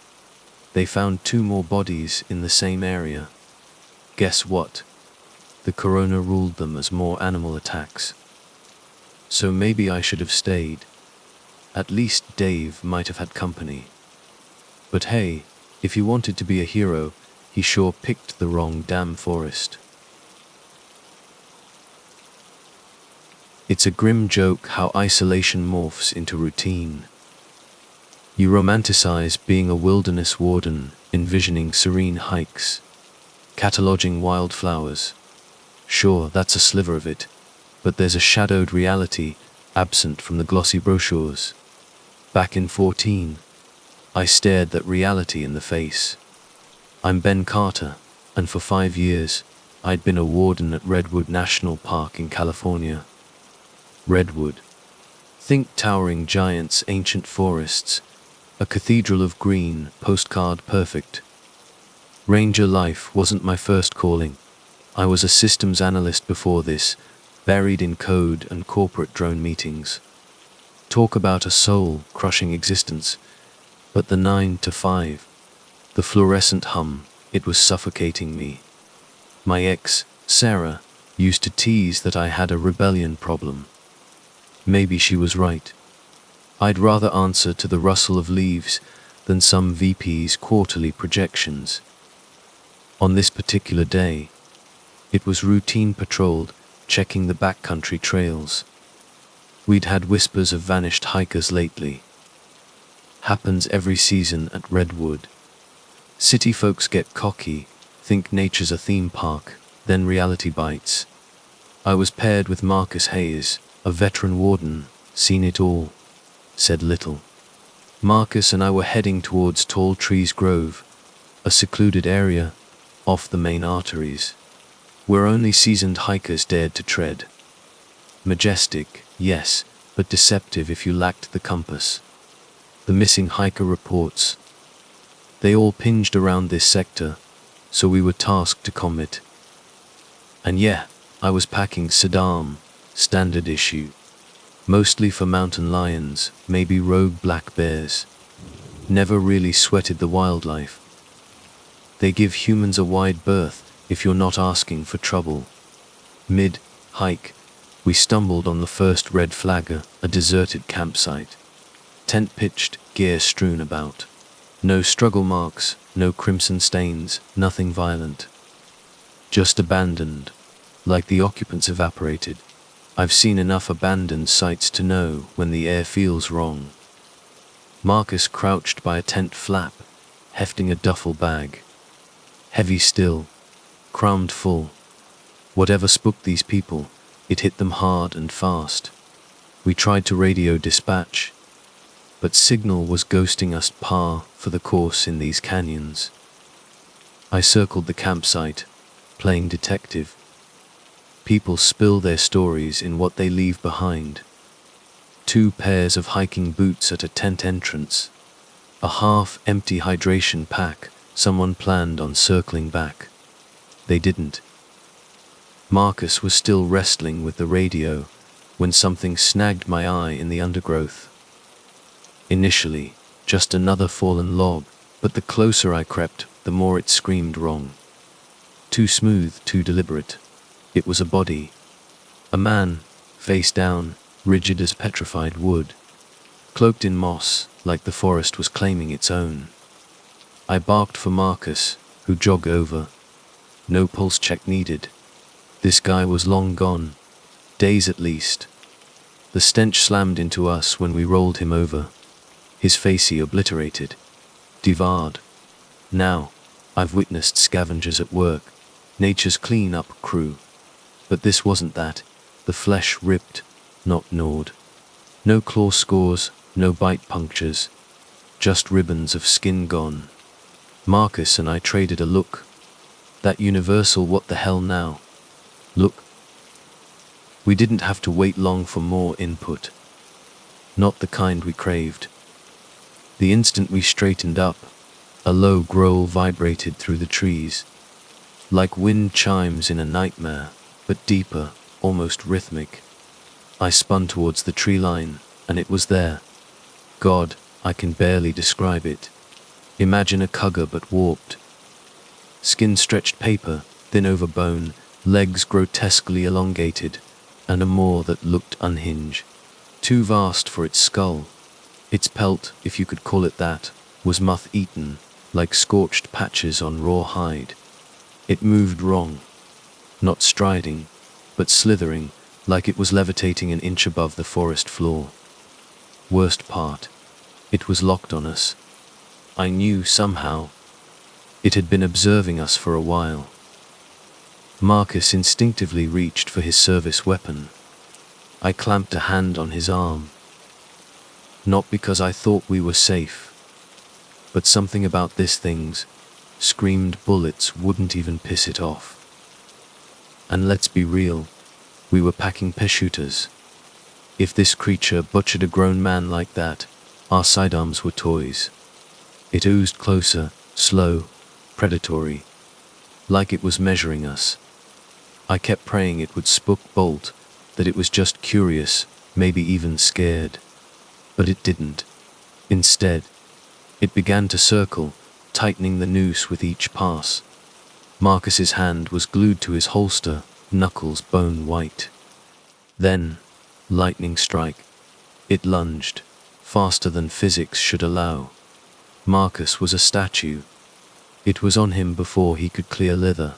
S1: they found 2 more bodies in the same area. Guess what? The coroner ruled them as more animal attacks. So maybe I should have stayed. At least Dave might have had company. But hey, if he wanted to be a hero, he sure picked the wrong damn forest. It's a grim joke how isolation morphs into routine. You romanticize being a wilderness warden, envisioning serene hikes, cataloging wildflowers. Sure, that's a sliver of it, but there's a shadowed reality absent from the glossy brochures. Back in 14, I stared that reality in the face. I'm Ben Carter, and for 5 years, I'd been a warden at Redwood National Park in California. Redwood. Think towering giants, ancient forests, a cathedral of green, postcard perfect. Ranger life wasn't my first calling. I was a systems analyst before this, buried in code and corporate drone meetings. Talk about a soul-crushing existence, but the 9 to 5, the fluorescent hum, it was suffocating me. My ex, Sarah, used to tease that I had a rebellion problem. Maybe she was right. I'd rather answer to the rustle of leaves than some VP's quarterly projections. On this particular day, it was routine patrolled, checking the backcountry trails. We'd had whispers of vanished hikers lately. Happens every season at Redwood. City folks get cocky, think nature's a theme park, then reality bites. I was paired with Marcus Hayes, a veteran warden, seen it all, said little. Marcus and I were heading towards Tall Trees Grove, a secluded area off the main arteries, where only seasoned hikers dared to tread. Majestic, yes, but deceptive if you lacked the compass. The missing hiker reports. They all pinged around this sector, so we were tasked to comb it. And yeah, I was packing Saddam, standard issue. Mostly for mountain lions, maybe rogue black bears. Never really sweated the wildlife. They give humans a wide berth if you're not asking for trouble. Mid-hike, we stumbled on the first red flagger, a deserted campsite. Tent pitched, gear strewn about. No struggle marks, no crimson stains, nothing violent. Just abandoned, like the occupants evaporated. I've seen enough abandoned sites to know when the air feels wrong. Marcus crouched by a tent flap, hefting a duffel bag. Heavy still, crammed full. Whatever spooked these people, it hit them hard and fast. We tried to radio dispatch, but signal was ghosting us par for the course in these canyons. I circled the campsite, playing detective. People spill their stories in what they leave behind. 2 pairs of hiking boots at a tent entrance. A half-empty hydration pack someone planned on circling back. They didn't. Marcus was still wrestling with the radio when something snagged my eye in the undergrowth. Initially, just another fallen log, but the closer I crept, the more it screamed wrong. Too smooth, too deliberate. It was a body. A man, face down, rigid as petrified wood. cloaked in moss, like the forest was claiming its own. I barked for Marcus, who jogged over. No pulse check needed. This guy was long gone, days at least. The stench slammed into us when we rolled him over. His face he obliterated, devoured. Now, I've witnessed scavengers at work, nature's clean-up crew. But this wasn't that. The flesh ripped, not gnawed. No claw scores, no bite punctures. Just ribbons of skin gone. Marcus and I traded a look. That universal what the hell now? Look. We didn't have to wait long for more input. Not the kind we craved. The instant we straightened up, a low growl vibrated through the trees. Like wind chimes in a nightmare, but deeper, almost rhythmic. I spun towards the tree line, and it was there. God, I can barely describe it. Imagine a cougar but warped. Skin-stretched paper, thin over bone, legs grotesquely elongated, and a maw that looked unhinged. Too vast for its skull. Its pelt, if you could call it that, was moth-eaten, like scorched patches on raw hide. It moved wrong. Not striding, but slithering, like it was levitating an inch above the forest floor. Worst part, it was locked on us. I knew somehow. It had been observing us for a while. Marcus instinctively reached for his service weapon. I clamped a hand on his arm. Not because I thought we were safe, but something about this thing's screamed bullets wouldn't even piss it off. And let's be real, we were packing peshooters. If this creature butchered a grown man like that, our sidearms were toys. It oozed closer, slow, predatory, like it was measuring us. I kept praying it would spook bolt, that it was just curious, maybe even scared. But it didn't. Instead, it began to circle, tightening the noose with each pass. Marcus's hand was glued to his holster, knuckles bone white. Then, lightning strike. It lunged, faster than physics should allow. Marcus was a statue. It was on him before he could clear leather.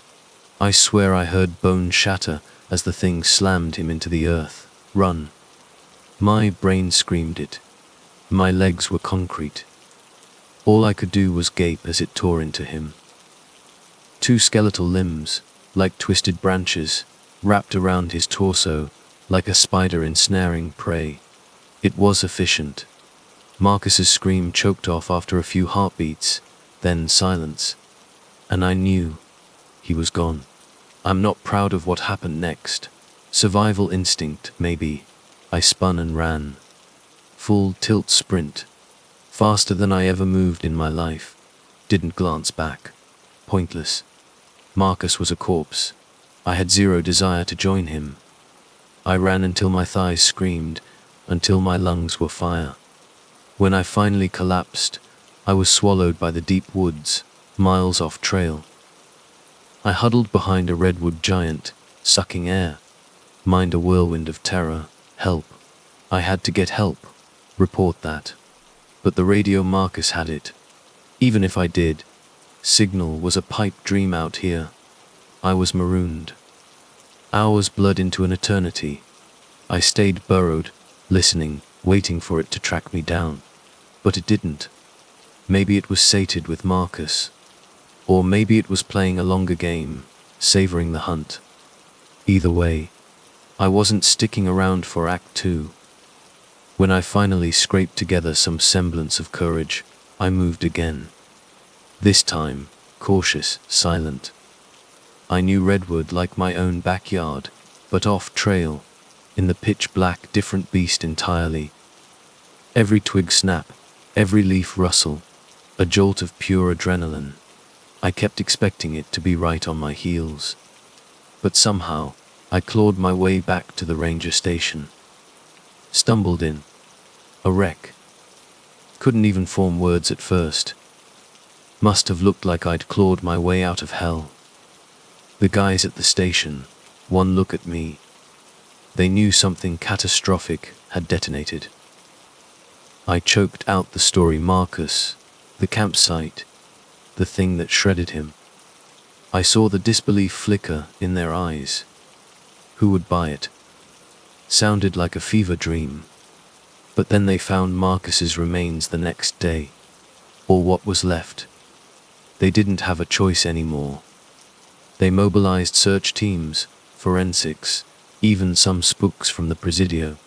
S1: I swear I heard bone shatter as the thing slammed him into the earth. Run. My brain screamed it. My legs were concrete. All I could do was gape as it tore into him. Two skeletal limbs, like twisted branches, wrapped around his torso, like a spider ensnaring prey. It was efficient. Marcus's scream choked off after a few heartbeats, then silence. And I knew he was gone. I'm not proud of what happened next. Survival instinct, maybe. I spun and ran. Full tilt sprint. Faster than I ever moved in my life. Didn't glance back. Pointless. Marcus was a corpse. I had zero desire to join him. I ran until my thighs screamed, until my lungs were fire. When I finally collapsed, I was swallowed by the deep woods, miles off trail. I huddled behind a redwood giant, sucking air. Mind a whirlwind of terror. Help. I had to get help. Report that. But the radio Marcus had it. Even if I did, signal was a pipe dream out here. I was marooned. Hours blurred into an eternity. I stayed burrowed, listening, waiting for it to track me down. But it didn't. Maybe it was sated with Marcus. Or maybe it was playing a longer game, savoring the hunt. Either way, I wasn't sticking around for Act 2. When I finally scraped together some semblance of courage, I moved again. This time, cautious, silent. I knew Redwood like my own backyard, but off trail, in the pitch black, different beast entirely. Every twig snap, every leaf rustle, a jolt of pure adrenaline. I kept expecting it to be right on my heels. But somehow, I clawed my way back to the ranger station. Stumbled in. A wreck. Couldn't even form words at first. Must have looked like I'd clawed my way out of hell. The guys at the station, one look at me. They knew something catastrophic had detonated. I choked out the story. Marcus, the campsite, the thing that shredded him. I saw the disbelief flicker in their eyes. Who would buy it? Sounded like a fever dream. But then they found Marcus's remains the next day, or what was left. They didn't have a choice anymore. They mobilized search teams, forensics, even some spooks from the Presidio.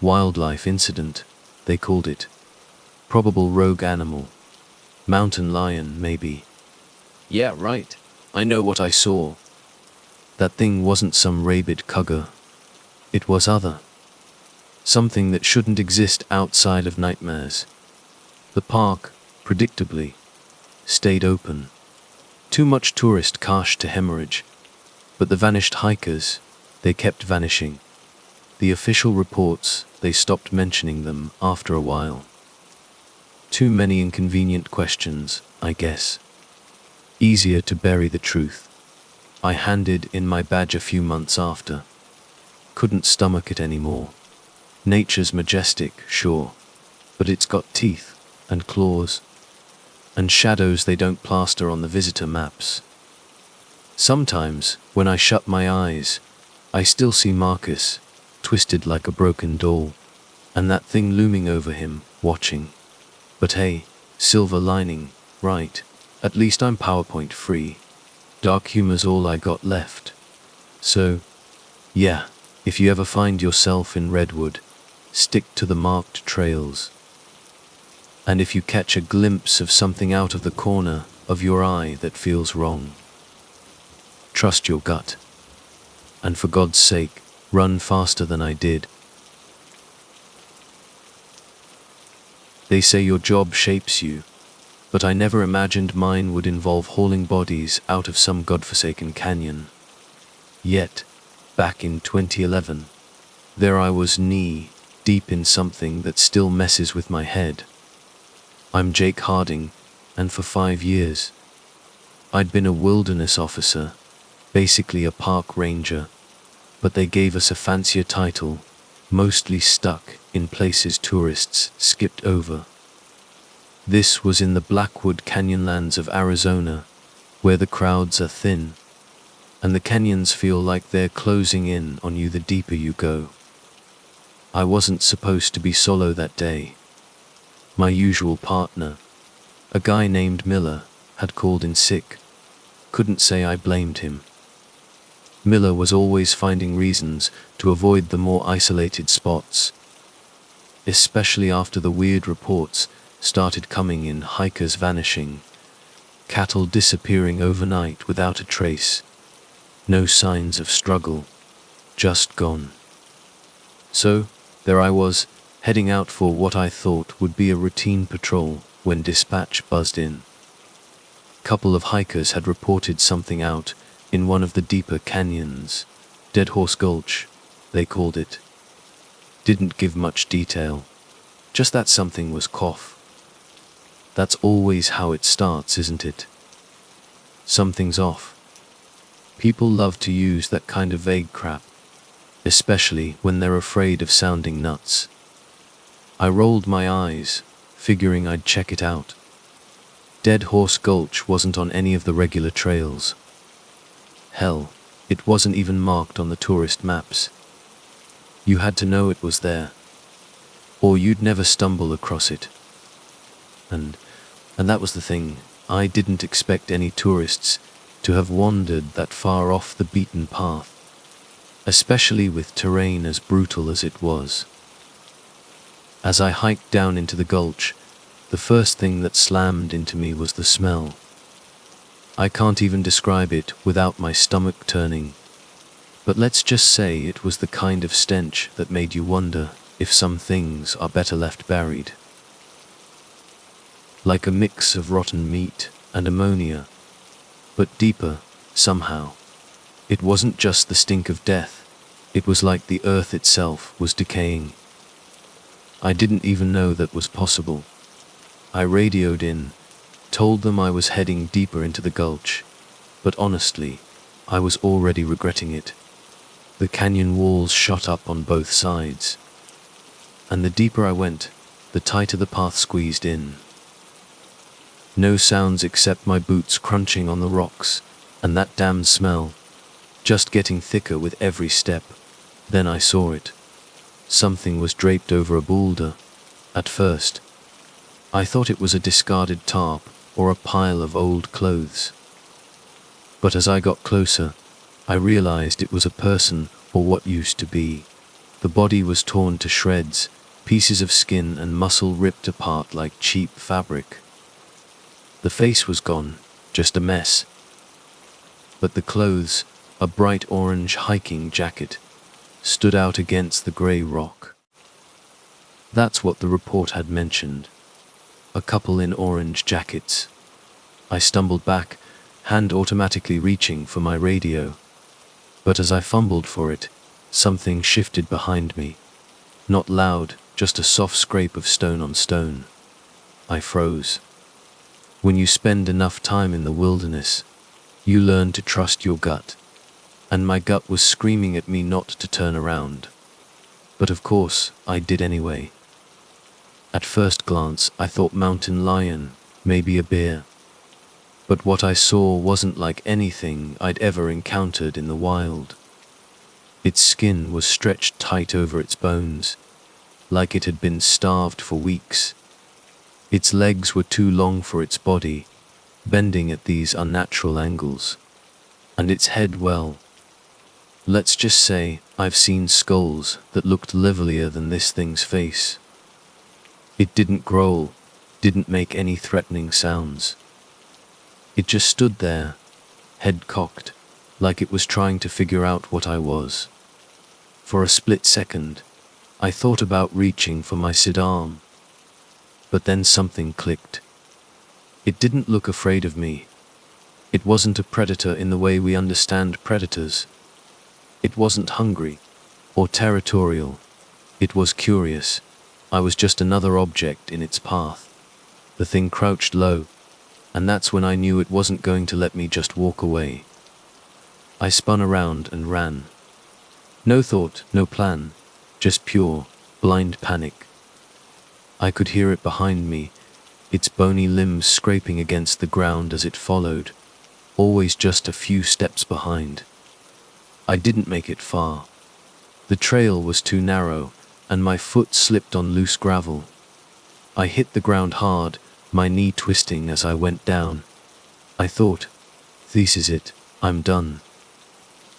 S1: Wildlife incident, they called it. Probable rogue animal. Mountain lion, maybe. Yeah, right. I know what I saw. That thing wasn't some rabid cougar. It was other. Something that shouldn't exist outside of nightmares. The park, predictably, stayed open. Too much tourist cash to hemorrhage. But the vanished hikers, they kept vanishing. The official reports, they stopped mentioning them after a while. Too many inconvenient questions, I guess. Easier to bury the truth. I handed in my badge a few months after. Couldn't stomach it anymore. Nature's majestic, sure, but it's got teeth, and claws, and shadows they don't plaster on the visitor maps. Sometimes, when I shut my eyes, I still see Marcus, twisted like a broken doll, and that thing looming over him, watching. But hey, silver lining, right? At least I'm PowerPoint free. Dark humor's all I got left. So, yeah, if you ever find yourself in Redwood, stick to the marked trails. And if you catch a glimpse of something out of the corner of your eye that feels wrong, trust your gut. And for God's sake, run faster than I did. They say your job shapes you, but I never imagined mine would involve hauling bodies out of some godforsaken canyon. Yet, back in 2011, there I was knee-deep in something that still messes with my head. I'm Jake Harding, and for 5 years, I'd been a wilderness officer, basically a park ranger, but they gave us a fancier title, mostly stuck in places tourists skipped over. This was in the Blackwood Canyonlands of Arizona, where the crowds are thin, and the canyons feel like they're closing in on you the deeper you go. I wasn't supposed to be solo that day. My usual partner, a guy named Miller, had called in sick. Couldn't say I blamed him. Miller was always finding reasons to avoid the more isolated spots, especially after the weird reports started coming in: hikers vanishing, cattle disappearing overnight without a trace, no signs of struggle, just gone. So, there I was, heading out for what I thought would be a routine patrol when dispatch buzzed in. Couple of hikers had reported something out in one of the deeper canyons, Dead Horse Gulch, they called it. Didn't give much detail, just that something was off. That's always how it starts, isn't it? Something's off. People love to use that kind of vague crap, especially when they're afraid of sounding nuts. I rolled my eyes, figuring I'd check it out. Dead Horse Gulch wasn't on any of the regular trails. Hell, it wasn't even marked on the tourist maps. You had to know it was there, or you'd never stumble across it. And that was the thing. I didn't expect any tourists to have wandered that far off the beaten path, especially with terrain as brutal as it was. As I hiked down into the gulch, the first thing that slammed into me was the smell. I can't even describe it without my stomach turning, but let's just say it was the kind of stench that made you wonder if some things are better left buried. Like a mix of rotten meat and ammonia, but deeper, somehow. It wasn't just the stink of death, it was like the earth itself was decaying. I didn't even know that was possible. I radioed in, told them I was heading deeper into the gulch, but honestly, I was already regretting it. The canyon walls shot up on both sides, and the deeper I went, the tighter the path squeezed in. No sounds except my boots crunching on the rocks, and that damned smell, just getting thicker with every step. Then I saw it. Something was draped over a boulder. At first, I thought it was a discarded tarp or a pile of old clothes. But as I got closer, I realized it was a person, or what used to be. The body was torn to shreds, pieces of skin and muscle ripped apart like cheap fabric. The face was gone, just a mess. But the clothes, a bright orange hiking jacket, stood out against the grey rock. That's what the report had mentioned. A couple in orange jackets. I stumbled back, hand automatically reaching for my radio. But as I fumbled for it, something shifted behind me. Not loud, just a soft scrape of stone on stone. I froze. When you spend enough time in the wilderness, you learn to trust your gut. And my gut was screaming at me not to turn around. But of course, I did anyway. At first glance, I thought mountain lion, maybe a bear. But what I saw wasn't like anything I'd ever encountered in the wild. Its skin was stretched tight over its bones, like it had been starved for weeks. Its legs were too long for its body, bending at these unnatural angles. And its head, well, let's just say I've seen skulls that looked livelier than this thing's face. It didn't growl, didn't make any threatening sounds. It just stood there, head cocked, like it was trying to figure out what I was. For a split second, I thought about reaching for my sidearm. But then something clicked. It didn't look afraid of me. It wasn't a predator in the way we understand predators. It wasn't hungry or territorial. It was curious. I was just another object in its path. The thing crouched low, and that's when I knew it wasn't going to let me just walk away. I spun around and ran. No thought, no plan, just pure, blind panic. I could hear it behind me, its bony limbs scraping against the ground as it followed, always just a few steps behind. I didn't make it far. The trail was too narrow, and my foot slipped on loose gravel. I hit the ground hard, my knee twisting as I went down. I thought, this is it, I'm done.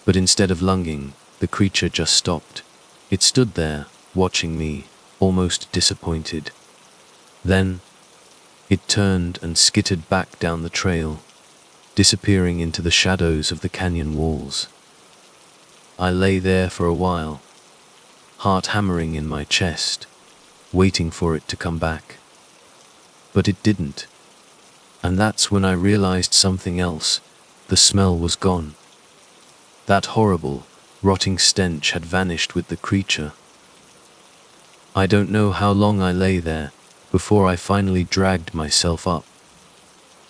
S1: But instead of lunging, the creature just stopped. It stood there, watching me, almost disappointed. Then, it turned and skittered back down the trail, disappearing into the shadows of the canyon walls. I lay there for a while, heart hammering in my chest, waiting for it to come back. But it didn't. And that's when I realized something else. The smell was gone. That horrible, rotting stench had vanished with the creature. I don't know how long I lay there before I finally dragged myself up.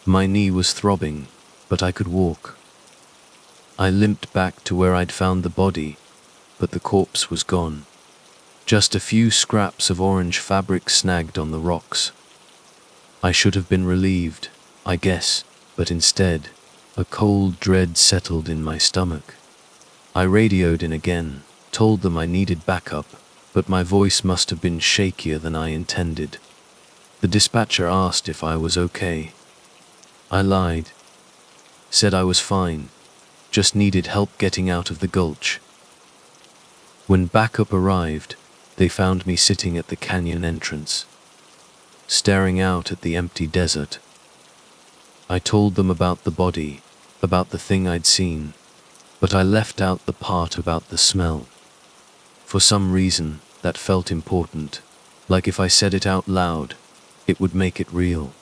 S1: My knee was throbbing, but I could walk. I limped back to where I'd found the body, but the corpse was gone. Just a few scraps of orange fabric snagged on the rocks. I should have been relieved, I guess, but instead, a cold dread settled in my stomach. I radioed in again, told them I needed backup, but my voice must have been shakier than I intended. The dispatcher asked if I was okay. I lied. Said I was fine, just needed help getting out of the gulch. When backup arrived, they found me sitting at the canyon entrance, staring out at the empty desert. I told them about the body, about the thing I'd seen, but I left out the part about the smell. For some reason, that felt important, like if I said it out loud, it would make it real.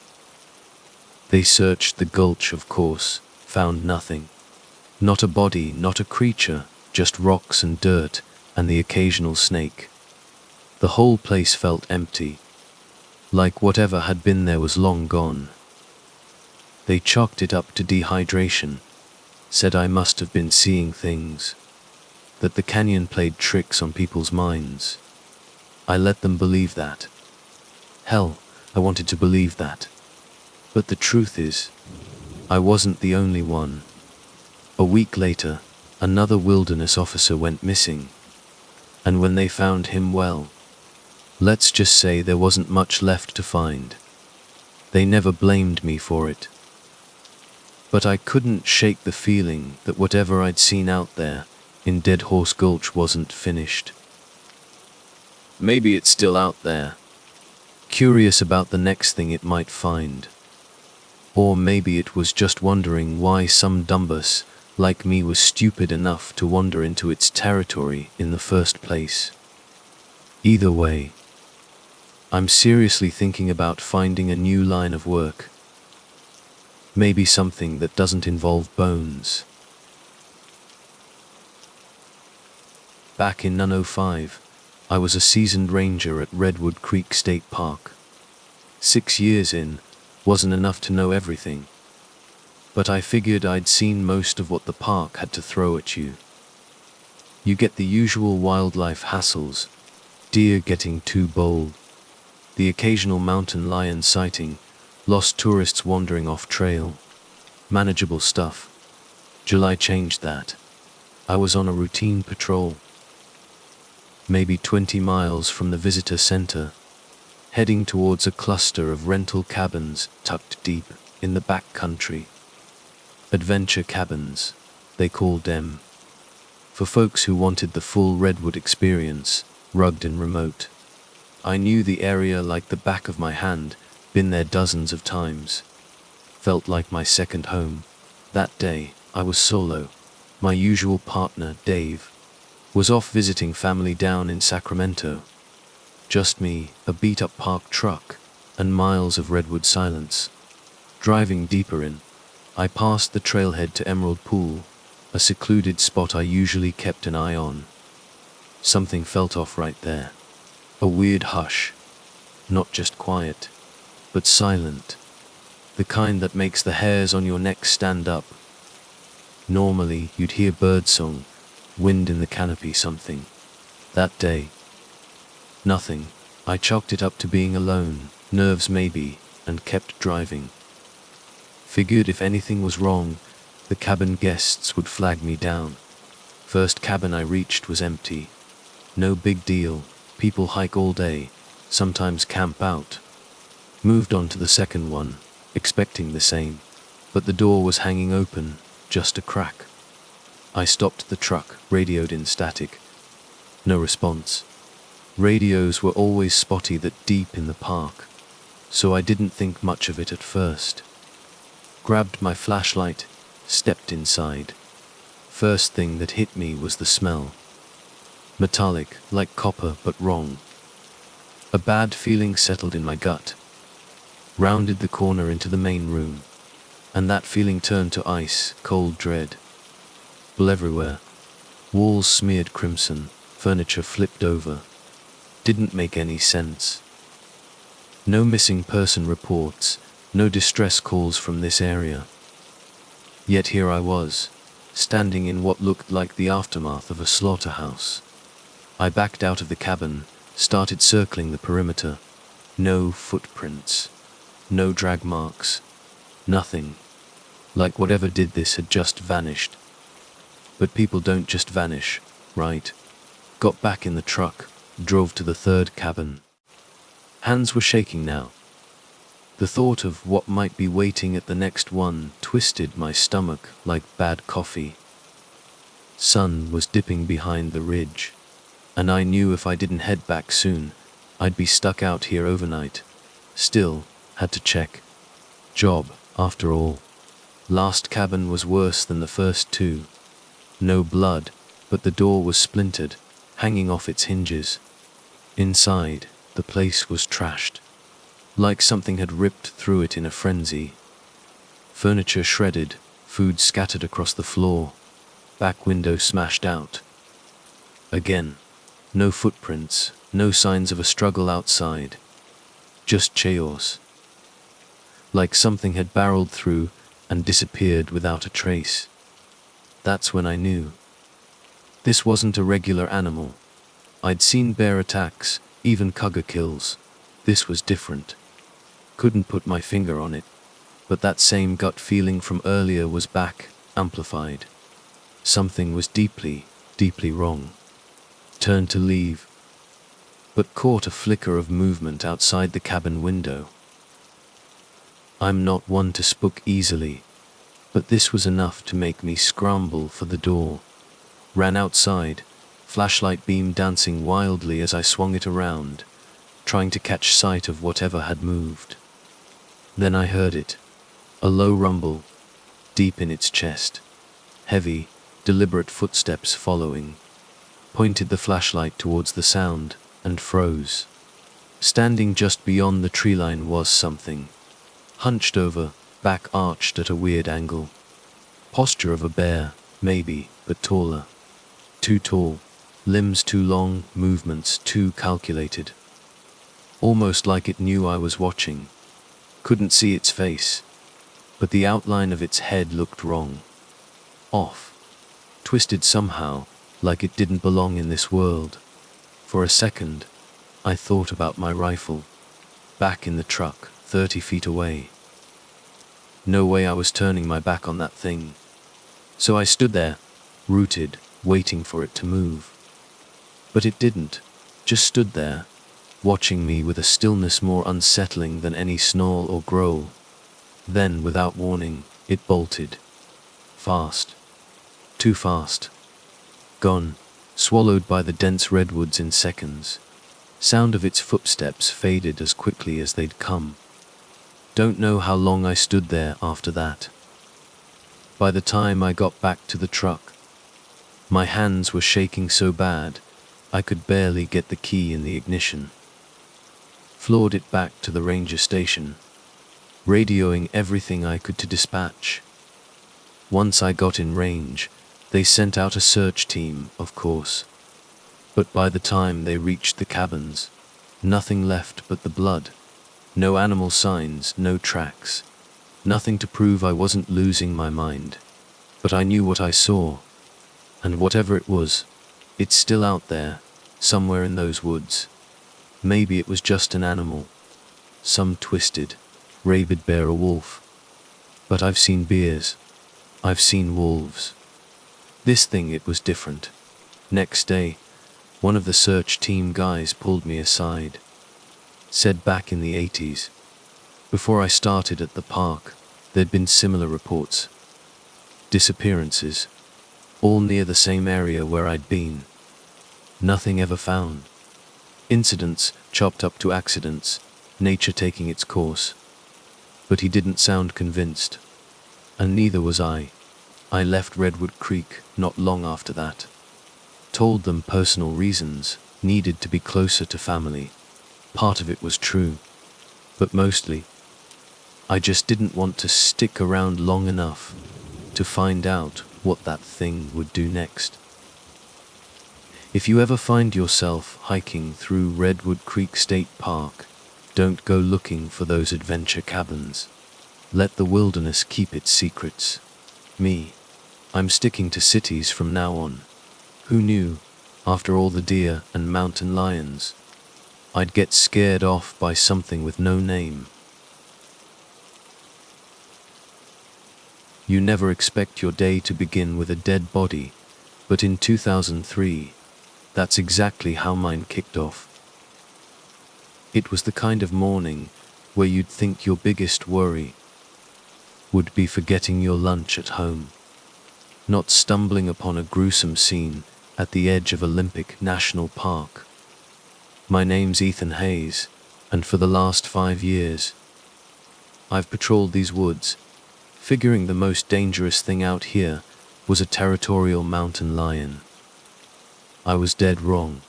S1: They searched the gulch, of course, found nothing. Not a body, not a creature, just rocks and dirt, and the occasional snake. The whole place felt empty, like whatever had been there was long gone. They chalked it up to dehydration, said I must have been seeing things, that the canyon played tricks on people's minds. I let them believe that. Hell, I wanted to believe that. But the truth is, I wasn't the only one. A week later, another wilderness officer went missing. And when they found him, well, let's just say there wasn't much left to find. They never blamed me for it. But I couldn't shake the feeling that whatever I'd seen out there in Dead Horse Gulch wasn't finished. Maybe it's still out there, curious about the next thing it might find. Or maybe it was just wondering why some dumbus like me was stupid enough to wander into its territory in the first place. Either way, I'm seriously thinking about finding a new line of work. Maybe something that doesn't involve bones. Back in 1905, I was a seasoned ranger at Redwood Creek State Park. 6 years in wasn't enough to know everything, but I figured I'd seen most of what the park had to throw at you. You get the usual wildlife hassles, deer getting too bold, the occasional mountain lion sighting, lost tourists wandering off trail. Manageable stuff. July changed that. I was on a routine patrol, maybe 20 miles from the visitor center, heading towards a cluster of rental cabins tucked deep in the back country. Adventure cabins, they called them, for folks who wanted the full Redwood experience, rugged and remote. I knew the area like the back of my hand, been there dozens of times. Felt like my second home. That day, I was solo. My usual partner, Dave, was off visiting family down in Sacramento. Just me, a beat-up parked truck, and miles of redwood silence. Driving deeper in, I passed the trailhead to Emerald Pool, a secluded spot I usually kept an eye on. Something felt off right there. A weird hush. Not just quiet, but silent. The kind that makes the hairs on your neck stand up. Normally, you'd hear birdsong, wind in the canopy, something. That day, nothing. I chalked it up to being alone, nerves maybe, and kept driving. Figured if anything was wrong, the cabin guests would flag me down. First cabin I reached was empty. No big deal, people hike all day, sometimes camp out. Moved on to the second one, expecting the same, but the door was hanging open, just a crack. I stopped the truck, radioed in static. No response. Radios were always spotty that deep in the park, so I didn't think much of it at first. Grabbed my flashlight, stepped inside. First thing that hit me was the smell. Metallic, like copper, but wrong. A bad feeling settled in my gut. Rounded the corner into the main room, and that feeling turned to ice, cold dread. Blood everywhere. Walls smeared crimson, furniture flipped over. Didn't make any sense. No missing person reports, no distress calls from this area. Yet here I was, standing in what looked like the aftermath of a slaughterhouse. I backed out of the cabin, started circling the perimeter. No footprints. No drag marks. Nothing. Like whatever did this had just vanished. But people don't just vanish, right? Got back in the truck, drove to the third cabin. Hands were shaking now. The thought of what might be waiting at the next one twisted my stomach like bad coffee. Sun was dipping behind the ridge, and I knew if I didn't head back soon, I'd be stuck out here overnight. Still, had to check. Job, after all. Last cabin was worse than the first two. No blood, but the door was splintered, hanging off its hinges. Inside, the place was trashed, like something had ripped through it in a frenzy. Furniture shredded, food scattered across the floor, back window smashed out. Again, no footprints, no signs of a struggle outside. Just chaos. Like something had barreled through and disappeared without a trace. That's when I knew. This wasn't a regular animal. I'd seen bear attacks, even cougar kills, This was different. Couldn't put my finger on it, but that same gut feeling from earlier was back, amplified. Something was deeply, deeply wrong. Turned to leave, but caught a flicker of movement outside the cabin window. I'm not one to spook easily, but this was enough to make me scramble for the door. Ran outside, flashlight beam dancing wildly as I swung it around, trying to catch sight of whatever had moved. Then I heard it, a low rumble, deep in its chest. Heavy, deliberate footsteps following. Pointed the flashlight towards the sound, and froze. Standing just beyond the tree line was something. Hunched over, back arched at a weird angle. Posture of a bear, maybe, but taller. Too tall, limbs too long, movements too calculated. Almost like it knew I was watching. Couldn't see its face, but the outline of its head looked wrong. Off. Twisted somehow, like it didn't belong in this world. For a second, I thought about my rifle. Back in the truck, 30 feet away. No way I was turning my back on that thing. So I stood there, rooted, waiting for it to move. But it didn't, just stood there, watching me with a stillness more unsettling than any snarl or growl. Then, without warning, it bolted. Fast. Too fast. Gone, swallowed by the dense redwoods in seconds. Sound of its footsteps faded as quickly as they'd come. Don't know how long I stood there after that. By the time I got back to the truck, my hands were shaking so bad, I could barely get the key in the ignition. Floored it back to the ranger station, radioing everything I could to dispatch. Once I got in range, they sent out a search team, of course. But by the time they reached the cabins, nothing left but the blood. No animal signs, no tracks. Nothing to prove I wasn't losing my mind. But I knew what I saw. And whatever it was, it's still out there, somewhere in those woods. Maybe it was just an animal. Some twisted, rabid bear or wolf. But I've seen bears. I've seen wolves. This thing, it was different. Next day, one of the search team guys pulled me aside. Said back in the 80s, before I started at the park, there'd been similar reports. Disappearances, all near the same area where I'd been. Nothing ever found. Incidents chopped up to accidents, nature taking its course. But he didn't sound convinced. And neither was I. I left Redwood Creek not long after that. Told them personal reasons, needed to be closer to family. Part of it was true, but mostly, I just didn't want to stick around long enough to find out what that thing would do next. If you ever find yourself hiking through Redwood Creek State Park, don't go looking for those adventure cabins. Let the wilderness keep its secrets. Me, I'm sticking to cities from now on. Who knew, after all the deer and mountain lions, I'd get scared off by something with no name. You never expect your day to begin with a dead body, but in 2003, that's exactly how mine kicked off. It was the kind of morning where you'd think your biggest worry would be forgetting your lunch at home, not stumbling upon a gruesome scene at the edge of Olympic National Park. My name's Ethan Hayes, and for the last 5 years, I've patrolled these woods, figuring the most dangerous thing out here was a territorial mountain lion. I was dead wrong.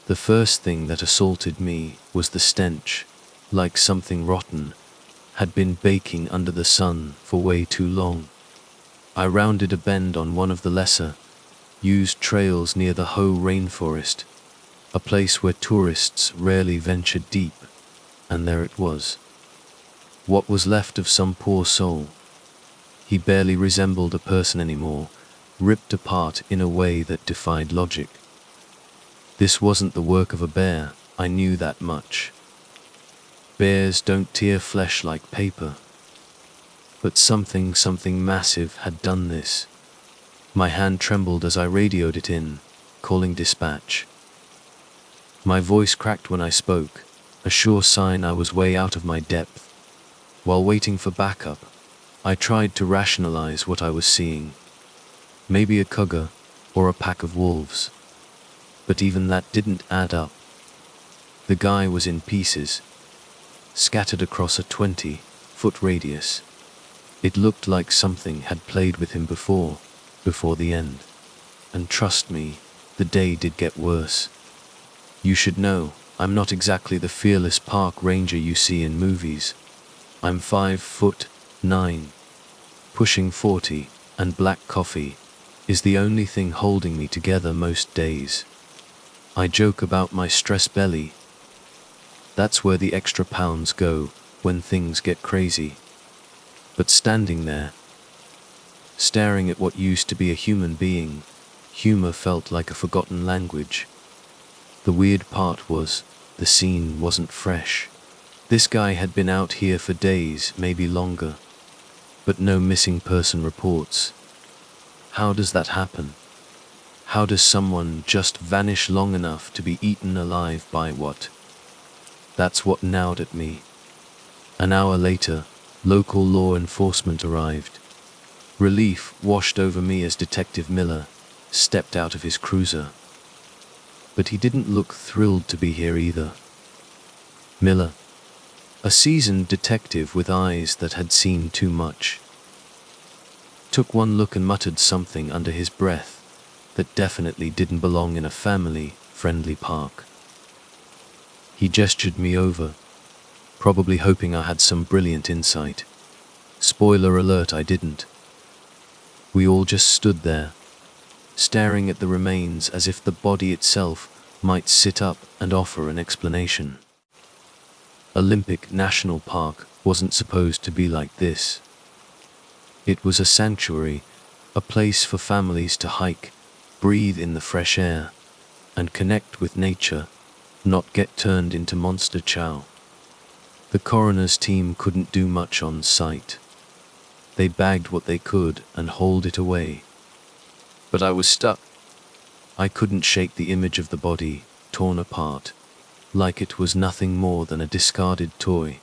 S1: The first thing that assaulted me was the stench, like something rotten had been baking under the sun for way too long. I rounded a bend on one of the lesser used trails near the Hoh Rainforest, a place where tourists rarely ventured deep, and there it was. What was left of some poor soul. He barely resembled a person anymore, ripped apart in a way that defied logic. This wasn't the work of a bear, I knew that much. Bears don't tear flesh like paper. But something massive had done this. My hand trembled as I radioed it in, calling dispatch. My voice cracked when I spoke, a sure sign I was way out of my depth. While waiting for backup, I tried to rationalize what I was seeing. Maybe a cougar, or a pack of wolves. But even that didn't add up. The guy was in pieces, scattered across a 20-foot radius. It looked like something had played with him before the end. And trust me, the day did get worse. You should know, I'm not exactly the fearless park ranger you see in movies. I'm 5'9", pushing 40, and black coffee is the only thing holding me together most days. I joke about my stress belly. That's where the extra pounds go when things get crazy. But standing there, staring at what used to be a human being, humor felt like a forgotten language. The weird part was, the scene wasn't fresh. This guy had been out here for days, maybe longer. But no missing person reports. How does that happen? How does someone just vanish long enough to be eaten alive by what? That's what gnawed at me. An hour later, local law enforcement arrived. Relief washed over me as Detective Miller stepped out of his cruiser. But he didn't look thrilled to be here either. Miller, a seasoned detective with eyes that had seen too much, took one look and muttered something under his breath that definitely didn't belong in a family-friendly park. He gestured me over, probably hoping I had some brilliant insight. Spoiler alert, I didn't. We all just stood there, staring at the remains as if the body itself might sit up and offer an explanation. Olympic National Park wasn't supposed to be like this. It was a sanctuary, a place for families to hike, breathe in the fresh air, and connect with nature, not get turned into monster chow. The coroner's team couldn't do much on site. They bagged what they could and hauled it away. But I was stuck. I couldn't shake the image of the body, torn apart, like it was nothing more than a discarded toy.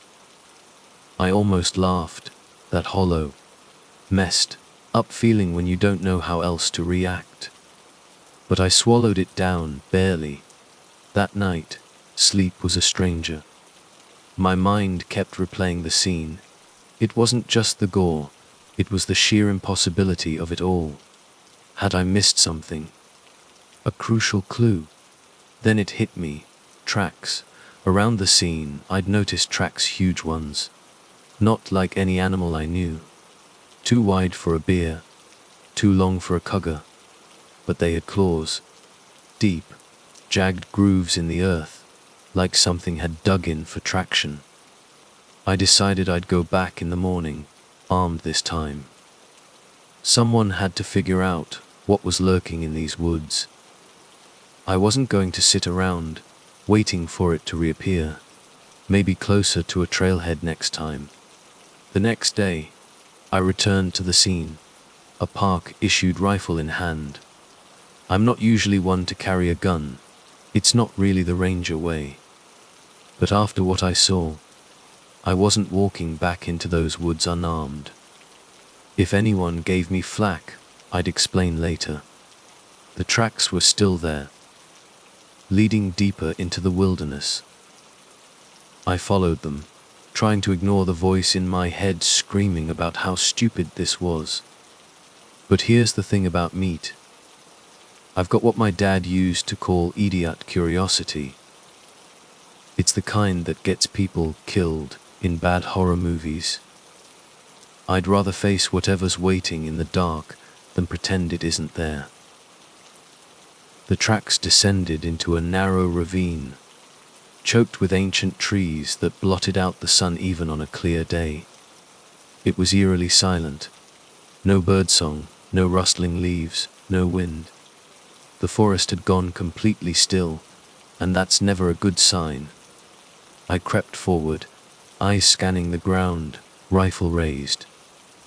S1: I almost laughed, that hollow, messed up feeling when you don't know how else to react. But I swallowed it down, barely. That night, sleep was a stranger. My mind kept replaying the scene. It wasn't just the gore, it was the sheer impossibility of it all. Had I missed something? A crucial clue? Then it hit me. Tracks. Around the scene, I'd noticed tracks, huge ones. Not like any animal I knew. Too wide for a bear, too long for a cougar. But they had claws. Deep, jagged grooves in the earth, like something had dug in for traction. I decided I'd go back in the morning, armed this time. Someone had to figure out what was lurking in these woods. I wasn't going to sit around, waiting for it to reappear. Maybe closer to a trailhead next time. The next day, I returned to the scene, a park-issued rifle in hand. I'm not usually one to carry a gun. It's not really the ranger way. But after what I saw, I wasn't walking back into those woods unarmed. If anyone gave me flack, I'd explain later. The tracks were still there, leading deeper into the wilderness. I followed them, trying to ignore the voice in my head screaming about how stupid this was. But here's the thing about meat. I've got what my dad used to call idiot curiosity. It's the kind that gets people killed in bad horror movies. I'd rather face whatever's waiting in the dark than pretend it isn't there. The tracks descended into a narrow ravine, choked with ancient trees that blotted out the sun even on a clear day. It was eerily silent. No birdsong, no rustling leaves, no wind. The forest had gone completely still, and that's never a good sign. I crept forward, eyes scanning the ground, rifle raised.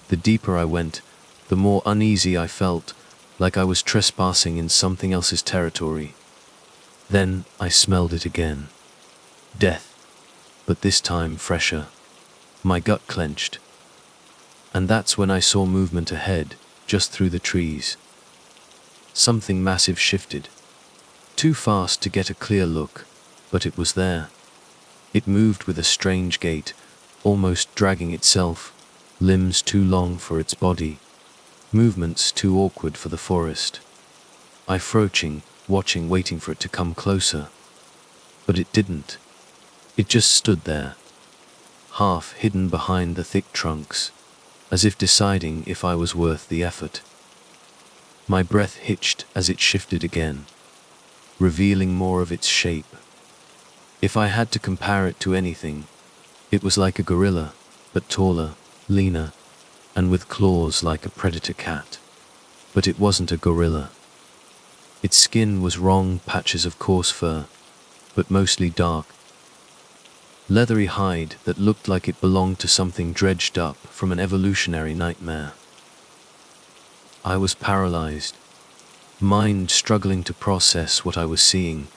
S1: The deeper I went, the more uneasy I felt, like I was trespassing in something else's territory. Then I smelled it again. Death, but this time fresher. My gut clenched. And that's when I saw movement ahead, just through the trees. Something massive shifted. Too fast to get a clear look, but it was there. It moved with a strange gait, almost dragging itself, limbs too long for its body, movements too awkward for the forest. I froching, watching, waiting for it to come closer. But it didn't. It just stood there, half hidden behind the thick trunks, as if deciding if I was worth the effort. My breath hitched as it shifted again, revealing more of its shape. If I had to compare it to anything, it was like a gorilla, but taller, leaner, and with claws like a predator cat. But it wasn't a gorilla. Its skin was wrong, patches of coarse fur, but mostly dark, leathery hide that looked like it belonged to something dredged up from an evolutionary nightmare. I was paralyzed, mind struggling to process what I was seeing,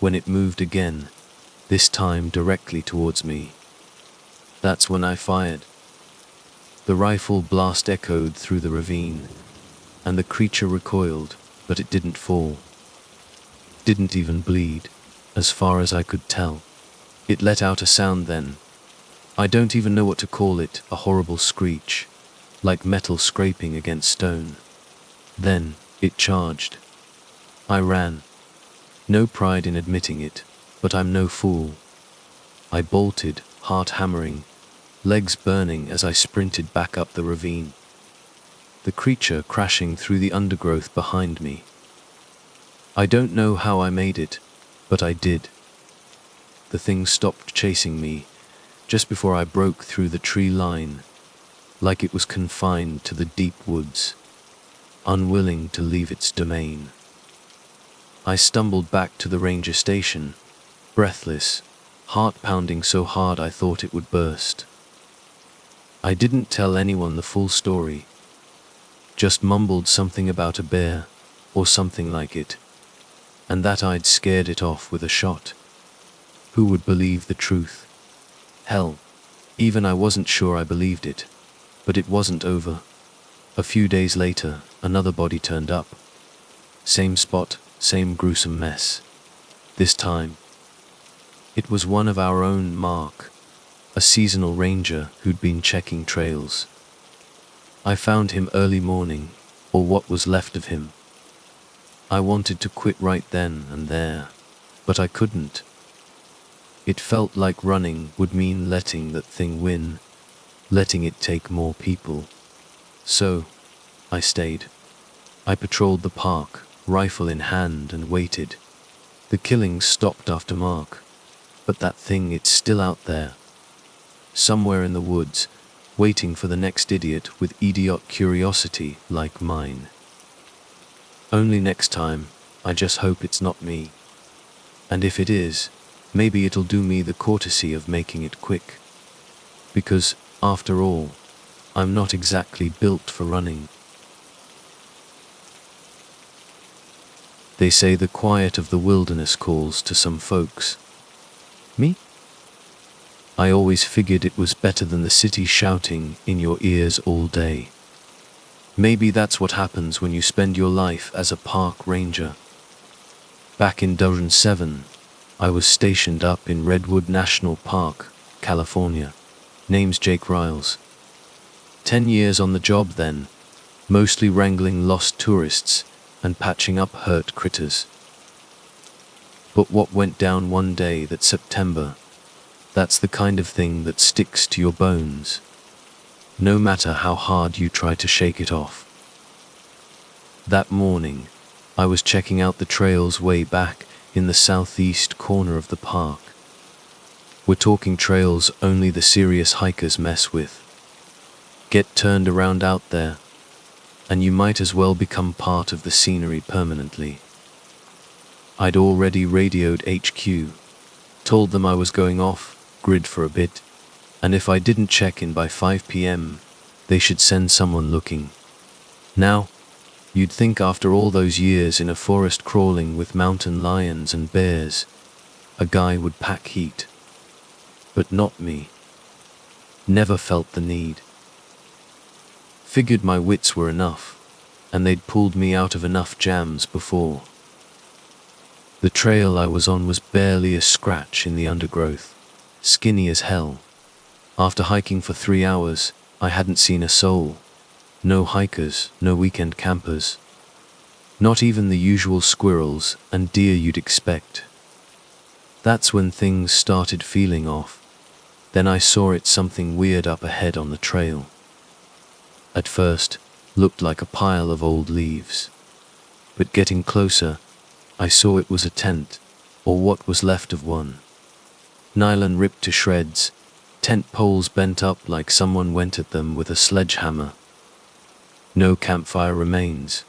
S1: when it moved again, this time directly towards me. That's when I fired. The rifle blast echoed through the ravine, and the creature recoiled, but it didn't fall. Didn't even bleed, as far as I could tell. It let out a sound then. I don't even know what to call it, a horrible screech, like metal scraping against stone. Then, it charged. I ran. No pride in admitting it, but I'm no fool. I bolted, heart hammering, legs burning as I sprinted back up the ravine. The creature crashing through the undergrowth behind me. I don't know how I made it, but I did. The thing stopped chasing me just before I broke through the tree line, like it was confined to the deep woods, unwilling to leave its domain. I stumbled back to the ranger station, breathless, heart pounding so hard I thought it would burst. I didn't tell anyone the full story, just mumbled something about a bear, or something like it, and that I'd scared it off with a shot. Who would believe the truth? Hell, even I wasn't sure I believed it, but it wasn't over. A few days later, another body turned up. Same spot, same gruesome mess. This time, it was one of our own, Mark, a seasonal ranger who'd been checking trails. I found him early morning, or what was left of him. I wanted to quit right then and there, but I couldn't. It felt like running would mean letting that thing win, letting it take more people. So, I stayed. I patrolled the park, rifle in hand, and waited. The killings stopped after Mark, but that thing, it's still out there, somewhere in the woods, waiting for the next idiot with idiot curiosity like mine. Only next time, I just hope it's not me. And if it is, maybe it'll do me the courtesy of making it quick. Because, after all, I'm not exactly built for running. They say the quiet of the wilderness calls to some folks. Me? I always figured it was better than the city shouting in your ears all day. Maybe that's what happens when you spend your life as a park ranger. Back in 2007, I was stationed up in Redwood National Park, California. Name's Jake Riles. 10 years on the job then, mostly wrangling lost tourists and patching up hurt critters. But what went down one day that September, that's the kind of thing that sticks to your bones, no matter how hard you try to shake it off. That morning, I was checking out the trails way back in the southeast corner of the park. We're talking trails only the serious hikers mess with. Get turned around out there, and you might as well become part of the scenery permanently. I'd already radioed HQ, told them I was going off grid for a bit, and if I didn't check in by 5 p.m., they should send someone looking. Now, you'd think after all those years in a forest crawling with mountain lions and bears, a guy would pack heat. But not me. Never felt the need. Figured my wits were enough, and they'd pulled me out of enough jams before. The trail I was on was barely a scratch in the undergrowth, skinny as hell. After hiking for 3 hours, I hadn't seen a soul. No hikers, no weekend campers. Not even the usual squirrels and deer you'd expect. That's when things started feeling off. Then I saw it something weird up ahead on the trail. At first, looked like a pile of old leaves. But getting closer, I saw it was a tent, or what was left of one. Nylon ripped to shreds, tent poles bent up like someone went at them with a sledgehammer. No campfire remains.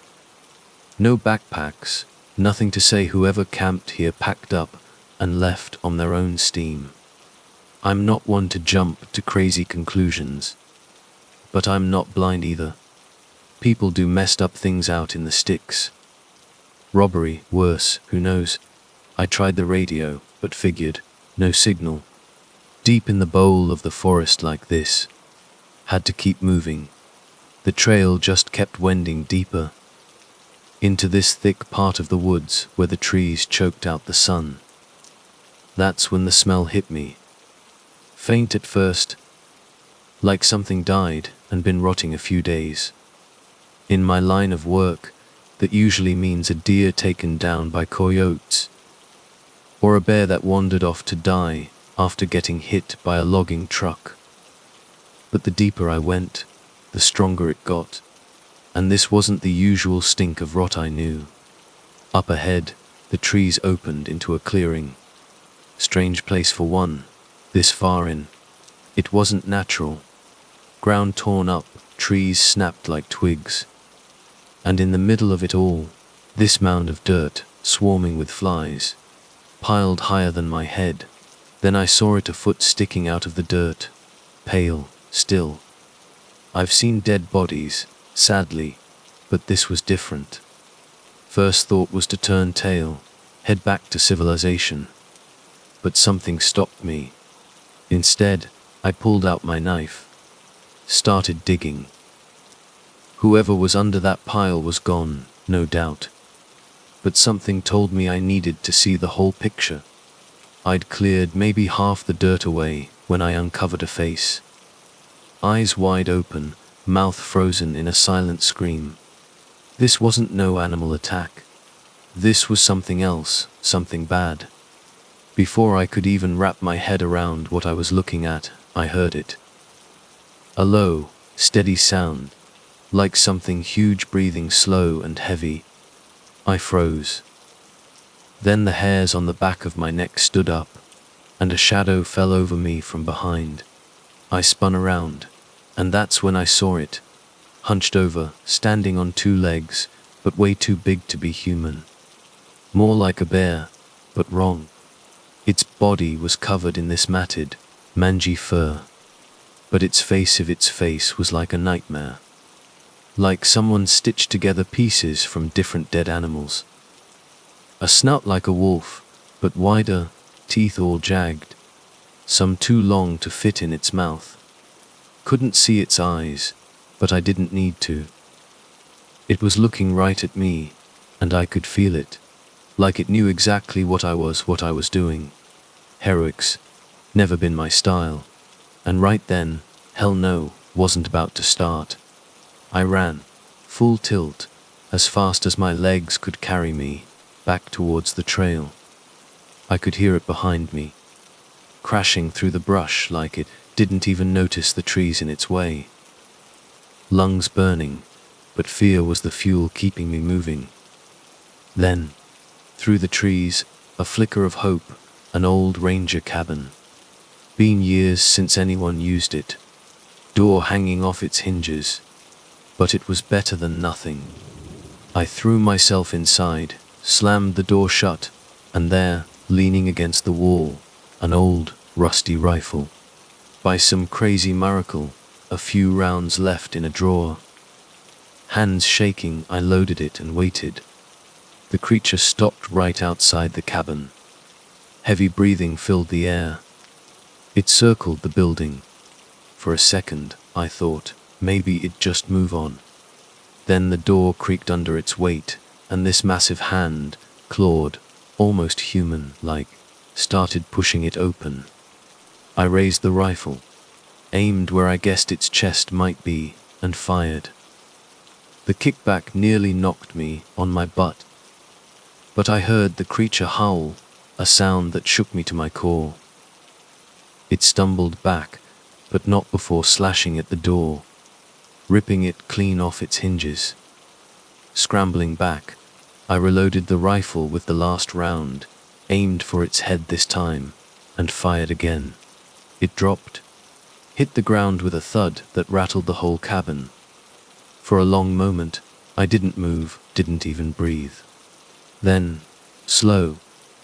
S1: No backpacks, nothing to say whoever camped here packed up and left on their own steam. I'm not one to jump to crazy conclusions, but I'm not blind either. People do messed up things out in the sticks. Robbery, worse, who knows? I tried the radio, but figured, no signal. Deep in the bowl of the forest like this. Had to keep moving. The trail just kept wending deeper. Into this thick part of the woods where the trees choked out the sun. That's when the smell hit me. Faint at first, like something died and been rotting a few days. In my line of work, that usually means a deer taken down by coyotes, or a bear that wandered off to die after getting hit by a logging truck. But the deeper I went, the stronger it got, and this wasn't the usual stink of rot I knew. Up ahead, the trees opened into a clearing. Strange place for one, this far in. It wasn't natural. Ground torn up, trees snapped like twigs. And in the middle of it all, this mound of dirt, swarming with flies, piled higher than my head. Then I saw it a foot sticking out of the dirt, pale, still. I've seen dead bodies, sadly, but this was different. First thought was to turn tail, head back to civilization. But something stopped me. Instead, I pulled out my knife. Started digging. Whoever was under that pile was gone, no doubt. But something told me I needed to see the whole picture. I'd cleared maybe half the dirt away when I uncovered a face. Eyes wide open, mouth frozen in a silent scream. This wasn't no animal attack. This was something else, something bad. Before I could even wrap my head around what I was looking at, I heard it. A low, steady sound, like something huge breathing slow and heavy. I froze. Then the hairs on the back of my neck stood up, and a shadow fell over me from behind. I spun around, and that's when I saw it, hunched over, standing on 2 legs, but way too big to be human. More like a bear, but wrong. Its body was covered in this matted, mangy fur, but its face was like a nightmare. Like someone stitched together pieces from different dead animals. A snout like a wolf, but wider, teeth all jagged, some too long to fit in its mouth. Couldn't see its eyes, but I didn't need to. It was looking right at me, and I could feel it, like it knew exactly what I was doing. Heroics, never been my style, and right then, hell no, wasn't about to start. I ran, full tilt, as fast as my legs could carry me, back towards the trail. I could hear it behind me, crashing through the brush like it didn't even notice the trees in its way. Lungs burning, but fear was the fuel keeping me moving. Then, through the trees, a flicker of hope, an old ranger cabin. Been years since anyone used it. Door hanging off its hinges. But it was better than nothing. I threw myself inside, slammed the door shut, And there, leaning against the wall, an old, rusty rifle. By some crazy miracle, a few rounds left in a drawer. Hands shaking, I loaded it and waited. The creature stopped right outside the cabin. Heavy breathing filled the air. It circled the building. For a second, I thought, maybe it'd just move on. Then the door creaked under its weight, and this massive hand, clawed, almost human-like, started pushing it open. I raised the rifle, aimed where I guessed its chest might be, and fired. The kickback nearly knocked me on my butt. But I heard the creature howl, a sound that shook me to my core. It stumbled back, but not before slashing at the door, ripping it clean off its hinges. Scrambling back, I reloaded the rifle with the last round, aimed for its head this time, and fired again. It dropped, hit the ground with a thud that rattled the whole cabin. For a long moment, I didn't move, didn't even breathe. Then, slow,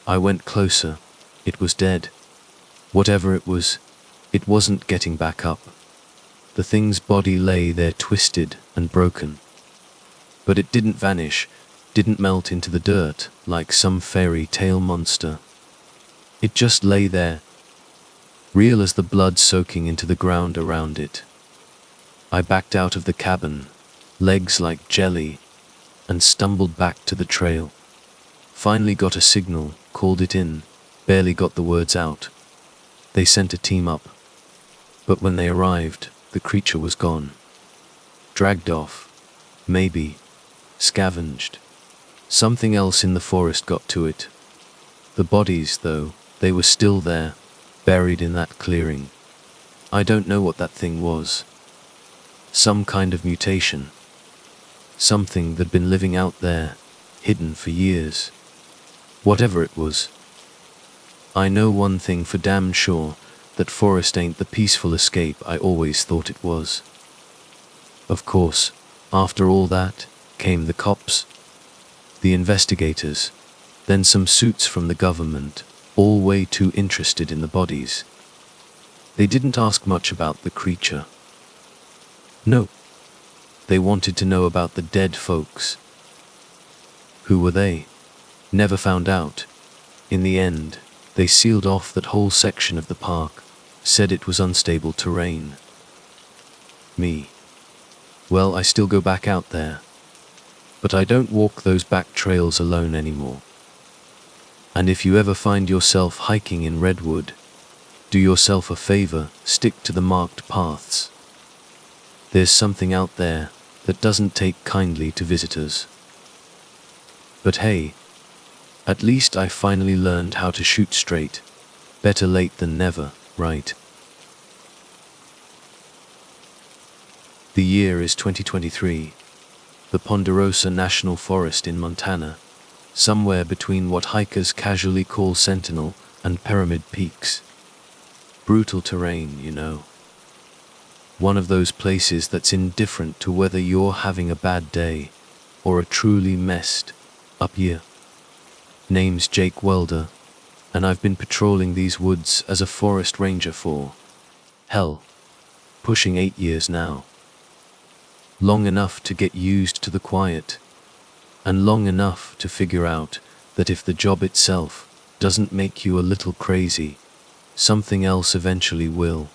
S1: I went closer. It was dead. Whatever it was, it wasn't getting back up. The thing's body lay there twisted and broken. But it didn't vanish, didn't melt into the dirt like some fairy tale monster. It just lay there, real as the blood soaking into the ground around it. I backed out of the cabin, legs like jelly, and stumbled back to the trail. Finally got a signal, called it in, barely got the words out. They sent a team up. But when they arrived, the creature was gone. Dragged off. Maybe. Scavenged. Something else in the forest got to it. The bodies, though, they were still there, buried in that clearing. I don't know what that thing was. Some kind of mutation. Something that'd been living out there, hidden for years. Whatever it was. I know one thing for damn sure, that forest ain't the peaceful escape I always thought it was. Of course, after all that, came the cops. The investigators, then some suits from the government, all way too interested in the bodies. They didn't ask much about the creature. No. They wanted to know about the dead folks. Who were they? Never found out. In the end, they sealed off that whole section of the park, said it was unstable terrain. Me. Well, I still go back out there. But I don't walk those back trails alone anymore. And if you ever find yourself hiking in Redwood, do yourself a favor, stick to the marked paths. There's something out there that doesn't take kindly to visitors. But hey, at least I finally learned how to shoot straight. Better late than never, right? The year is 2023. The Ponderosa National Forest in Montana, somewhere between what hikers casually call Sentinel and Pyramid Peaks. Brutal terrain, you know. One of those places that's indifferent to whether you're having a bad day or a truly messed up year. Name's Jake Welder, and I've been patrolling these woods as a forest ranger for, hell, pushing 8 years now. Long enough to get used to the quiet, and long enough to figure out that if the job itself doesn't make you a little crazy, something else eventually will.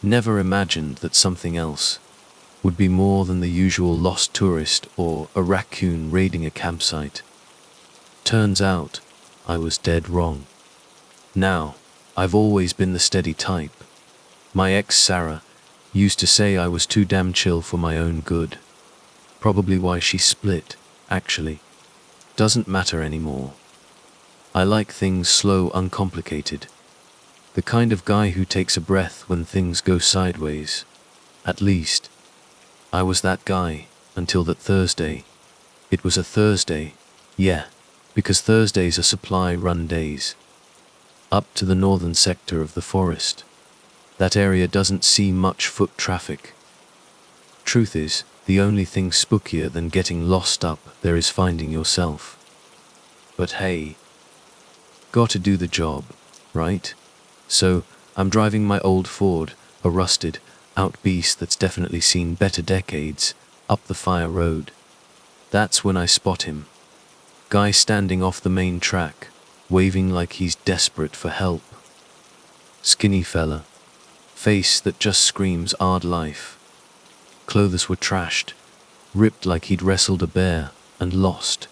S1: Never imagined that something else would be more than the usual lost tourist or a raccoon raiding a campsite. Turns out, I was dead wrong. Now, I've always been the steady type. My ex Sarah used to say I was too damn chill for my own good. Probably why she split, actually. Doesn't matter anymore. I like things slow, uncomplicated. The kind of guy who takes a breath when things go sideways. At least, I was that guy, until that Thursday. It was a Thursday, yeah, because Thursdays are supply run days. Up to the northern sector of the forest. That area doesn't see much foot traffic. Truth is, the only thing spookier than getting lost up there is finding yourself. But hey, Gotta do the job, right? So, I'm driving my old Ford, a rusted out beast that's definitely seen better decades, up the fire road. That's when I spot him. Guy standing off the main track, waving like he's desperate for help. Skinny fella. Face that just screams hard life. Clothes were trashed, ripped like he'd wrestled a bear, and lost.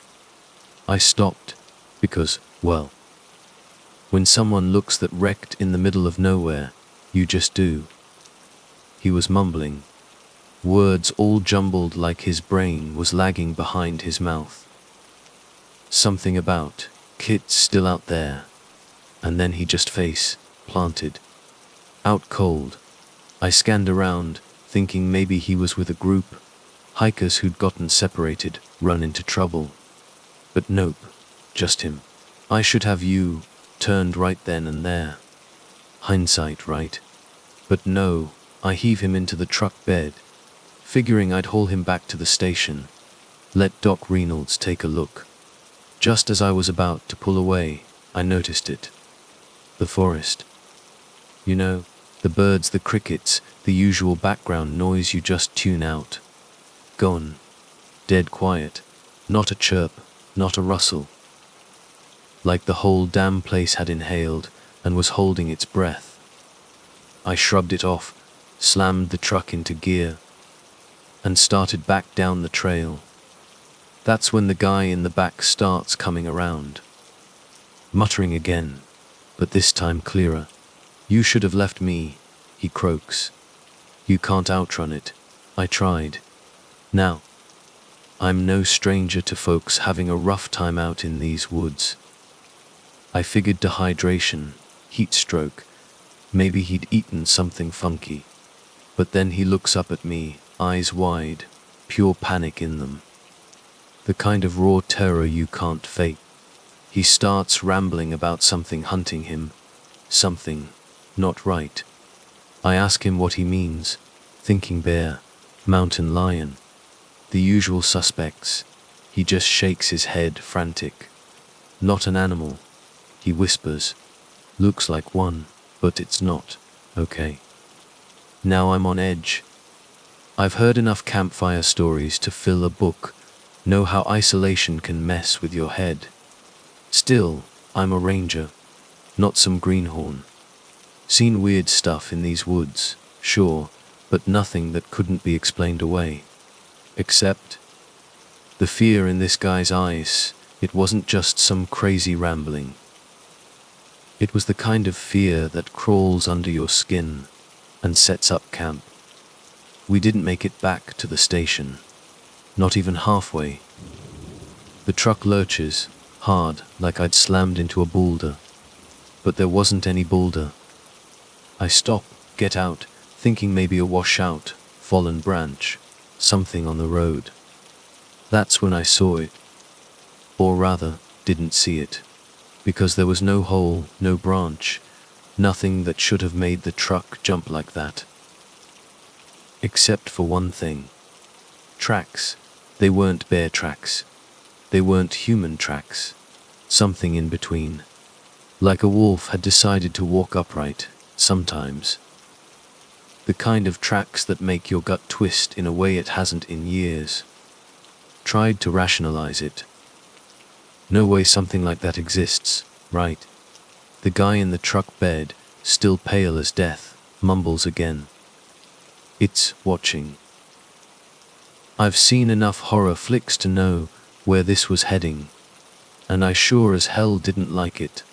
S1: I stopped, because, well, when someone looks that wrecked in the middle of nowhere, you just do. He was mumbling, words all jumbled like his brain was lagging behind his mouth. Something about, Kit's still out there. And then he just face planted. Out cold. I scanned around, thinking maybe he was with a group, hikers who'd gotten separated, run into trouble. But nope, just him. I should have turned right then and there. Hindsight, right? But no, I heave him into the truck bed, figuring I'd haul him back to the station. Let Doc Reynolds take a look. Just as I was about to pull away, I noticed it. The forest. You know, the birds, the crickets, the usual background noise you just tune out. Gone. Dead quiet. Not a chirp, not a rustle. Like the whole damn place had inhaled and was holding its breath. I shrugged it off, slammed the truck into gear, and started back down the trail. That's when the guy in the back starts coming around. Muttering again, but this time clearer. You should have left me, he croaks. You can't outrun it. I tried. Now, I'm no stranger to folks having a rough time out in these woods. I figured dehydration, heat stroke, maybe he'd eaten something funky. But then he looks up at me, eyes wide, pure panic in them. The kind of raw terror you can't fake. He starts rambling about something hunting him, something not right. I ask him what he means, thinking bear, mountain lion, the usual suspects. He just shakes his head, frantic. Not an animal, he whispers. Looks like one, but it's not. Okay. Now I'm on edge. I've heard enough campfire stories to fill a book, know how isolation can mess with your head. Still, I'm a ranger, not some greenhorn. Seen weird stuff in these woods, sure, but nothing that couldn't be explained away. Except the fear in this guy's eyes. It wasn't just some crazy rambling. It was the kind of fear that crawls under your skin and sets up camp. We didn't make it back to the station, not even halfway. The truck lurches, hard, like I'd slammed into a boulder. But there wasn't any boulder. I stop, get out, thinking maybe a washout, fallen branch, something on the road. That's when I saw it. Or rather, didn't see it. Because there was no hole, no branch, nothing that should have made the truck jump like that. Except for one thing. Tracks. They weren't bear tracks. They weren't human tracks. Something in between. Like a wolf had decided to walk upright, sometimes. The kind of tracks that make your gut twist in a way it hasn't in years. Tried to rationalize it. No way something like that exists, right? The guy in the truck bed, still pale as death, mumbles again. It's watching. I've seen enough horror flicks to know where this was heading, and I sure as hell didn't like it.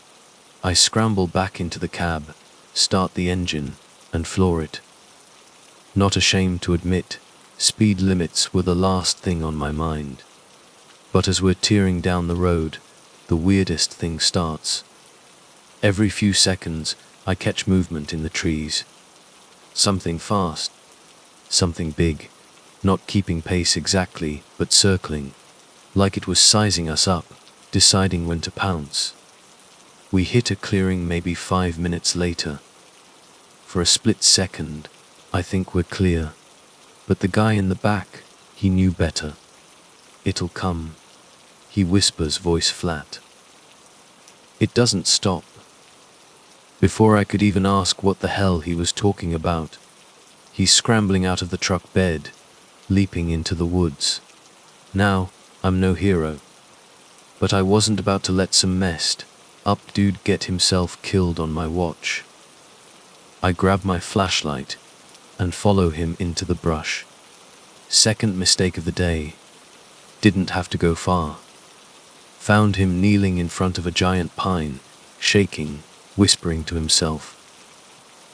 S1: I scramble back into the cab, start the engine, and floor it. Not ashamed to admit, speed limits were the last thing on my mind. But as we're tearing down the road, the weirdest thing starts. Every few seconds, I catch movement in the trees. Something fast. Something big. Not keeping pace exactly, but circling. Like it was sizing us up, deciding when to pounce. We hit a clearing maybe 5 minutes later. For a split second, I think we're clear. But the guy in the back, he knew better. It'll come. He whispers, voice flat. It doesn't stop. Before I could even ask what the hell he was talking about, he's scrambling out of the truck bed, leaping into the woods. Now, I'm no hero, but I wasn't about to let some messed up dude get himself killed on my watch. I grab my flashlight and follow him into the brush. Second mistake of the day. Didn't have to go far. Found him kneeling in front of a giant pine, shaking, whispering to himself.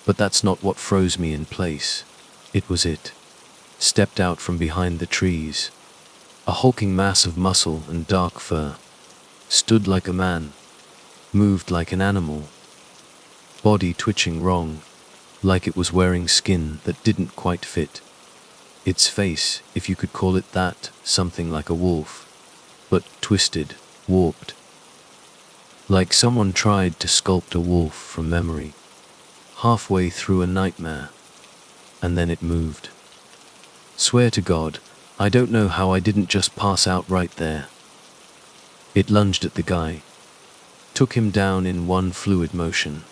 S1: But that's not what froze me in place. It was it. Stepped out from behind the trees. A hulking mass of muscle and dark fur. Stood like a man. Moved like an animal. Body twitching wrong, like it was wearing skin that didn't quite fit. Its face, if you could call it that, something like a wolf, but twisted, warped. Like someone tried to sculpt a wolf from memory, halfway through a nightmare, and then it moved. Swear to God, I don't know how I didn't just pass out right there. It lunged at the guy, took him down in one fluid motion.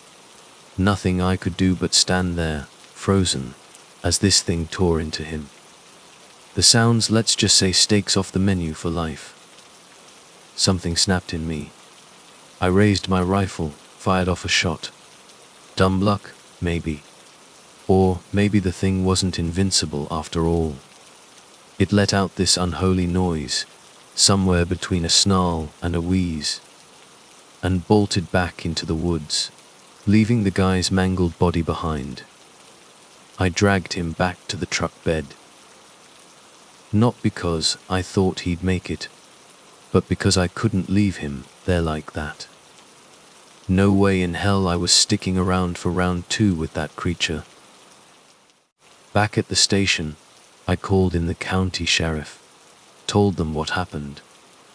S1: Nothing I could do but stand there, frozen, as this thing tore into him. The sounds, let's just say, steaks off the menu for life. Something snapped in me. I raised my rifle, fired off a shot. Dumb luck, maybe. Or maybe the thing wasn't invincible after all. It let out this unholy noise, somewhere between a snarl and a wheeze, and bolted back into the woods, leaving the guy's mangled body behind. I dragged him back to the truck bed. Not because I thought he'd make it, but because I couldn't leave him there like that. No way in hell I was sticking around for round 2 with that creature. Back at the station, I called in the county sheriff, told them what happened.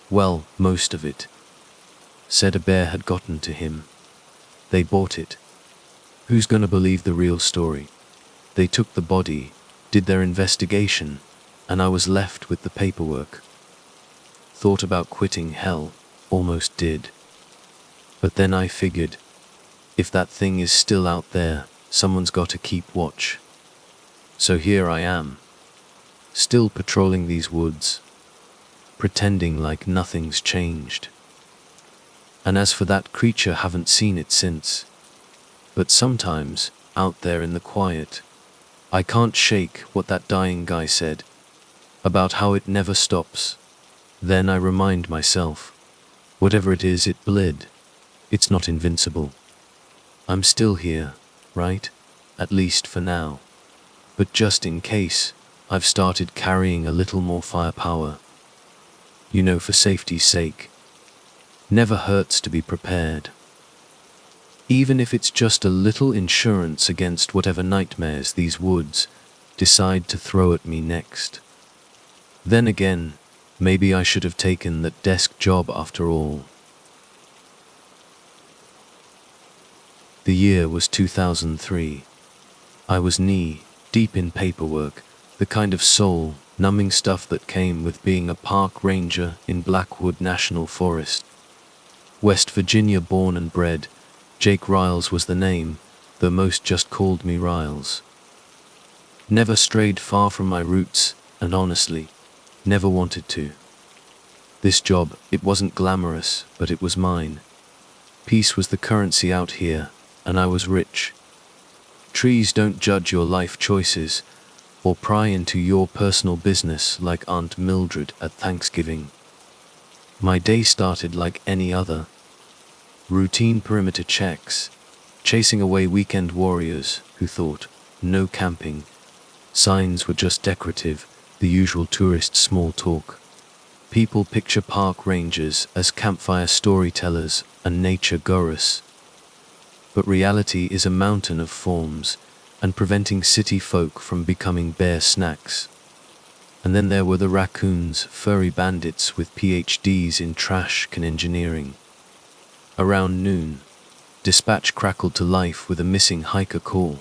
S1: Well, most of it. Said a bear had gotten to him. They bought it. Who's gonna believe the real story? They took the body, did their investigation, and I was left with the paperwork. Thought about quitting, hell, almost did. But then I figured, if that thing is still out there, someone's got to keep watch. So here I am, still patrolling these woods, pretending like nothing's changed. And as for that creature, haven't seen it since. But sometimes, out there in the quiet, I can't shake what that dying guy said, about how it never stops. Then I remind myself, whatever it is, it bled. It's not invincible. I'm still here, right? At least for now. But just in case, I've started carrying a little more firepower. You know, for safety's sake. Never hurts to be prepared. Even if it's just a little insurance against whatever nightmares these woods decide to throw at me next. Then again, maybe I should have taken that desk job after all. The year was 2003. I was knee-deep in paperwork, the kind of soul-numbing stuff that came with being a park ranger in Blackwood National Forest. West Virginia born and bred, Jake Riles was the name, though most just called me Riles. Never strayed far from my roots, and honestly, never wanted to. This job, it wasn't glamorous, but it was mine. Peace was the currency out here, and I was rich. Trees don't judge your life choices, or pry into your personal business like Aunt Mildred at Thanksgiving. My day started like any other. Routine perimeter checks, chasing away weekend warriors who thought, no camping. Signs were just decorative, the usual tourist small talk. People picture park rangers as campfire storytellers and nature gurus. But reality is a mountain of forms, and preventing city folk from becoming bear snacks. And then there were the raccoons, furry bandits with PhDs in trash can engineering. Around noon, dispatch crackled to life with a missing hiker call.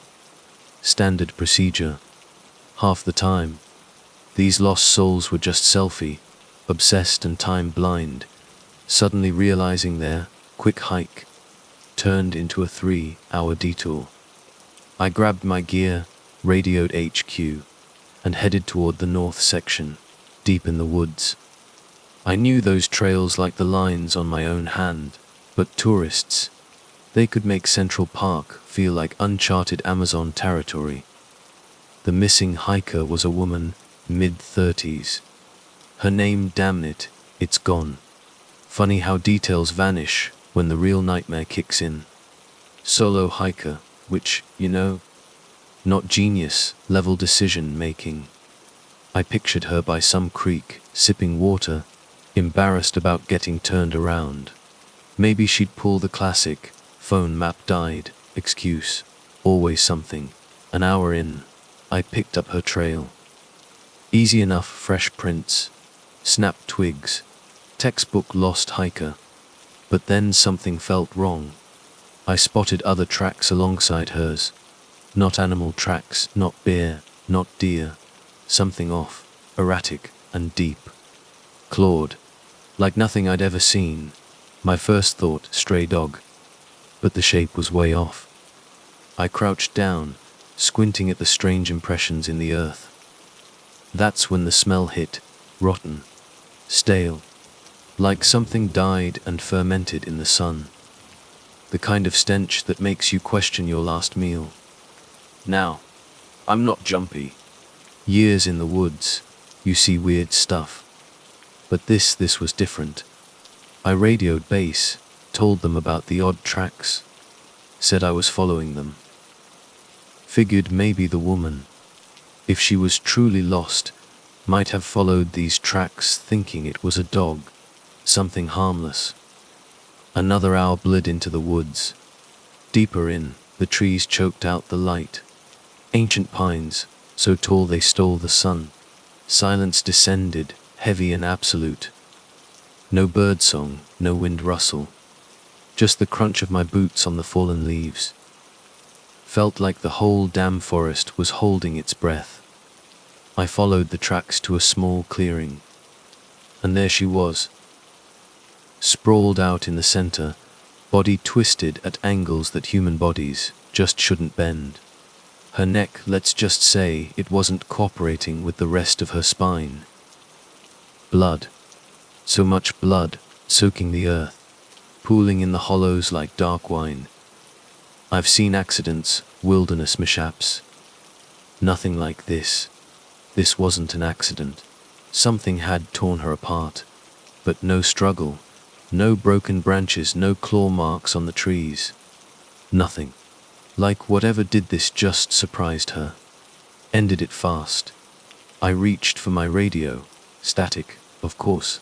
S1: Standard procedure. Half the time, these lost souls were just obsessed and time blind, suddenly realizing their quick hike turned into a 3-hour detour. I grabbed my gear, radioed HQ, and headed toward the north section, deep in the woods. I knew those trails like the lines on my own hand, but tourists, they could make Central Park feel like uncharted Amazon territory. The missing hiker was a woman, mid-30s. Her name, damn it, it's gone. Funny how details vanish when the real nightmare kicks in. Solo hiker, which, not genius level decision making. I pictured her by some creek, sipping water, embarrassed about getting turned around. Maybe she'd pull the classic, phone map died, excuse, always something. An hour in, I picked up her trail. Easy enough, fresh prints, snapped twigs, textbook lost hiker. But then something felt wrong. I spotted other tracks alongside hers. Not animal tracks, not bear, not deer. Something off, erratic and deep. Clawed, like nothing I'd ever seen. My first thought, stray dog. But the shape was way off. I crouched down, squinting at the strange impressions in the earth. That's when the smell hit, rotten, stale, like something died and fermented in the sun. The kind of stench that makes you question your last meal. Now, I'm not jumpy. Years in the woods, you see weird stuff. But this was different. I radioed base, told them about the odd tracks, said I was following them. Figured maybe the woman, if she was truly lost, might have followed these tracks thinking it was a dog, something harmless. Another hour bled into the woods. Deeper in, the trees choked out the light. Ancient pines, so tall they stole the sun. Silence descended, heavy and absolute. No birdsong, no wind rustle. Just the crunch of my boots on the fallen leaves. Felt like the whole damn forest was holding its breath. I followed the tracks to a small clearing. And there she was. Sprawled out in the center, body twisted at angles that human bodies just shouldn't bend. Her neck, let's just say, it wasn't cooperating with the rest of her spine. Blood. So much blood, soaking the earth, pooling in the hollows like dark wine. I've seen accidents, wilderness mishaps. Nothing like this. This wasn't an accident. Something had torn her apart. But no struggle. No broken branches, no claw marks on the trees. Nothing. Like whatever did this just surprised her. Ended it fast. I reached for my radio. Static, of course.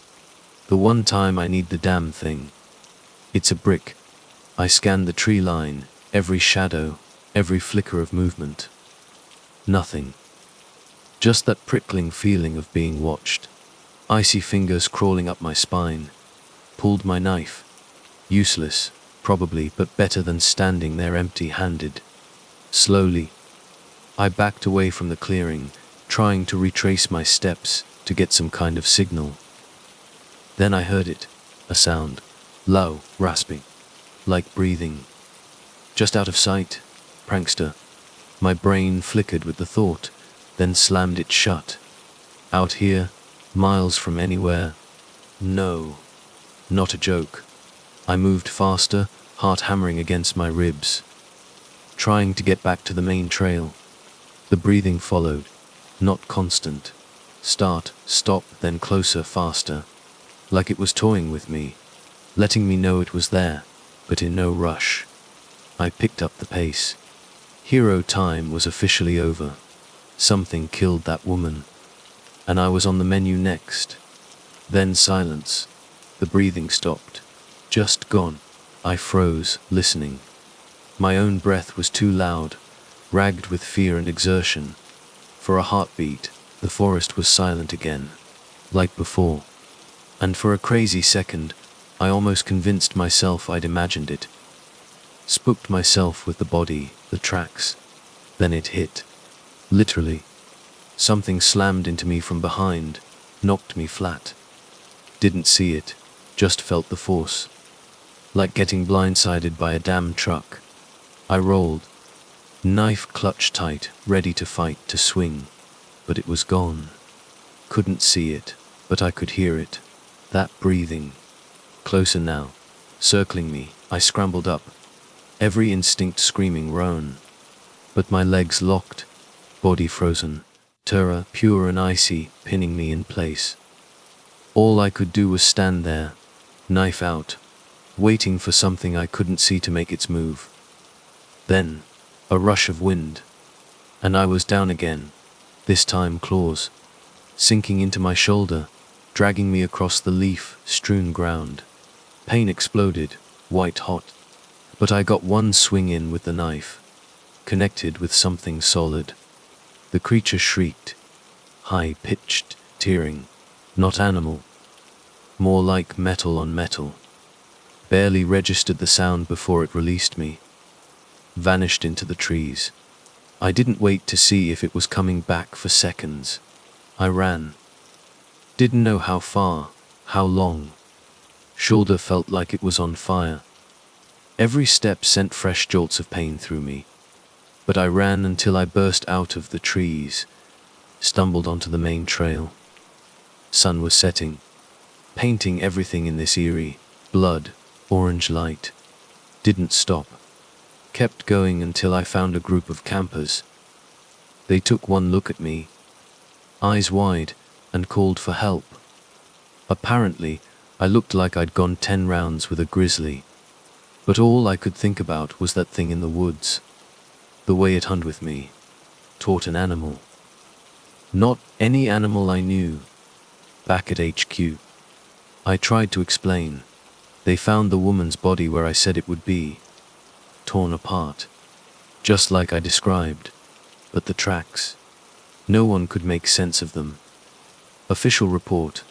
S1: The one time I need the damn thing. It's a brick. I scanned the tree line, every shadow, every flicker of movement. Nothing. Just that prickling feeling of being watched. Icy fingers crawling up my spine. Pulled my knife. Useless, probably, but better than standing there empty-handed. Slowly, I backed away from the clearing, trying to retrace my steps to get some kind of signal. Then I heard it, a sound, low, rasping, like breathing. Just out of sight, prankster. My brain flickered with the thought, then slammed it shut. Out here, miles from anywhere. No. Not a joke. I moved faster, heart hammering against my ribs. Trying to get back to the main trail. The breathing followed, not constant. Start, stop, then closer, faster. Like it was toying with me, letting me know it was there, but in no rush. I picked up the pace. Hero time was officially over. Something killed that woman. And I was on the menu next. Then silence. The breathing stopped. Just gone. I froze, listening. My own breath was too loud, ragged with fear and exertion. For a heartbeat, the forest was silent again, like before. And for a crazy second, I almost convinced myself I'd imagined it. Spooked myself with the body, the tracks. Then it hit. Literally. Something slammed into me from behind, knocked me flat. Didn't see it, just felt the force. like getting blindsided by a damn truck. I rolled, knife clutched tight, ready to fight, to swing, but it was gone. Couldn't see it, but I could hear it. That breathing. Closer now, circling me. I scrambled up, every instinct screaming roan. But my legs locked, body frozen, terror pure and icy, pinning me in place. All I could do was stand there, knife out, waiting for something I couldn't see to make its move. Then, a rush of wind, and I was down again, this time claws, sinking into my shoulder, dragging me across the leaf-strewn ground. Pain exploded, white hot, but I got one swing in with the knife, connected with something solid. The creature shrieked, high-pitched, tearing, not animal, more like metal on metal. Barely registered the sound before it released me, vanished into the trees. I didn't wait to see if it was coming back for seconds. I ran. Didn't know how far, how long. Shoulder felt like it was on fire. Every step sent fresh jolts of pain through me. But I ran until I burst out of the trees, stumbled onto the main trail. Sun was setting, painting everything in this eerie, blood, orange light. Didn't stop. Kept going until I found a group of campers. They took one look at me, eyes wide, and called for help. Apparently, I looked like I'd gone 10 rounds with a grizzly. But all I could think about was that thing in the woods. The way it hunned with me. Taught an animal. Not any animal I knew. Back at HQ. I tried to explain. They found the woman's body where I said it would be. Torn apart. Just like I described. But the tracks. No one could make sense of them. Official report.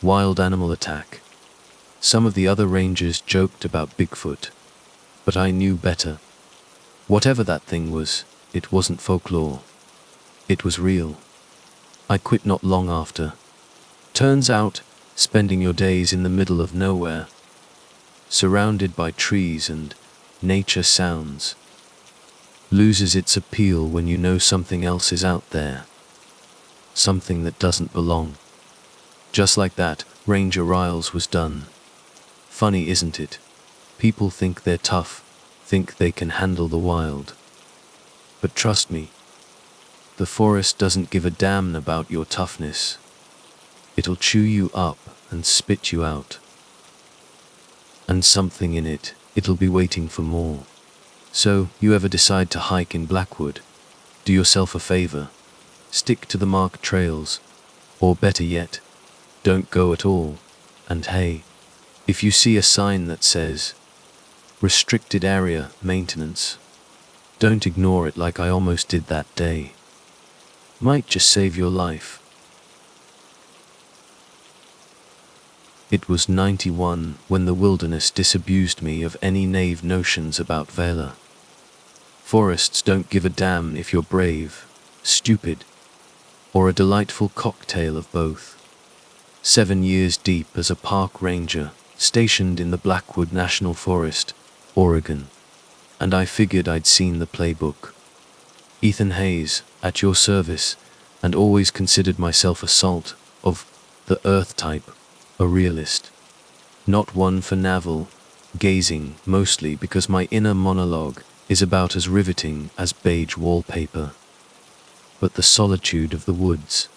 S1: Wild animal attack. Some of the other rangers joked about Bigfoot. But I knew better. Whatever that thing was, it wasn't folklore. It was real. I quit not long after. Turns out, spending your days in the middle of nowhere, surrounded by trees and nature sounds, loses its appeal when you know something else is out there. Something that doesn't belong. Just like that, Ranger Riles was done. Funny, isn't it? People think they're tough, think they can handle the wild. But trust me, the forest doesn't give a damn about your toughness. It'll chew you up and spit you out. And something in it, it'll be waiting for more. So, you ever decide to hike in Blackwood, do yourself a favor. Stick to the marked trails. Or better yet, don't go at all. And hey, if you see a sign that says, Restricted Area Maintenance, don't ignore it like I almost did that day. Might just save your life. It was 91 when the wilderness disabused me of any naive notions about Valor. Forests don't give a damn if you're brave, stupid, or a delightful cocktail of both. 7 years deep as a park ranger, stationed in the Blackwood National Forest, Oregon, and I figured I'd seen the playbook. Ethan Hayes, at your service, and always considered myself a salt of the earth type, a realist. Not one for navel gazing, mostly because my inner monologue is about as riveting as beige wallpaper. But the solitude of the woods,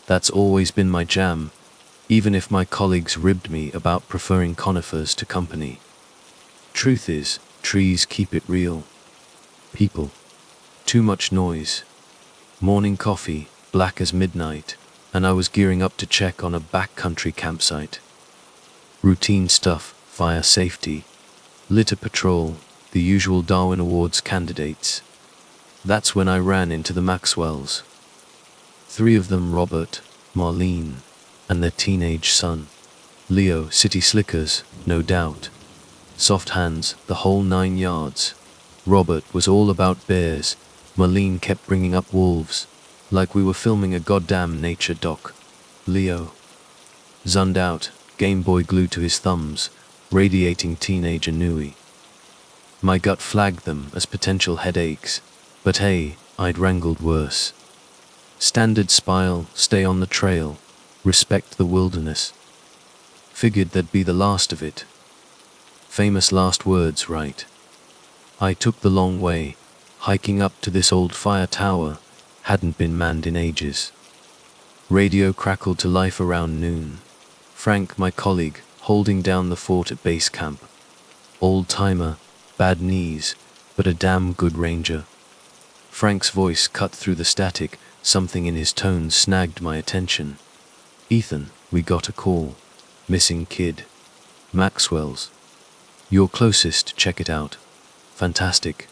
S1: that's always been my jam, even if my colleagues ribbed me about preferring conifers to company. Truth is, trees keep it real. People, too much noise. Morning coffee, black as midnight, and I was gearing up to check on a backcountry campsite. Routine stuff, fire safety, litter patrol, the usual Darwin Awards candidates. That's when I ran into the Maxwells. 3 of them, Robert, Marlene, and their teenage son. Leo, city slickers, no doubt. Soft hands, the whole 9 yards. Robert was all about bears. Marlene kept bringing up wolves, like we were filming a goddamn nature doc. Leo, zunned out, Game Boy glued to his thumbs, radiating teenager Nui. My gut flagged them as potential headaches, but hey, I'd wrangled worse. Standard spile, stay on the trail, respect the wilderness. Figured that'd be the last of it. Famous last words, right? I took the long way, hiking up to this old fire tower, hadn't been manned in ages. Radio crackled to life around noon. Frank, my colleague, holding down the fort at base camp. Old-timer, bad knees, but a damn good ranger. Frank's voice cut through the static, something in his tone snagged my attention. Ethan, we got a call. Missing kid. Maxwell's. You're closest, check it out. Fantastic.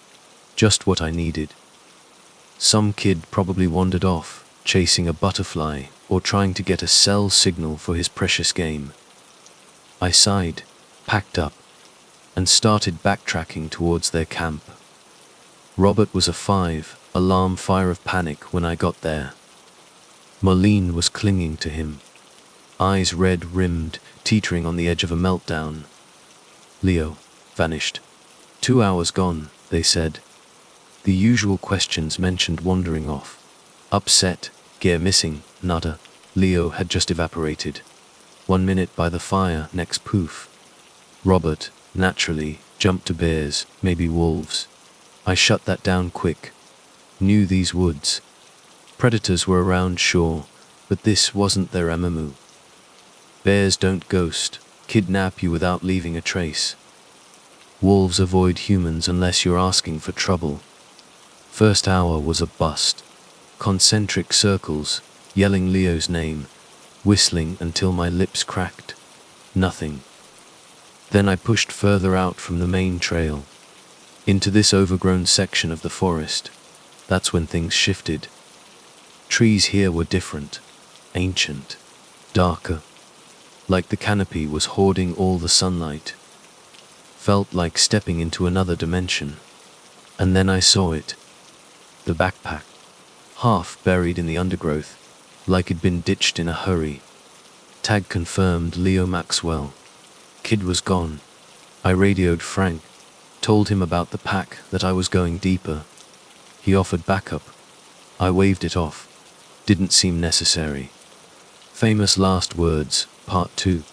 S1: Just what I needed. Some kid probably wandered off, chasing a butterfly or trying to get a cell signal for his precious game. I sighed, packed up, and started backtracking towards their camp. Robert was a 5-alarm fire of panic when I got there. Marlene was clinging to him, eyes red-rimmed, teetering on the edge of a meltdown. Leo vanished. 2 hours gone, they said. The usual questions mentioned wandering off. Upset, gear missing, nada. Leo had just evaporated. 1 minute by the fire, next poof. Robert, naturally, jumped to bears, maybe wolves. I shut that down quick. Knew these woods. Predators were around, sure, but this wasn't their MMO. Bears don't ghost, kidnap you without leaving a trace. Wolves avoid humans unless you're asking for trouble. First hour was a bust. Concentric circles, yelling Leo's name, whistling until my lips cracked. Nothing. Then I pushed further out from the main trail, into this overgrown section of the forest. That's when things shifted. Trees here were different, ancient, darker, like the canopy was hoarding all the sunlight. Felt like stepping into another dimension. And then I saw it. The backpack, half buried in the undergrowth, like it'd been ditched in a hurry. Tag confirmed, Leo Maxwell. Kid was gone. I radioed Frank, told him about the pack, that I was going deeper. He offered backup. I waved it off. Didn't seem necessary. Famous last words, part 2.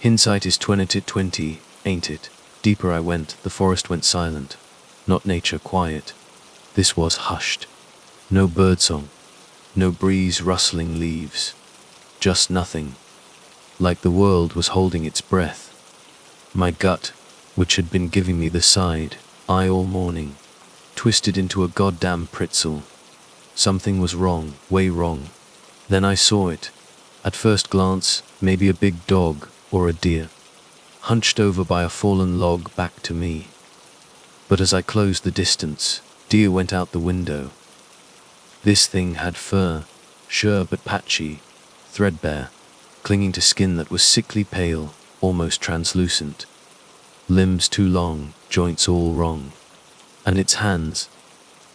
S1: Hindsight is 20/20, ain't it? Deeper I went, the forest went silent. Not nature quiet. This was hushed. No birdsong. No breeze rustling leaves. Just nothing. Like the world was holding its breath. My gut, which had been giving me the side eye all morning, twisted into a goddamn pretzel. Something was wrong, way wrong. Then I saw it. At first glance, maybe a big dog or a deer, hunched over by a fallen log back to me. But as I closed the distance, deer went out the window. This thing had fur, sure but patchy, threadbare, clinging to skin that was sickly pale, almost translucent. Limbs too long, joints all wrong. And its hands,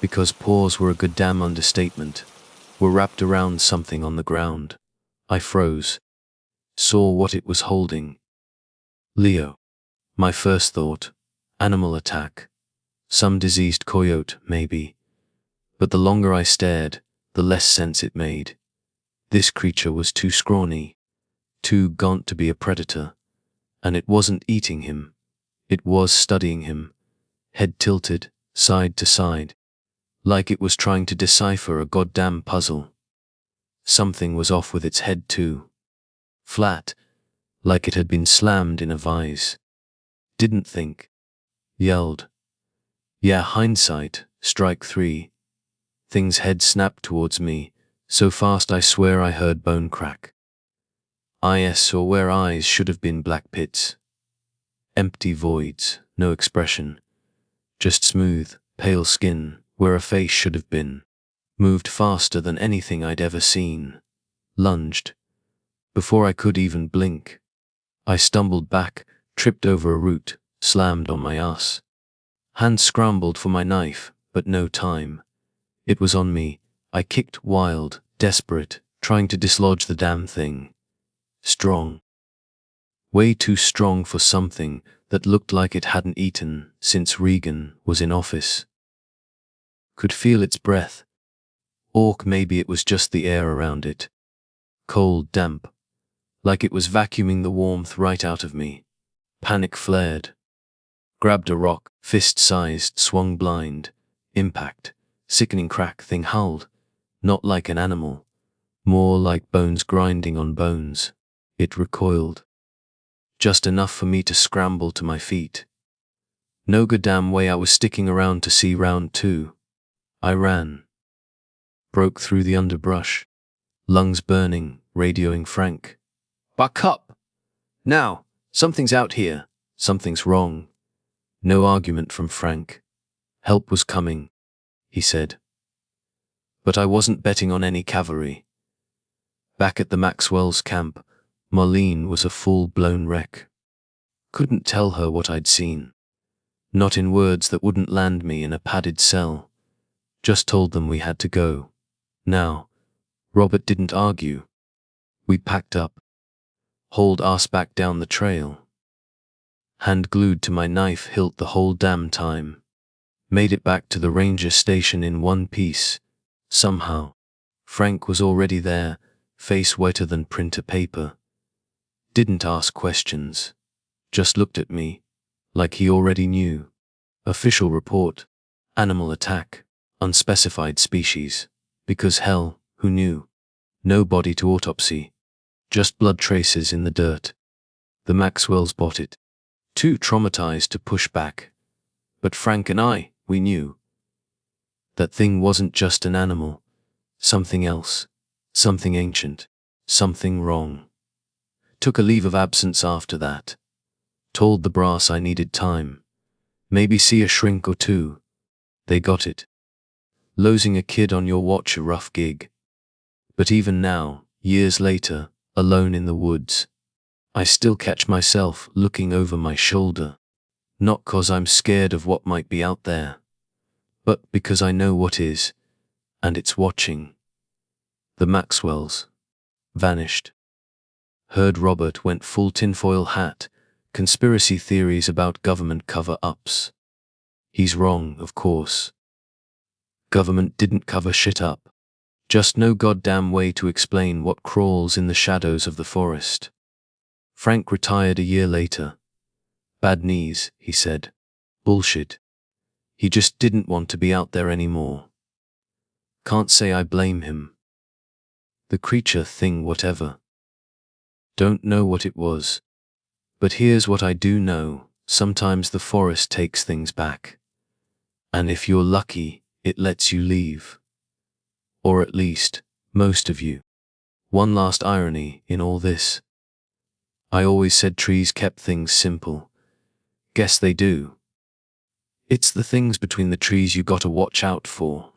S1: because paws were a goddamn understatement, were wrapped around something on the ground. I froze. Saw what it was holding. Leo. My first thought, animal attack. Some diseased coyote, maybe. But the longer I stared, the less sense it made. This creature was too scrawny, too gaunt to be a predator. And it wasn't eating him. It was studying him, head tilted, side to side, like it was trying to decipher a goddamn puzzle. Something was off with its head too. Flat, like it had been slammed in a vise. Didn't think. Yelled. Yeah, hindsight, strike 3. Thing's head snapped towards me, so fast I swear I heard bone crack. I saw where eyes should have been black pits. Empty voids, no expression. Just smooth, pale skin, where a face should have been. Moved faster than anything I'd ever seen. Lunged. Before I could even blink, I stumbled back, tripped over a root, slammed on my ass. Hands scrambled for my knife, but no time. It was on me. I kicked wild, desperate, trying to dislodge the damn thing. Strong. Way too strong for something that looked like it hadn't eaten since Reagan was in office. Could feel its breath. Or maybe it was just the air around it. Cold, damp. Like it was vacuuming the warmth right out of me. Panic flared. Grabbed a rock, fist-sized, swung blind. Impact. Sickening crack. Thing howled. Not like an animal. More like bones grinding on bones. It recoiled. Just enough for me to scramble to my feet. No goddamn way I was sticking around to see round two. I ran. Broke through the underbrush. Lungs burning, radioing Frank. "Buck up! Now! Something's out here. Something's wrong." No argument from Frank. Help was coming, he said. But I wasn't betting on any cavalry. Back at the Maxwell's camp, Marlene was a full-blown wreck. Couldn't tell her what I'd seen. Not in words that wouldn't land me in a padded cell. Just told them we had to go. Now, Robert didn't argue. We packed up. Hauled ass back down the trail. Hand glued to my knife hilt the whole damn time. Made it back to the ranger station in one piece. Somehow. Frank was already there, face whiter than printer paper. Didn't ask questions. Just looked at me, like he already knew. Official report. Animal attack. Unspecified species. Because hell, who knew? No body to autopsy. Just blood traces in the dirt. The Maxwells bought it. Too traumatized to push back. But Frank and I, we knew. That thing wasn't just an animal. Something else. Something ancient. Something wrong. Took a leave of absence after that. Told the brass I needed time. Maybe see a shrink or two. They got it. Losing a kid on your watch, a rough gig. But even now, years later, alone in the woods, I still catch myself looking over my shoulder. Not 'cause I'm scared of what might be out there, but because I know what is, and it's watching. The Maxwells. Vanished. Heard Robert went full tinfoil hat, conspiracy theories about government cover-ups. He's wrong, of course. Government didn't cover shit up. Just no goddamn way to explain what crawls in the shadows of the forest. Frank retired a year later. Bad knees, he said. Bullshit. He just didn't want to be out there anymore. Can't say I blame him. The creature thing, whatever. Don't know what it was. But here's what I do know. Sometimes the forest takes things back. And if you're lucky, it lets you leave. Or at least, most of you. One last irony in all this. I always said trees kept things simple. Guess they do. It's the things between the trees you gotta watch out for.